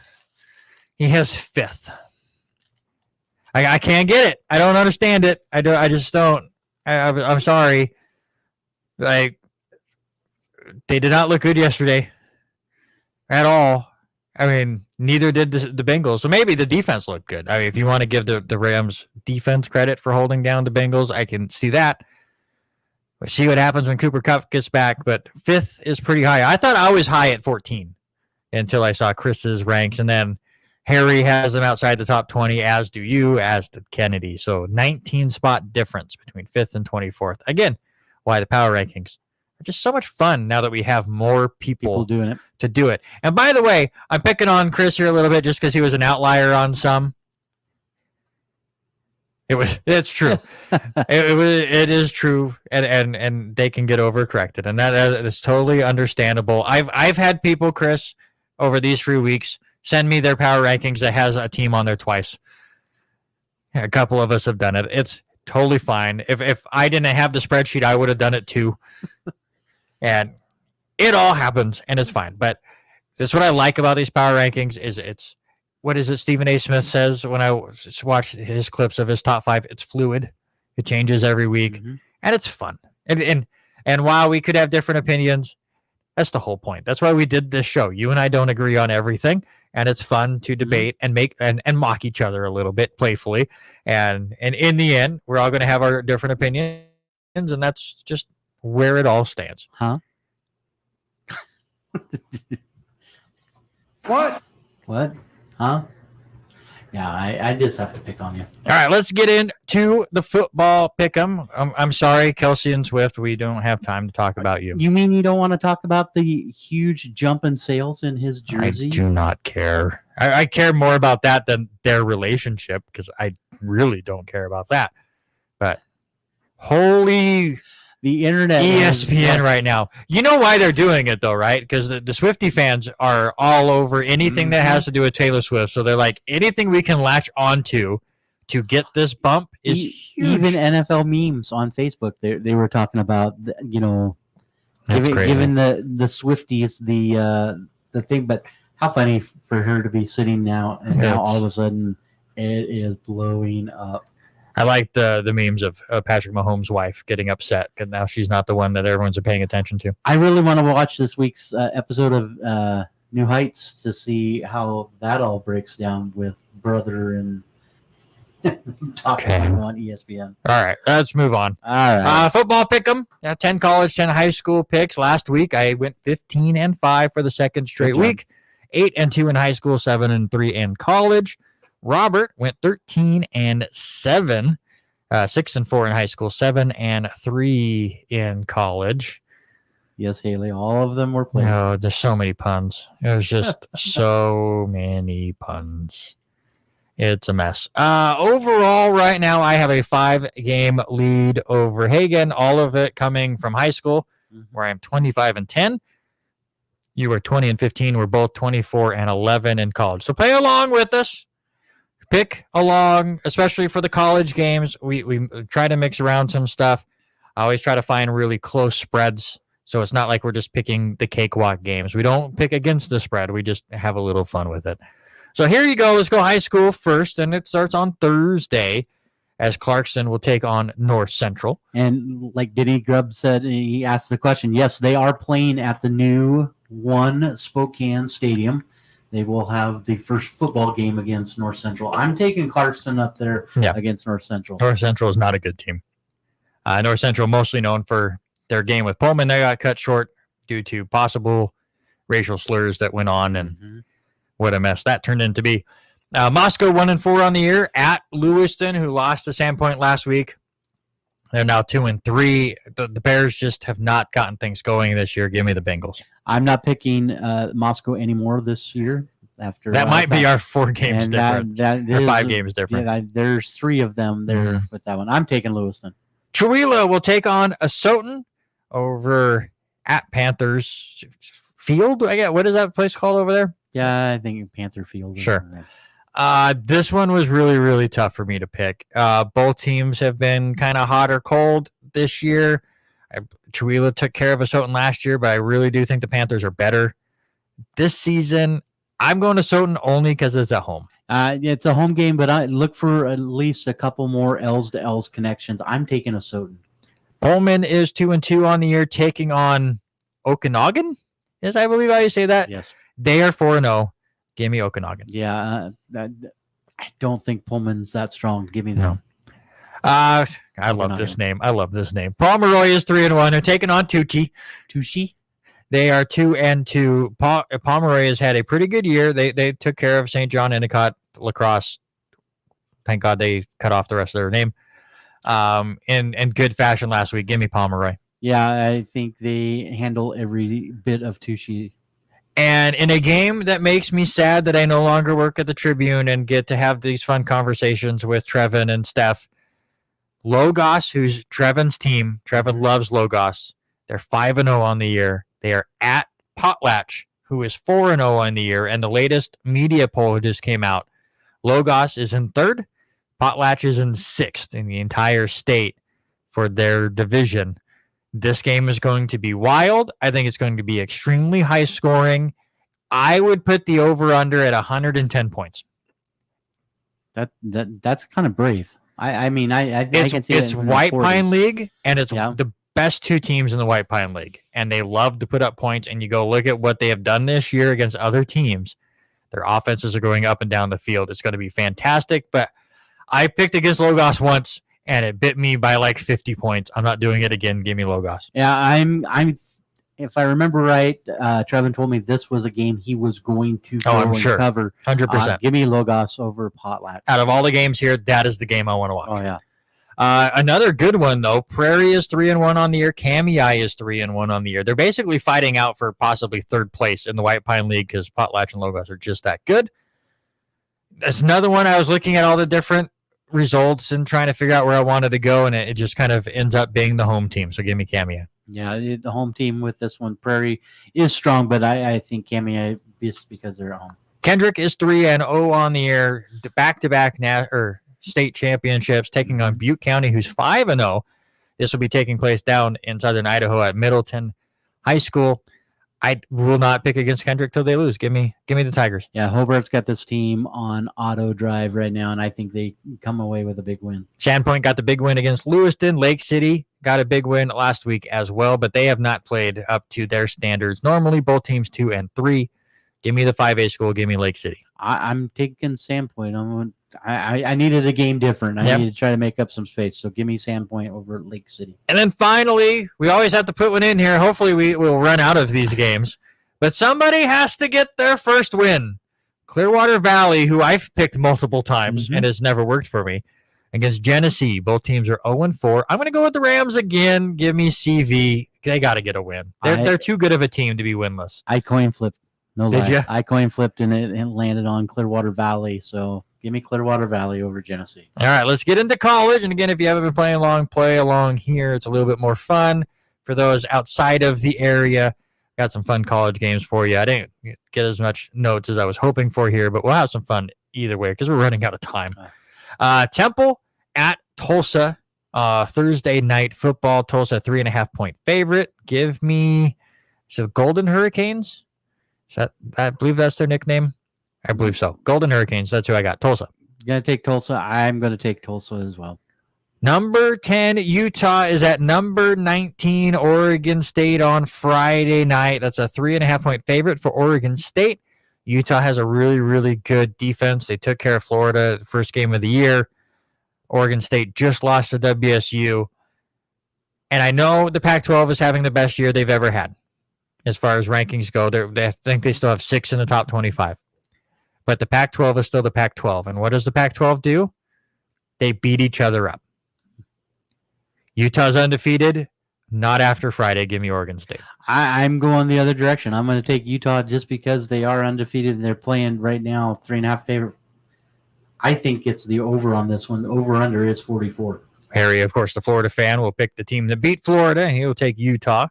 A: he has 5th. I can't get it. I don't understand it. I just don't. I'm sorry. Like, they did not look good yesterday at all. I mean, neither did the Bengals. So maybe the defense looked good. I mean, if you want to give the Rams defense credit for holding down the Bengals, I can see that. We'll see what happens when Cooper Kupp gets back. But 5th is pretty high. I thought I was high at 14 until I saw Chris's ranks. And then Harry has them outside the top 20, as do you, as did Kennedy. So 19 spot difference between 5th and 24th. Again, why the power rankings are just so much fun now that we have more people
B: doing it
A: to do it. And by the way, I'm picking on Chris here a little bit just because he was an outlier on some. It's true. It is true, and they can get overcorrected, and that is totally understandable. I've had people, Chris, over these 3 weeks send me their power rankings that has a team on there twice. A couple of us have done it. It's totally fine. If I didn't have the spreadsheet, I would have done it too. And it all happens, and it's fine. But that's what I like about these power rankings is it's, what is it Stephen A. Smith says when I watch his clips of his top 5? It's fluid. It changes every week, and it's fun. And while we could have different opinions, that's the whole point. That's why we did this show. You and I don't agree on everything, and it's fun to debate and make and mock each other a little bit playfully. And in the end, we're all going to have our different opinions, and that's just where it all stands.
B: Huh?
C: What?
B: What? Huh? Yeah, I just have to pick on you.
A: All right, let's get into the football pick'em. I'm sorry, Kelsey and Swift, we don't have time to talk about you.
B: You mean you don't want to talk about the huge jump in sales in his jersey?
A: I do not care. I care more about that than their relationship because I really don't care about that. But holy...
B: The internet.
A: ESPN right now. You know why they're doing it, though, right? Because the Swiftie fans are all over anything that has to do with Taylor Swift. So they're like, anything we can latch onto to get this bump is huge.
B: Even NFL memes on Facebook, they were talking about, giving the Swifties the thing. But how funny for her to be sitting now, and now all of a sudden it is blowing up.
A: I like the memes of Patrick Mahomes' wife getting upset because now she's not the one that everyone's paying attention to.
B: I really want to watch this week's episode of New Heights to see how that all breaks down with Brother and talking on ESPN.
A: All right, let's move on.
B: All right.
A: Football pick'em. 10 college, 10 high school picks. Last week I went 15-5 for the second straight week. 8-2 in high school, 7-3 in college. Robert went 13-7, 6-4 in high school, 7-3 in college.
B: Yes, Haley, all of them were playing.
A: No, there's so many puns. There's just so many puns. It's a mess. Overall, right now, I have a 5-game lead over Hagen. All of it coming from high school, where I'm 25-10. You were 20-15. We're both 24-11 in college. So play along with us. Pick along, especially for the college games. We try to mix around some stuff. I always try to find really close spreads, so it's not like we're just picking the cakewalk games. We don't pick against the spread. We just have a little fun with it. So here you go. Let's go high school first, and it starts on Thursday as Clarkston will take on North Central.
B: And like Denny Grubb said, he asked the question, yes, they are playing at the new One Spokane Stadium. They will have the first football game against North Central. I'm taking Clarkston up there against North Central.
A: North Central is not a good team. North Central mostly known for their game with Pullman. They got cut short due to possible racial slurs that went on, and what a mess that turned into be. Moscow 1-4 on the year at Lewiston, who lost to Sandpoint last week. They're now 2-3. The Bears just have not gotten things going this year. Give me the Bengals.
B: I'm not picking Moscow anymore this year. After
A: that might be our 4 games different.
B: That
A: or 5 games different.
B: Yeah, there's 3 of them there with that one. I'm taking Lewiston.
A: Chihuahua will take on Asotin over at Panthers Field. I get, what is that place called over there?
B: Yeah, I think Panther Field.
A: Sure. This one was really, really tough for me to pick. Both teams have been kind of hot or cold this year. Chihuahua took care of Asotin last year, but I really do think the Panthers are better this season. I'm going to Asotin only because it's at home.
B: It's a home game, but I look for at least a couple more L's to L's connections. I'm taking Asotin.
A: Pullman is 2-2 on the year, taking on Okanagan. Is I believe how you say that.
B: Yes.
A: They are 4-0. Give me Okanagan.
B: Yeah, I don't think Pullman's that strong. Give me that.
A: No. I love this name. Pomeroy is 3-1. They're taking on Tucci. They are 2-2. Pomeroy has had a pretty good year. They took care of St. John Endicott lacrosse. Thank God they cut off the rest of their name. In good fashion last week. Give me Pomeroy.
B: Yeah, I think they handle every bit of Tucci.
A: And in a game that makes me sad that I no longer work at the Tribune and get to have these fun conversations with Trevin and Steph, Logos, who's Trevin's team, Trevin loves Logos. They're 5-0 on the year. They are at Potlatch, who is 4-0 on the year. And the latest media poll just came out. Logos is in third. Potlatch is in sixth in the entire state for their division. This game is going to be wild. I think it's going to be extremely high scoring. I would put the over-under at 110 points.
B: That's kind of brave. I mean, I can see
A: it's White Pine League, and it's
B: Yeah.
A: the best two teams in the White Pine League, and they love to put up points. And you go look at what they have done this year against other teams. Their offenses are going up and down the field. It's going to be fantastic. But I picked against Logos once, and it bit me by like 50 points. I'm not doing it again. Give me Logos.
B: Yeah, I'm. If I remember right, Trevin told me this was a game he was going to go
A: I'm
B: and
A: sure.
B: cover.
A: 100%.
B: Give me Logos over Potlatch.
A: Out of all the games here, that is the game I want to watch.
B: Oh yeah.
A: Another good one though. Prairie is 3-1 on the year. Kamei is 3-1 on the year. They're basically fighting out for possibly third place in the White Pine League because Potlatch and Logos are just that good. That's another one. I was looking at all the different results and trying to figure out where I wanted to go, and it just kind of ends up being the home team. So give me Kamei.
B: Yeah, the home team with this one, Prairie, is strong, but I think Kamei just because they're at home.
A: Kendrick is 3-0 on the year, back-to-back state championships, taking on Butte County, who's 5-0. This will be taking place down in southern Idaho at Middleton High School. I will not pick against Kendrick till they lose. Give me the Tigers.
B: Yeah, Hobart's got this team on auto drive right now, and I think they come away with a big win.
A: Sandpoint got the big win against Lewiston. Lake City got a big win last week as well, but they have not played up to their standards. Normally, both teams 2 and 3. Give me the 5A school. Give me Lake City.
B: I'm taking Sandpoint. I needed a game different. I need to try to make up some space. So give me Sandpoint over Lake City.
A: And then finally, we always have to put one in here. Hopefully we will run out of these games. But somebody has to get their first win. Clearwater Valley, who I've picked multiple times and has never worked for me, against Genesee. Both teams are 0-4. I'm going to go with the Rams again. Give me CV. They got to get a win. They're too good of a team to be winless.
B: I coin flipped. No lie.
A: Did you?
B: I coin flipped and it landed on Clearwater Valley. So give me Clearwater Valley over Genesee.
A: All right, let's get into college. And again, if you haven't been playing along, play along here. It's a little bit more fun for those outside of the area. Got some fun college games for you. I didn't get as much notes as I was hoping for here, but we'll have some fun either way because we're running out of time. Temple at Tulsa, Thursday night football. Tulsa 3.5-point favorite. Give me the Golden Hurricanes. I believe that's their nickname. I believe so. Golden Hurricanes. That's who I got. Tulsa.
B: You're going to take Tulsa. I'm going to take Tulsa as well.
A: Number 10, Utah is at number 19, Oregon State on Friday night. That's a 3.5-point favorite for Oregon State. Utah has a really, really good defense. They took care of Florida the first game of the year. Oregon State just lost to WSU. And I know the Pac-12 is having the best year they've ever had. As far as rankings go, I think they still have 6 in the top 25. But the Pac-12 is still the Pac-12. And what does the Pac-12 do? They beat each other up. Utah's undefeated. Not after Friday. Give me Oregon State.
B: I'm going the other direction. I'm going to take Utah just because they are undefeated and they're playing right now 3.5 favorite. I think it's the over on this one. Over-under is 44.
A: Harry, of course, the Florida fan, will pick the team that beat Florida, and he'll take Utah.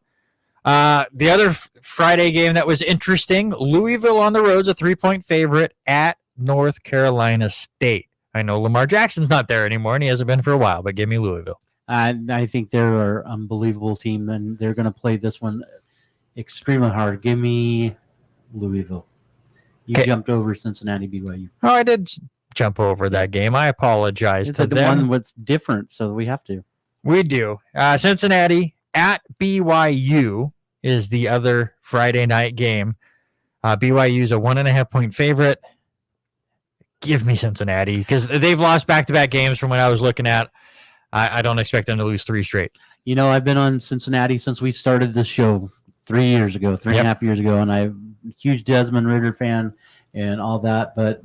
A: The other Friday game that was interesting, Louisville on the road's a 3-point favorite at North Carolina State. I know Lamar Jackson's not there anymore, and he hasn't been for a while, but give me Louisville.
B: I think they're an unbelievable team, and they're going to play this one extremely hard. Give me Louisville. You jumped over Cincinnati BYU.
A: Oh, I did jump over that game. I apologize to them.
B: The one what's different, so we have to.
A: We do. Cincinnati at BYU is the other Friday night game. BYU's a 1.5 point favorite. Give me Cincinnati because they've lost back-to-back games from when I was looking at. I don't expect them to lose 3 straight.
B: I've been on Cincinnati since we started the show 3 years ago, 3.5 years ago, and I'm a huge Desmond Ridder fan and all that, but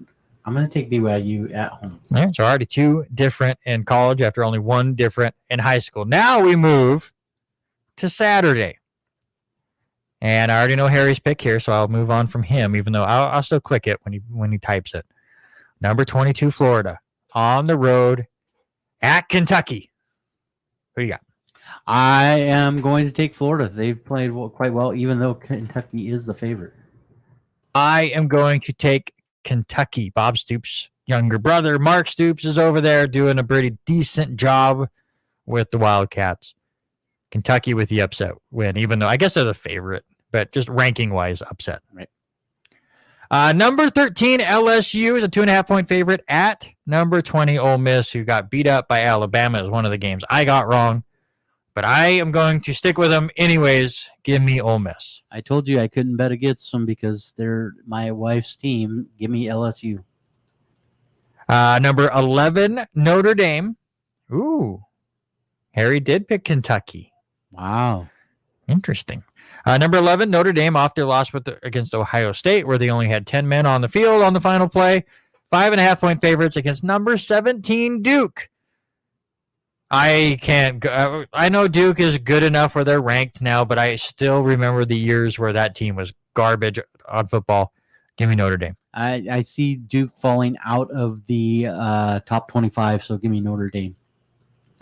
B: I'm going to take BYU at home.
A: Yeah, so already 2 different in college after only 1 different in high school. Now we move to Saturday. And I already know Harry's pick here, so I'll move on from him, even though I'll still click it when he types it. Number 22, Florida, on the road at Kentucky. Who do you got?
B: I am going to take Florida. They've played quite well, even though Kentucky is the favorite.
A: I am going to take Kentucky. Bob Stoops' younger brother, Mark Stoops, is over there doing a pretty decent job with the Wildcats. Kentucky with the upset win, even though I guess they're the favorite, but just ranking-wise, upset.
B: Right.
A: Number 13, LSU is a 2.5 point favorite at number 20, Ole Miss, who got beat up by Alabama. It was one of the games I got wrong, but I am going to stick with them anyways. Give me Ole Miss.
B: I told you I couldn't bet against them because they're my wife's team. Give me LSU.
A: Number 11, Notre Dame. Ooh, Harry did pick Kentucky.
B: Wow.
A: Interesting. Number 11, Notre Dame, off their loss against Ohio State, where they only had 10 men on the field on the final play. 5.5 point favorites against number 17, Duke. I know Duke is good enough where they're ranked now, but I still remember the years where that team was garbage on football. Give me Notre Dame.
B: I see Duke falling out of the top 25, so give me Notre Dame.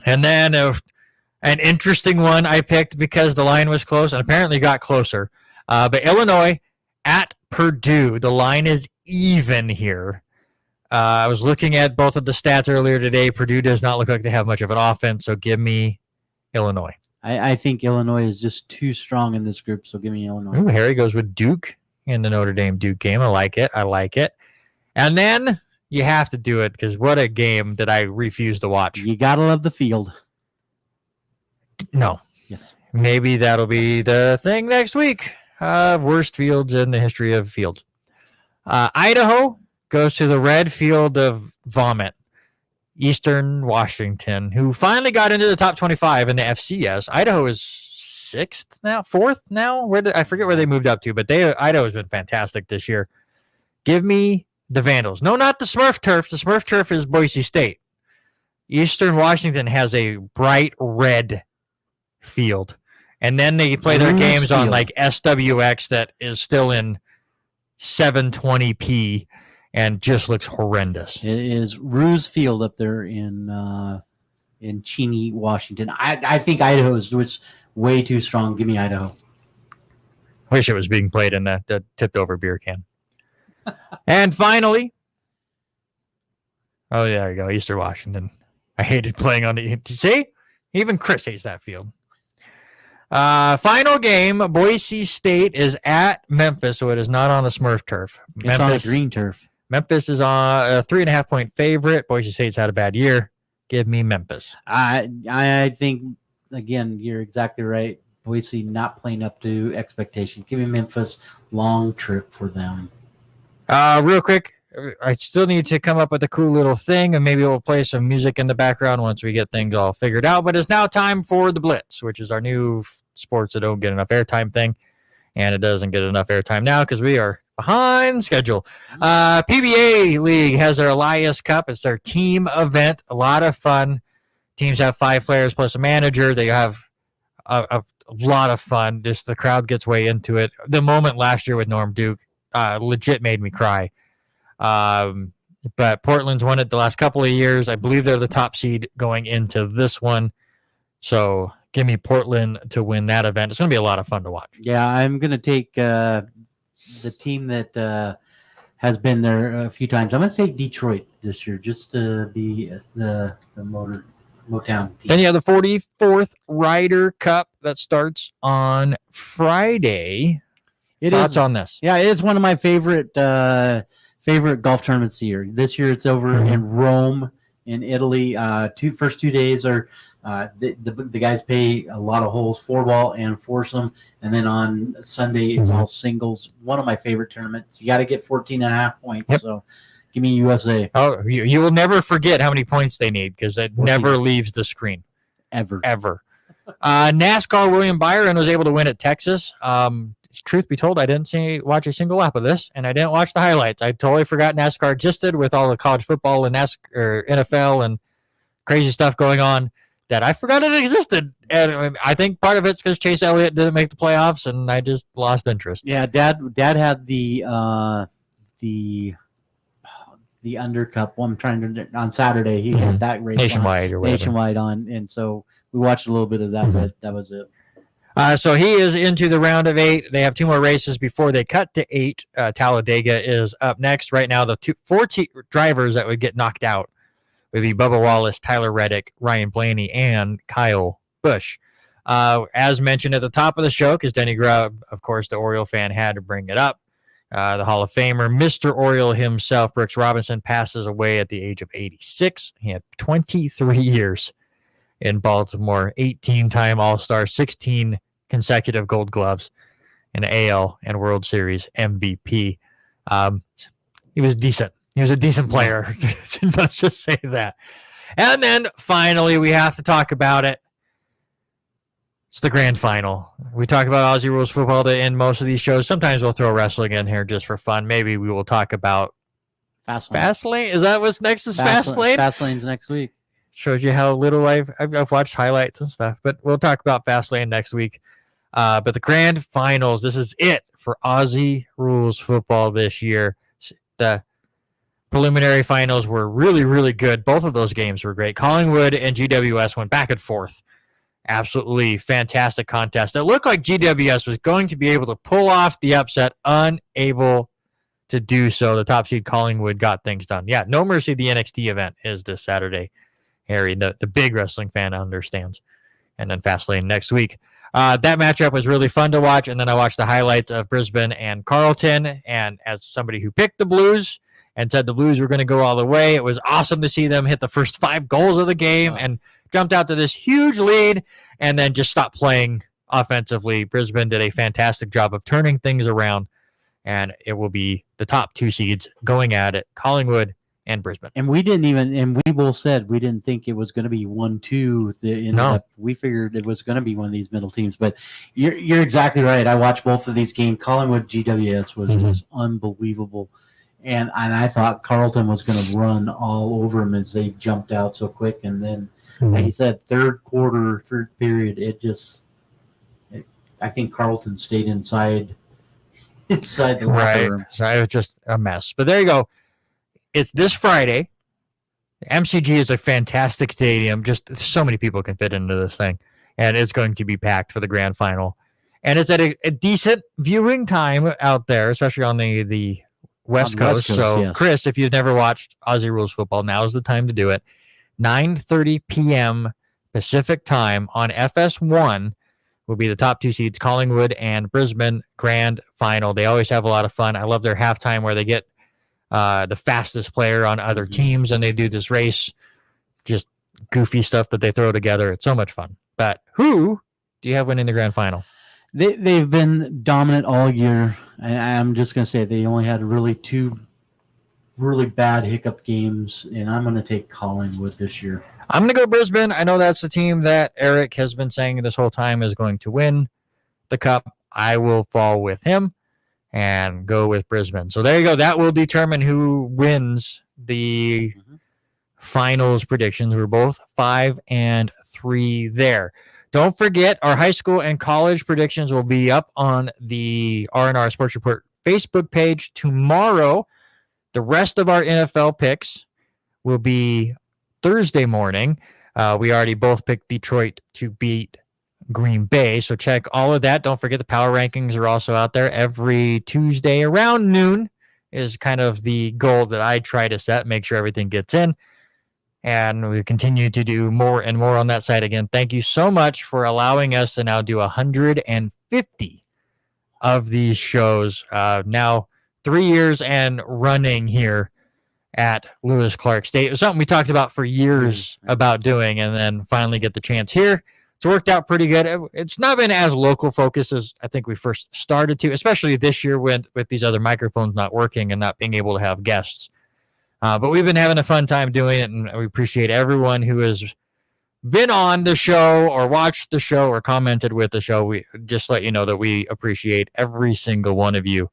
A: And then an interesting one I picked because the line was close and apparently got closer. But Illinois at Purdue, the line is even here. I was looking at both of the stats earlier today. Purdue does not look like they have much of an offense, so give me Illinois.
B: I think Illinois is just too strong in this group, so give me Illinois.
A: Ooh, Harry goes with Duke in the Notre Dame-Duke game. I like it. And then you have to do it because what a game that I refuse to watch.
B: You got to love the field.
A: No.
B: Yes.
A: Maybe that'll be the thing next week of worst fields in the history of fields. Idaho goes to the red field of vomit. Eastern Washington, who finally got into the top 25 in the FCS. Idaho is 4th now. I forget where they moved up to, but Idaho has been fantastic this year. Give me the Vandals. No, not the Smurf Turf. The Smurf Turf is Boise State. Eastern Washington has a bright red field, and then they play their games on like SWX that is still in 720p and just looks horrendous.
B: It is Ruse Field up there in Cheney, Washington. I think Idaho is way too strong. Give me Idaho.
A: Wish it was being played in the tipped over beer can. And finally, oh yeah, there you go, Eastern Washington. I hated playing on the. See, even Chris hates that field. Final game, Boise State is at Memphis, so it is not on the Smurf Turf.
B: It's on a green turf.
A: Memphis is on a 3.5 point favorite. Boise State's had a bad year. Give me Memphis.
B: I think, again, you're exactly right. Boise not playing up to expectation. Give me Memphis. Long trip for them.
A: Real quick, I still need to come up with a cool little thing, and maybe we'll play some music in the background once we get things all figured out. But it's now time for the Blitz, which is our new sports that don't get enough airtime thing. And it doesn't get enough airtime now because we are behind schedule. PBA League has their Elias Cup. It's their team event. A lot of fun. Teams have 5 players plus a manager. They have a lot of fun. Just the crowd gets way into it. The moment last year with Norm Duke legit made me cry. But Portland's won it the last couple of years. I believe they're the top seed going into this one. So give me Portland to win that event. It's going to be a lot of fun to watch.
B: Yeah, I'm going to take the team that has been there a few times. I'm going to say Detroit this year just to be the Motown team.
A: Then you have the 44th Ryder Cup that starts on Friday. Thoughts on this?
B: Yeah, it's one of my favorite golf tournaments this year. This year it's over in Rome in Italy. First 2 days are the guys pay a lot of holes, 4-ball and foursome, and then on Sunday it's all singles. One of my favorite tournaments. You got to get 14.5 points. Yep. So give me USA.
A: Oh, you will never forget how many points they need because it 14. Never leaves the screen.
B: Ever.
A: NASCAR William Byron was able to win at Texas. Truth be told, I didn't watch a single lap of this, and I didn't watch the highlights. I totally forgot NASCAR existed with all the college football and NFL and crazy stuff going on that I forgot it existed. And I think part of it's because Chase Elliott didn't make the playoffs, and I just lost interest.
B: Yeah, Dad had the Undercup. Well, I'm trying to on Saturday. He had that race nationwide on, and so we watched a little bit of that, but that was it.
A: So he is into the round of 8. They have 2 more races before they cut to 8. Talladega is up next. Right now, the 4 drivers that would get knocked out would be Bubba Wallace, Tyler Reddick, Ryan Blaney, and Kyle Busch. As mentioned at the top of the show, because Denny Grubb, of course, the Oriole fan, had to bring it up, the Hall of Famer, Mr. Oriole himself, Brooks Robinson, passes away at the age of 86. He had 23 years in Baltimore, 18-time All-Star, 16 consecutive Gold Gloves, an AL and World Series MVP. He was decent. He was a decent player. Let's just say that. And then finally, we have to talk about it. It's the grand final. We talk about Aussie Rules football to end most of these shows. Sometimes we'll throw wrestling in here just for fun. Maybe we will talk about Fastlane. Is that what's next? Is Fastlane?
B: Fastlane's next week.
A: Shows you how little I've watched highlights and stuff. But we'll talk about Fastlane next week. But the grand finals, this is it for Aussie Rules football this year. The preliminary finals were really, really good. Both of those games were great. Collingwood and GWS went back and forth. Absolutely fantastic contest. It looked like GWS was going to be able to pull off the upset, unable to do so. The top seed Collingwood got things done. Yeah, No Mercy, the NXT event, is this Saturday. Harry, the big wrestling fan, understands. And then Fastlane next week. That matchup was really fun to watch, and then I watched the highlights of Brisbane and Carlton, and as somebody who picked the Blues and said the Blues were going to go all the way, it was awesome to see them hit the first 5 goals of the game and jumped out to this huge lead and then just stopped playing offensively. Brisbane did a fantastic job of turning things around, and it will be the top 2 seeds going at it, Collingwood and Brisbane.
B: And we both said we didn't think it was going to be 1-2. We figured it was going to be one of these middle teams. But you're exactly right. I watched both of these games. Collingwood GWS was unbelievable, and I thought Carlton was going to run all over them as they jumped out so quick. And then, like you said, third period, I think Carlton stayed inside the locker room.
A: So it was just a mess. But there you go. It's this Friday. MCG is a fantastic stadium. Just so many people can fit into this thing. And it's going to be packed for the grand final. And it's at a decent viewing time out there, especially on the West Coast. So, yes. Chris, if you've never watched Aussie Rules football, now is the time to do it. 9:30 p.m. Pacific time on FS1 will be the top 2 seeds, Collingwood and Brisbane grand final. They always have a lot of fun. I love their halftime where they get the fastest player on other teams, and they do this race, just goofy stuff that they throw together. It's so much fun. But who do you have winning the grand final?
B: They've been dominant all year. I'm just going to say they only had really 2 really bad hiccup games, and I'm going to take Collingwood this year.
A: I'm going to go Brisbane. I know that's the team that Eric has been saying this whole time is going to win the cup. I will fall with him and go with Brisbane. So there you go. That will determine who wins the finals predictions. We're both 5 and 3 there. Don't forget, our high school and college predictions will be up on the R&R Sports Report Facebook page tomorrow. The rest of our NFL picks will be Thursday morning. We already both picked Detroit to beat Green Bay, so check all of that. Don't forget the power rankings are also out there every Tuesday around noon is kind of the goal that I try to set, make sure everything gets in. And we continue to do more and more on that site. Again, thank you so much for allowing us to now do 150 of these shows. Now 3 years and running here at Lewis Clark State. It was something we talked about for years about doing, and then finally get the chance here. It's worked out pretty good. It's not been as local focused as I think we first started to, especially this year with these other microphones not working and not being able to have guests. But we've been having a fun time doing it, and we appreciate everyone who has been on the show or watched the show or commented with the show. We just let you know that we appreciate every single one of you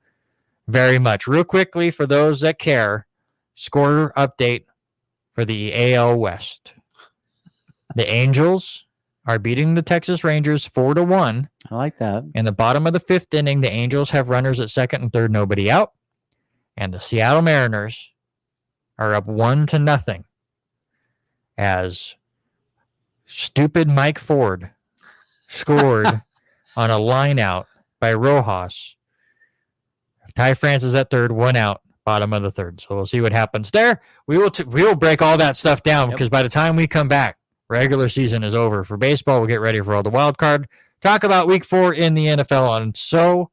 A: very much. Real quickly, for those that care, score update for the AL West. The Angels are beating the Texas Rangers 4-1.
B: I like that.
A: In the bottom of the 5th inning, the Angels have runners at second and third, nobody out. And the Seattle Mariners are up 1-0 as stupid Mike Ford scored on a line out by Rojas. Ty France is at third, 1 out, bottom of the 3rd. So we'll see what happens there. We will break all that stuff down because by the time we come back, regular season is over for baseball. We'll get ready for all the wild card. Talk about week 4 in the NFL and so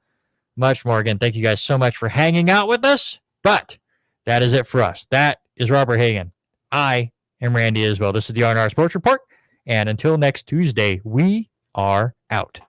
A: much more. Again, thank you guys so much for hanging out with us. But that is it for us. That is Robert Hagan. I am Randy Isbell. This is the R&R Sports Report. And until next Tuesday, we are out.